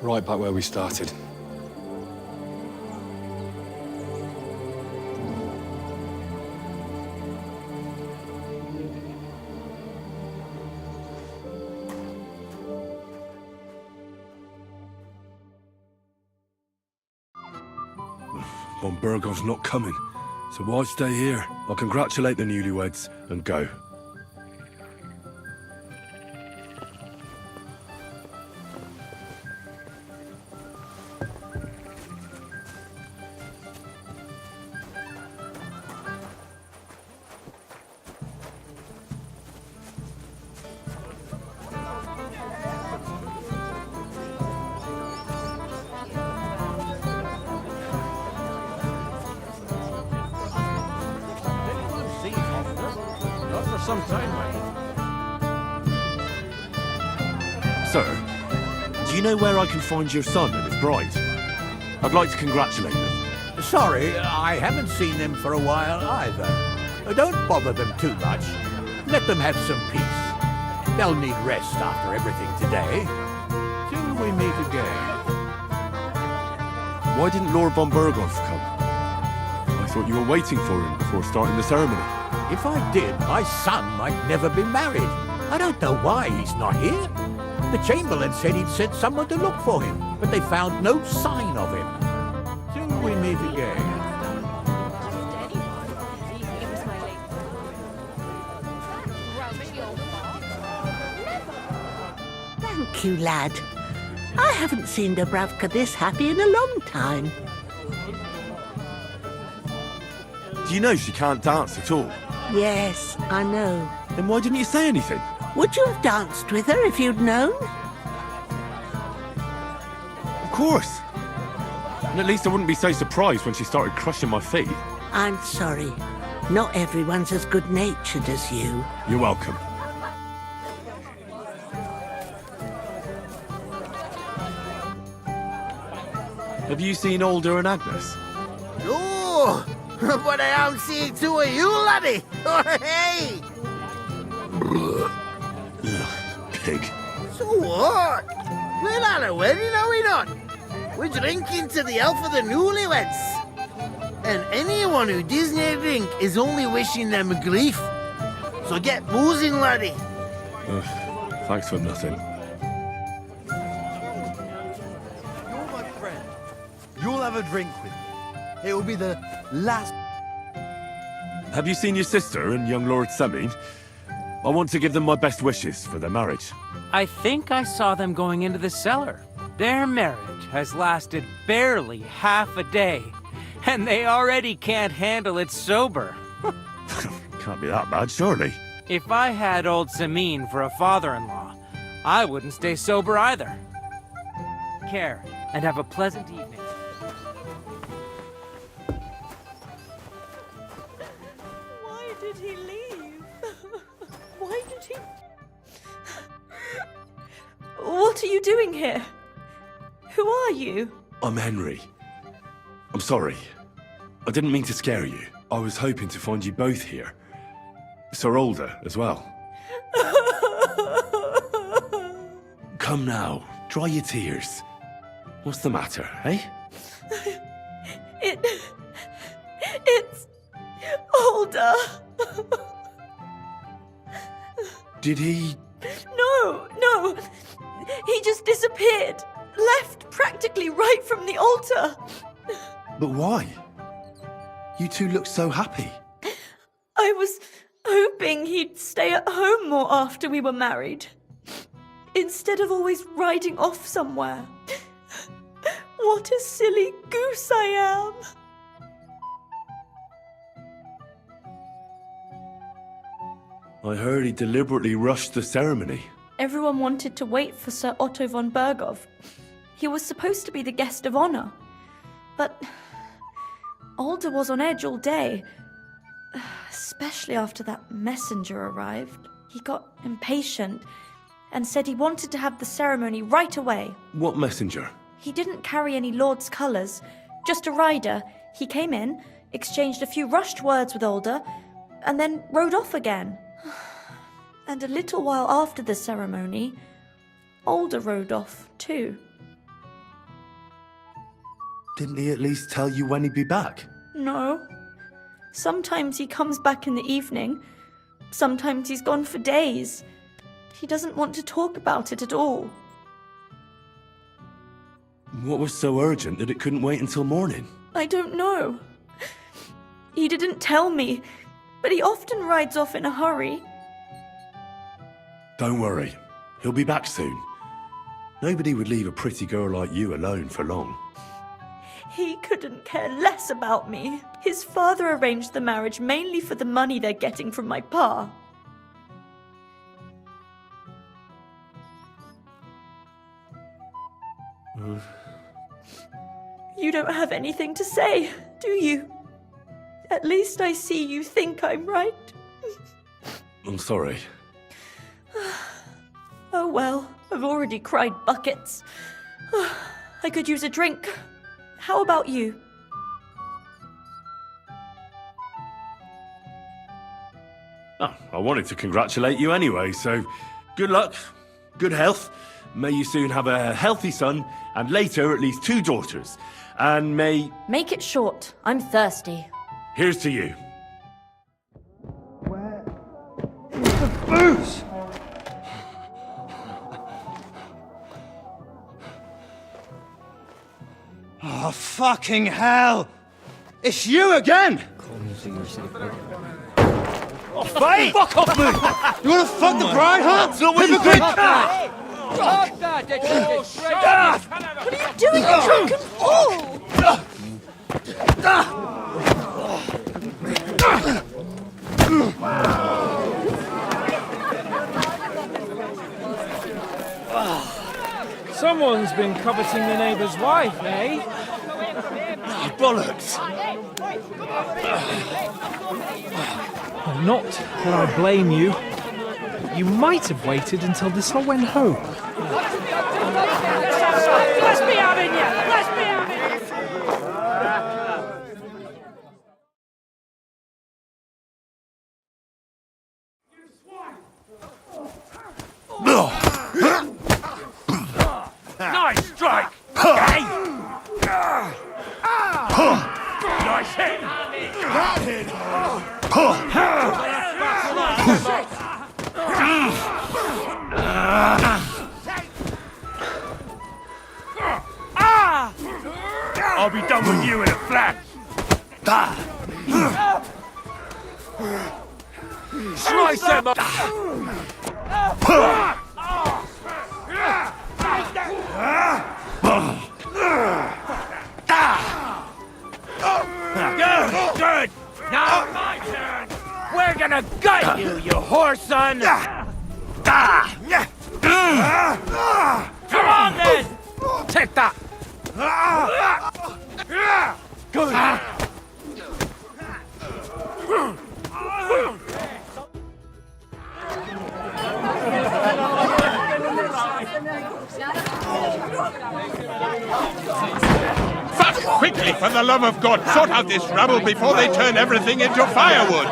Right back where we started. Von Bergov's not coming, so why stay here? I'll congratulate the newlyweds and go. Not for some time, mate. Sir, do you know where I can find your son and his bride? I'd like to congratulate them. Sorry, I haven't seen them for a while either. Don't bother them too much. Let them have some peace. They'll need rest after everything today. Till we meet again. Why didn't Lord von Berghoff come? I thought you were waiting for him before starting the ceremony. If I did, my son might never be married. I don't know why he's not here. The Chamberlain said he'd sent someone to look for him, but they found no sign of him. Till we meet again. Thank you, lad. I haven't seen Dubravka this happy in a long time. Do you know she can't dance at all? Yes, I know. Then why didn't you say anything? Would you have danced with her if you'd known? Of course. And at least I wouldn't be so surprised when she started crushing my feet. I'm sorry. Not everyone's as good-natured as you. You're welcome. Have you seen Alder and Agnes? Oh, but I haven't seen two of you, laddie. Hey! Pig. So what? We're at a wedding, are we not? We're drinking to the health of the newlyweds. And anyone who doesn't drink is only wishing them grief. So get boozing, laddie. Thanks for nothing. You're my friend. You'll have a drink with me. It will be the last... Have you seen your sister and young Lord Semin? I want to give them my best wishes for their marriage. I think I saw them going into the cellar. Their marriage has lasted barely half a day, and they already can't handle it sober. Can't be that bad, surely. If I had old Samin for a father-in-law, I wouldn't stay sober either. Care, and have a pleasant evening. Why did he leave? Why did he... What are you doing here? Who are you? I'm Henry. I'm sorry. I didn't mean to scare you. I was hoping to find you both here. Sir Alder as well. Come now, dry your tears. What's the matter, eh? It's Alder. Did he... No. He just disappeared. Left practically right from the altar. But why? You two look so happy. I was hoping he'd stay at home more after we were married. Instead of always riding off somewhere. What a silly goose I am. I heard he deliberately rushed the ceremony. Everyone wanted to wait for Sir Otto von Berghoff. He was supposed to be the guest of honor. But Alder was on edge all day. Especially after that messenger arrived. He got impatient and said he wanted to have the ceremony right away. What messenger? He didn't carry any lord's colours, just a rider. He came in, exchanged a few rushed words with Alder, and then rode off again. And a little while after the ceremony, Alder rode off too. Didn't he at least tell you when he'd be back? No. Sometimes he comes back in the evening. Sometimes he's gone for days. He doesn't want to talk about it at all. What was so urgent that it couldn't wait until morning? I don't know. He didn't tell me, but he often rides off in a hurry. Don't worry. He'll be back soon. Nobody would leave a pretty girl like you alone for long. He couldn't care less about me. His father arranged the marriage mainly for the money they're getting from my pa. You don't have anything to say, do you? At least I see you think I'm right. I'm sorry. Oh well. I've already cried buckets. I could use a drink. How about you? Oh, I wanted to congratulate you anyway, so good luck, good health. May you soon have a healthy son, and later at least 2 daughters. And may... Make it short. I'm thirsty. Here's to you. Booze! Oh, fucking hell! It's you again! Oh, Fight! Fuck off me! You wanna fuck the bride, huh? Hypocrite! What are you doing, you drunken fool? Someone's been coveting the neighbour's wife, eh? Bollocks! Well, not that I blame you. You might have waited until this all went home. Let's be having you! Let's be having you! Nice strike! Hey! Nice hit! That hit! I'll be done with you in a flash! Slice him up! Good! Now my turn! We're gonna gut you, you whore son! Come on then! Take that! Good! Quickly, for the love of God, sort out this rabble before they turn everything into firewood!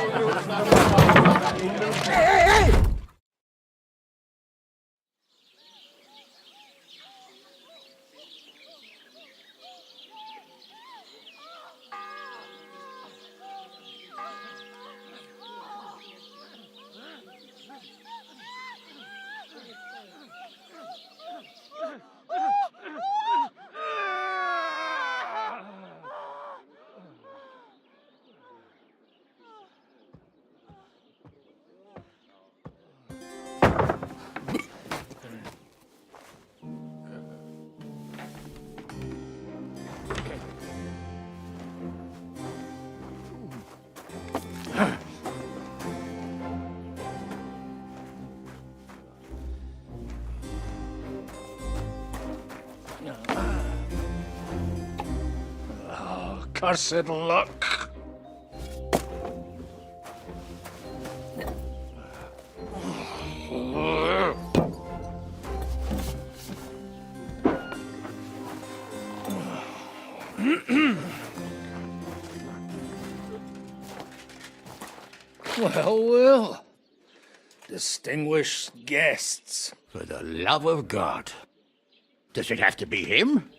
Cursed luck. Well, well. Distinguished guests. For the love of God. Does it have to be him?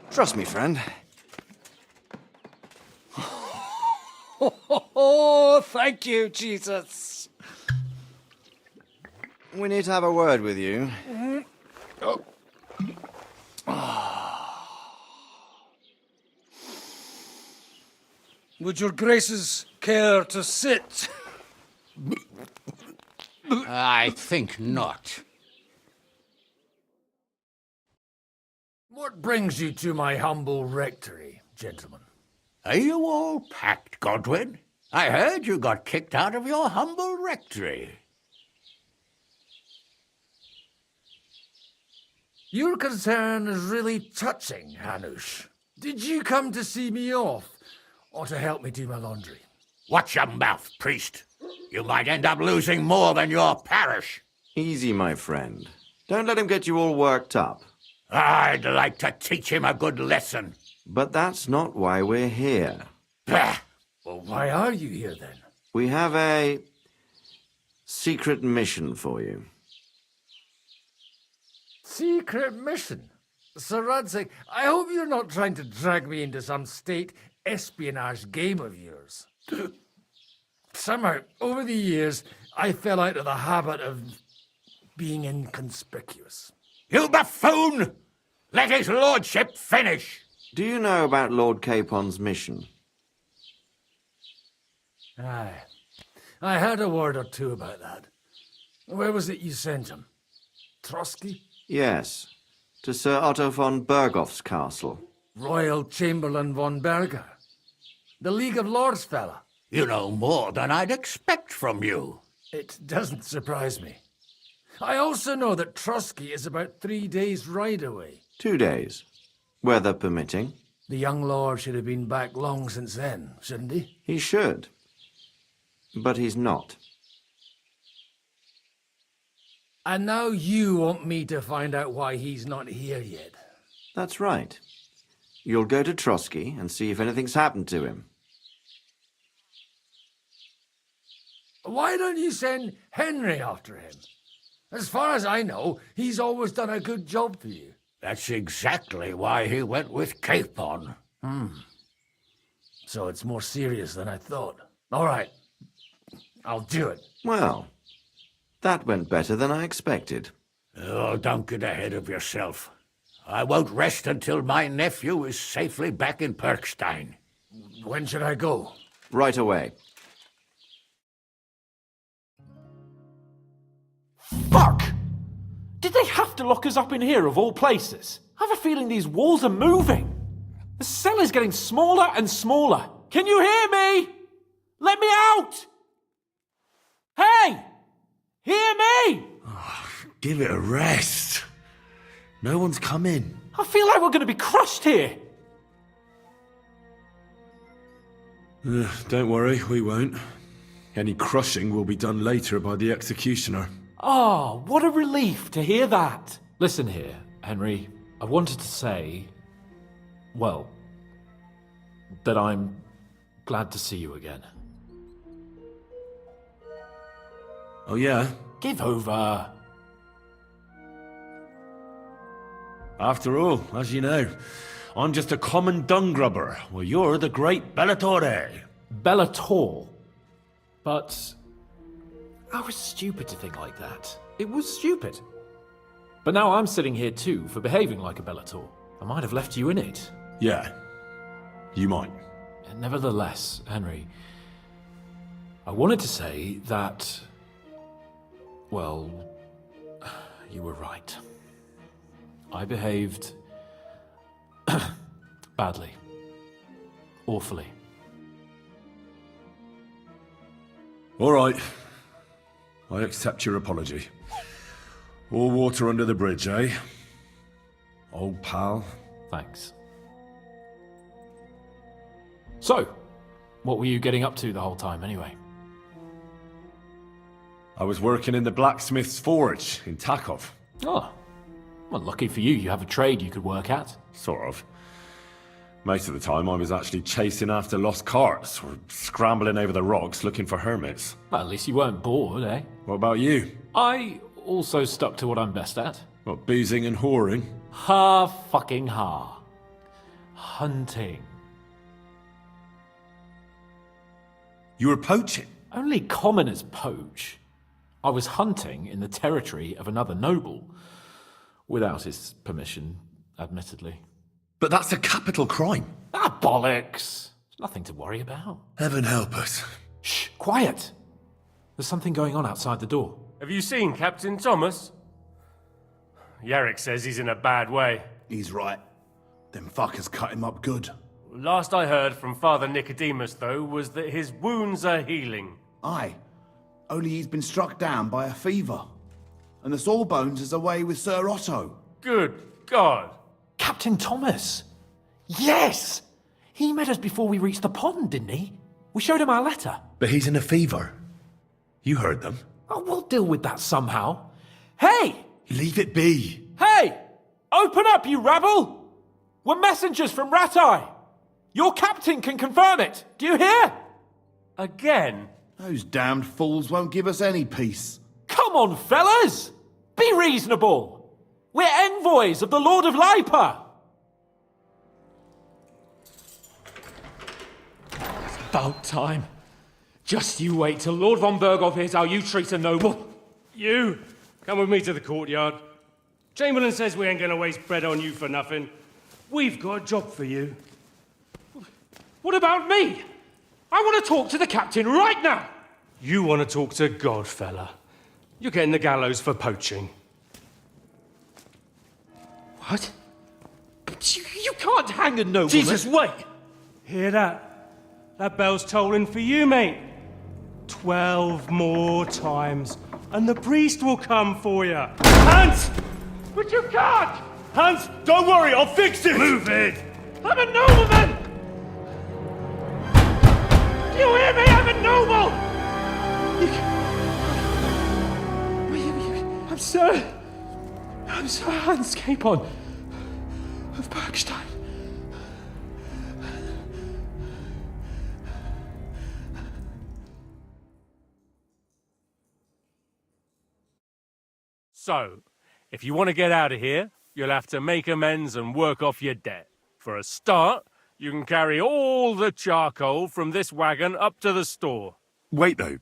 Trust me, friend. Oh, thank you, Jesus. We need to have a word with you. Would your graces care to sit? I think not. What brings you to my humble rectory, gentlemen? Are you all packed, Godwin? I heard you got kicked out of your humble rectory. Your concern is really touching, Hanush. Did you come to see me off, or to help me do my laundry? Watch your mouth, priest. You might end up losing more than your parish. Easy, my friend. Don't let him get you all worked up. I'd like to teach him a good lesson. But that's not why we're here. Bah! Well, why are you here then? We have a secret mission for you. Secret mission? Sir Radzig, I hope you're not trying to drag me into some state espionage game of yours. Somehow, over the years, I fell out of the habit of being inconspicuous. You buffoon! Let his lordship finish! Do you know about Lord Capon's mission? Aye. I heard a word or two about that. Where was it you sent him? Trotsky? Yes, to Sir Otto von Bergoff's castle. Royal Chamberlain von Berger. The League of Lords fella. You know more than I'd expect from you. It doesn't surprise me. I also know that Trotsky is about 3 days' ride away. 2 days, weather permitting. The young lord should have been back long since then, shouldn't he? He should. But he's not. And now you want me to find out why he's not here yet. That's right. You'll go to Trotsky and see if anything's happened to him. Why don't you send Henry after him? As far as I know, he's always done a good job for you. That's exactly why he went with Capon. So it's more serious than I thought. All right. I'll do it. Well, that went better than I expected. Oh, don't get ahead of yourself. I won't rest until my nephew is safely back in Perkstein. When should I go? Right away. Fuck! Did they have to lock us up in here of all places? I have a feeling these walls are moving. The cell is getting smaller and smaller. Can you hear me? Let me out! Hey! Hear me! Give it a rest. No one's coming. I feel like we're going to be crushed here. Don't worry, we won't. Any crushing will be done later by the executioner. Oh, what a relief to hear that. Listen here, Henry. I wanted to say, well, that I'm glad to see you again. Oh, yeah? Give over. After all, as you know, I'm just a common dung grubber, while you're the great Bellatore. Bellator. But I was stupid to think like that. It was stupid. But now I'm sitting here too for behaving like a Bellator. I might have left you in it. Yeah, you might. And nevertheless, Henry, I wanted to say that, well, you were right. I behaved badly. Awfully. All right. I accept your apology. All water under the bridge, eh? Old pal. Thanks. So, what were you getting up to the whole time, anyway? I was working in the blacksmith's forge in Takov. Oh. Well, lucky for you, you have a trade you could work at. Sort of. Most of the time I was actually chasing after lost carts, or scrambling over the rocks looking for hermits. Well, at least you weren't bored, eh? What about you? I also stuck to what I'm best at. What, boozing and whoring? Ha-fucking-ha. Hunting. You were poaching? Only commoners poach. I was hunting in the territory of another noble. Without his permission, admittedly. But that's a capital crime. Ah, bollocks! There's nothing to worry about. Heaven help us. Shh, quiet! There's something going on outside the door. Have you seen Captain Thomas? Yarrick says he's in a bad way. He's right. Them fuckers cut him up good. Last I heard from Father Nicodemus, though, was that his wounds are healing. Aye. Only he's been struck down by a fever. And the Sawbones is away with Sir Otto. Good God. Captain Thomas! Yes! He met us before we reached the pond, didn't he? We showed him our letter. But he's in a fever. You heard them. Oh, we'll deal with that somehow. Hey! Leave it be. Hey! Open up, you rabble! We're messengers from Ratai. Your captain can confirm it. Do you hear? Again? Those damned fools won't give us any peace. Come on, fellas! Be reasonable! We're envoys of the Lord of Lipa! It's about time. Just you wait till Lord von Berghoff hears how you treat a noble. You, come with me to the courtyard. Chamberlain says we ain't gonna waste bread on you for nothing. We've got a job for you. What about me? I want to talk to the captain right now. You want to talk to God, fella. You're getting the gallows for poaching. What? But you can't hang a nobleman. Jesus, wait! Hear that? That bell's tolling for you, mate. 12 more times, and the priest will come for you. Hans! But you can't! Hans, don't worry, I'll fix it! Move it! I'm a nobleman! Do you hear me? I'm a noble! I'm Sir Hans Capon of Bergstein. So, if you want to get out of here, you'll have to make amends and work off your debt. For a start, you can carry all the charcoal from this wagon up to the store. Wait, though.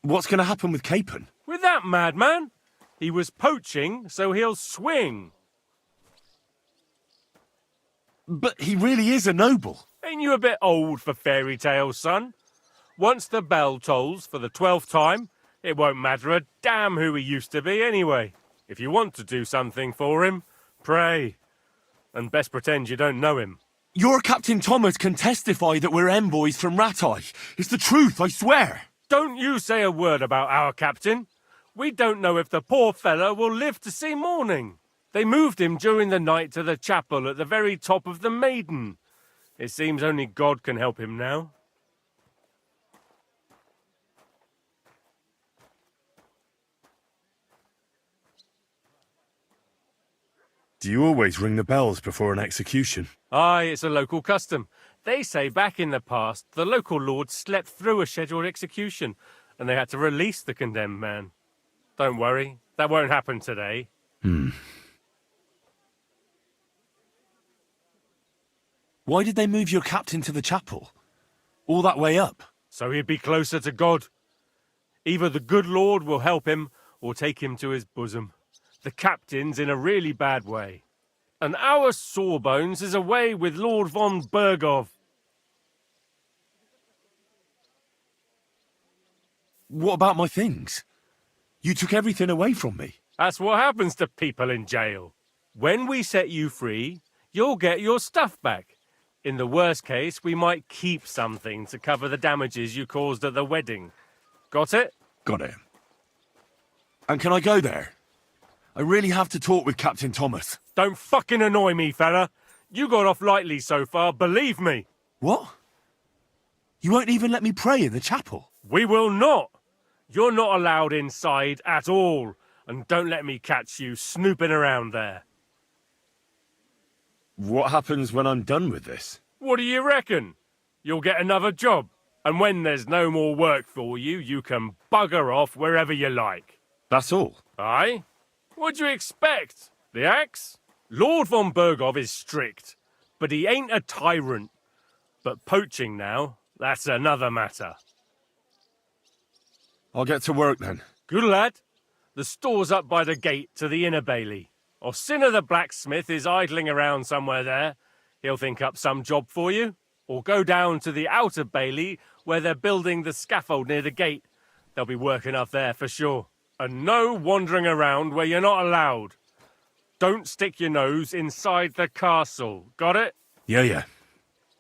What's going to happen with Capon? With that madman? He was poaching, so he'll swing. But he really is a noble. Ain't you a bit old for fairy tales, son? Once the bell tolls for the 12th time, it won't matter a damn who he used to be anyway. If you want to do something for him, pray. And best pretend you don't know him. Your Captain Thomas can testify that we're envoys from Ratai. It's the truth, I swear. Don't you say a word about our captain. We don't know if the poor fellow will live to see morning. They moved him during the night to the chapel at the very top of the Maiden. It seems only God can help him now. Do you always ring the bells before an execution? Aye, it's a local custom. They say back in the past, the local lord slept through a scheduled execution, and they had to release the condemned man. Don't worry, that won't happen today. Why did they move your captain to the chapel? All that way up? So he'd be closer to God. Either the good Lord will help him, or take him to his bosom. The captain's in a really bad way. And our Sawbones is away with Lord von Berghoff. What about my things? You took everything away from me. That's what happens to people in jail. When we set you free, you'll get your stuff back. In the worst case, we might keep something to cover the damages you caused at the wedding. Got it? Got it. And can I go there? I really have to talk with Captain Thomas. Don't fucking annoy me, fella. You got off lightly so far, believe me. What? You won't even let me pray in the chapel? We will not. You're not allowed inside at all. And don't let me catch you snooping around there. What happens when I'm done with this? What do you reckon? You'll get another job. And when there's no more work for you, you can bugger off wherever you like. That's all? Aye? What'd you expect? The axe? Lord von Berghoff is strict, but he ain't a tyrant. But poaching now, that's another matter. I'll get to work then. Good lad. The store's up by the gate to the inner bailey. Orsina the blacksmith is idling around somewhere there. He'll think up some job for you. Or go down to the outer bailey where they're building the scaffold near the gate. They'll be working up there for sure. And no wandering around where you're not allowed. Don't stick your nose inside the castle. Got it? Yeah.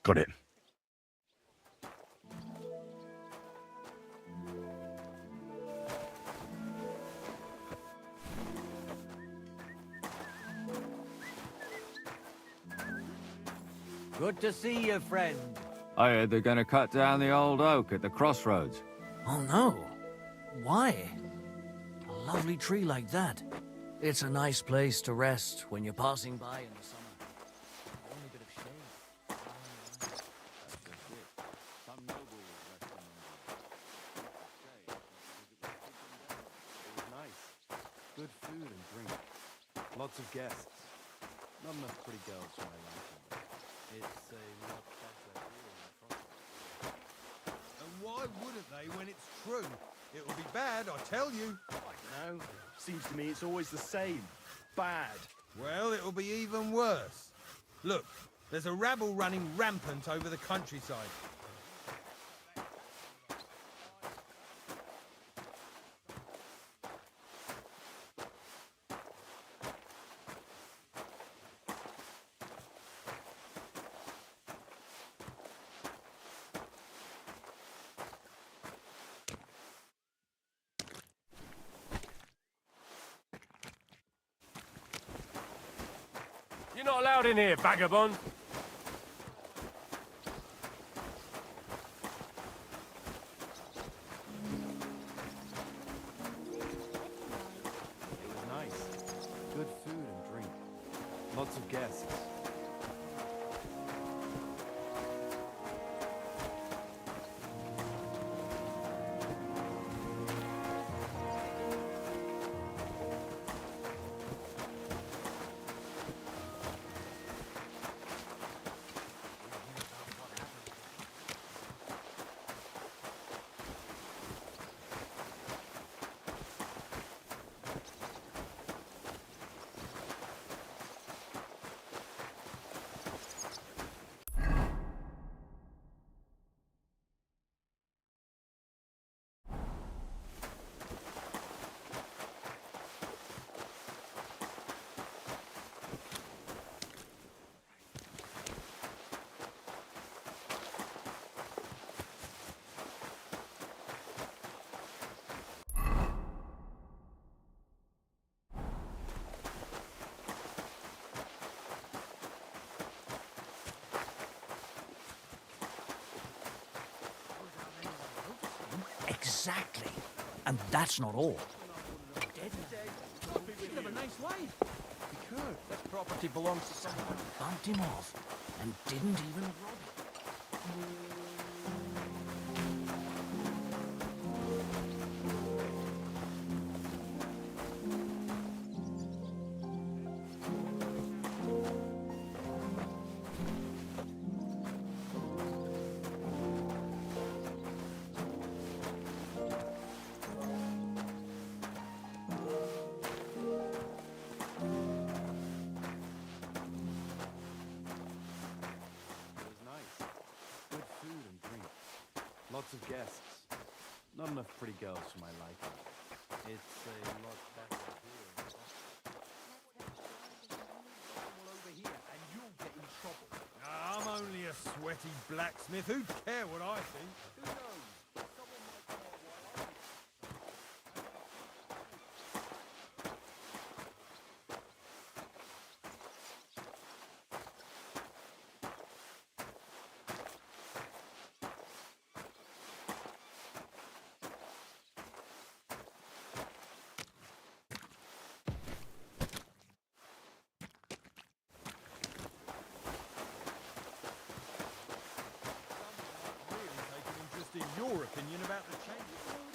Got it. Good to see you, friend. I heard they're going to cut down the old oak at the crossroads. Oh no. Why? A lovely tree like that. It's a nice place to rest when you're passing by in the summer. Only bit of shade. Some noble was resting It was nice. Good food and drink. Lots of guests. Not enough pretty girls for my liking. It's a lot better here in Crossroads. And why wouldn't they when it's true? It'll be bad, I tell you. No, seems to me it's always the same. Bad. Well, it'll be even worse. Look, there's a rabble running rampant over the countryside. You're not allowed in here, vagabond. It was nice. Good food and drink. Lots of guests. Exactly. And that's not all. He'd have a nice life. He could. That property belongs to someone who bumped him off and didn't even rob him. Lots of guests. Not enough pretty girls for my liking. It's a lot better here. Over here and you'll get in trouble. I'm only a sweaty blacksmith. Who'd care what I think? Who knows? Someone might come up while I'm in your opinion about the changes.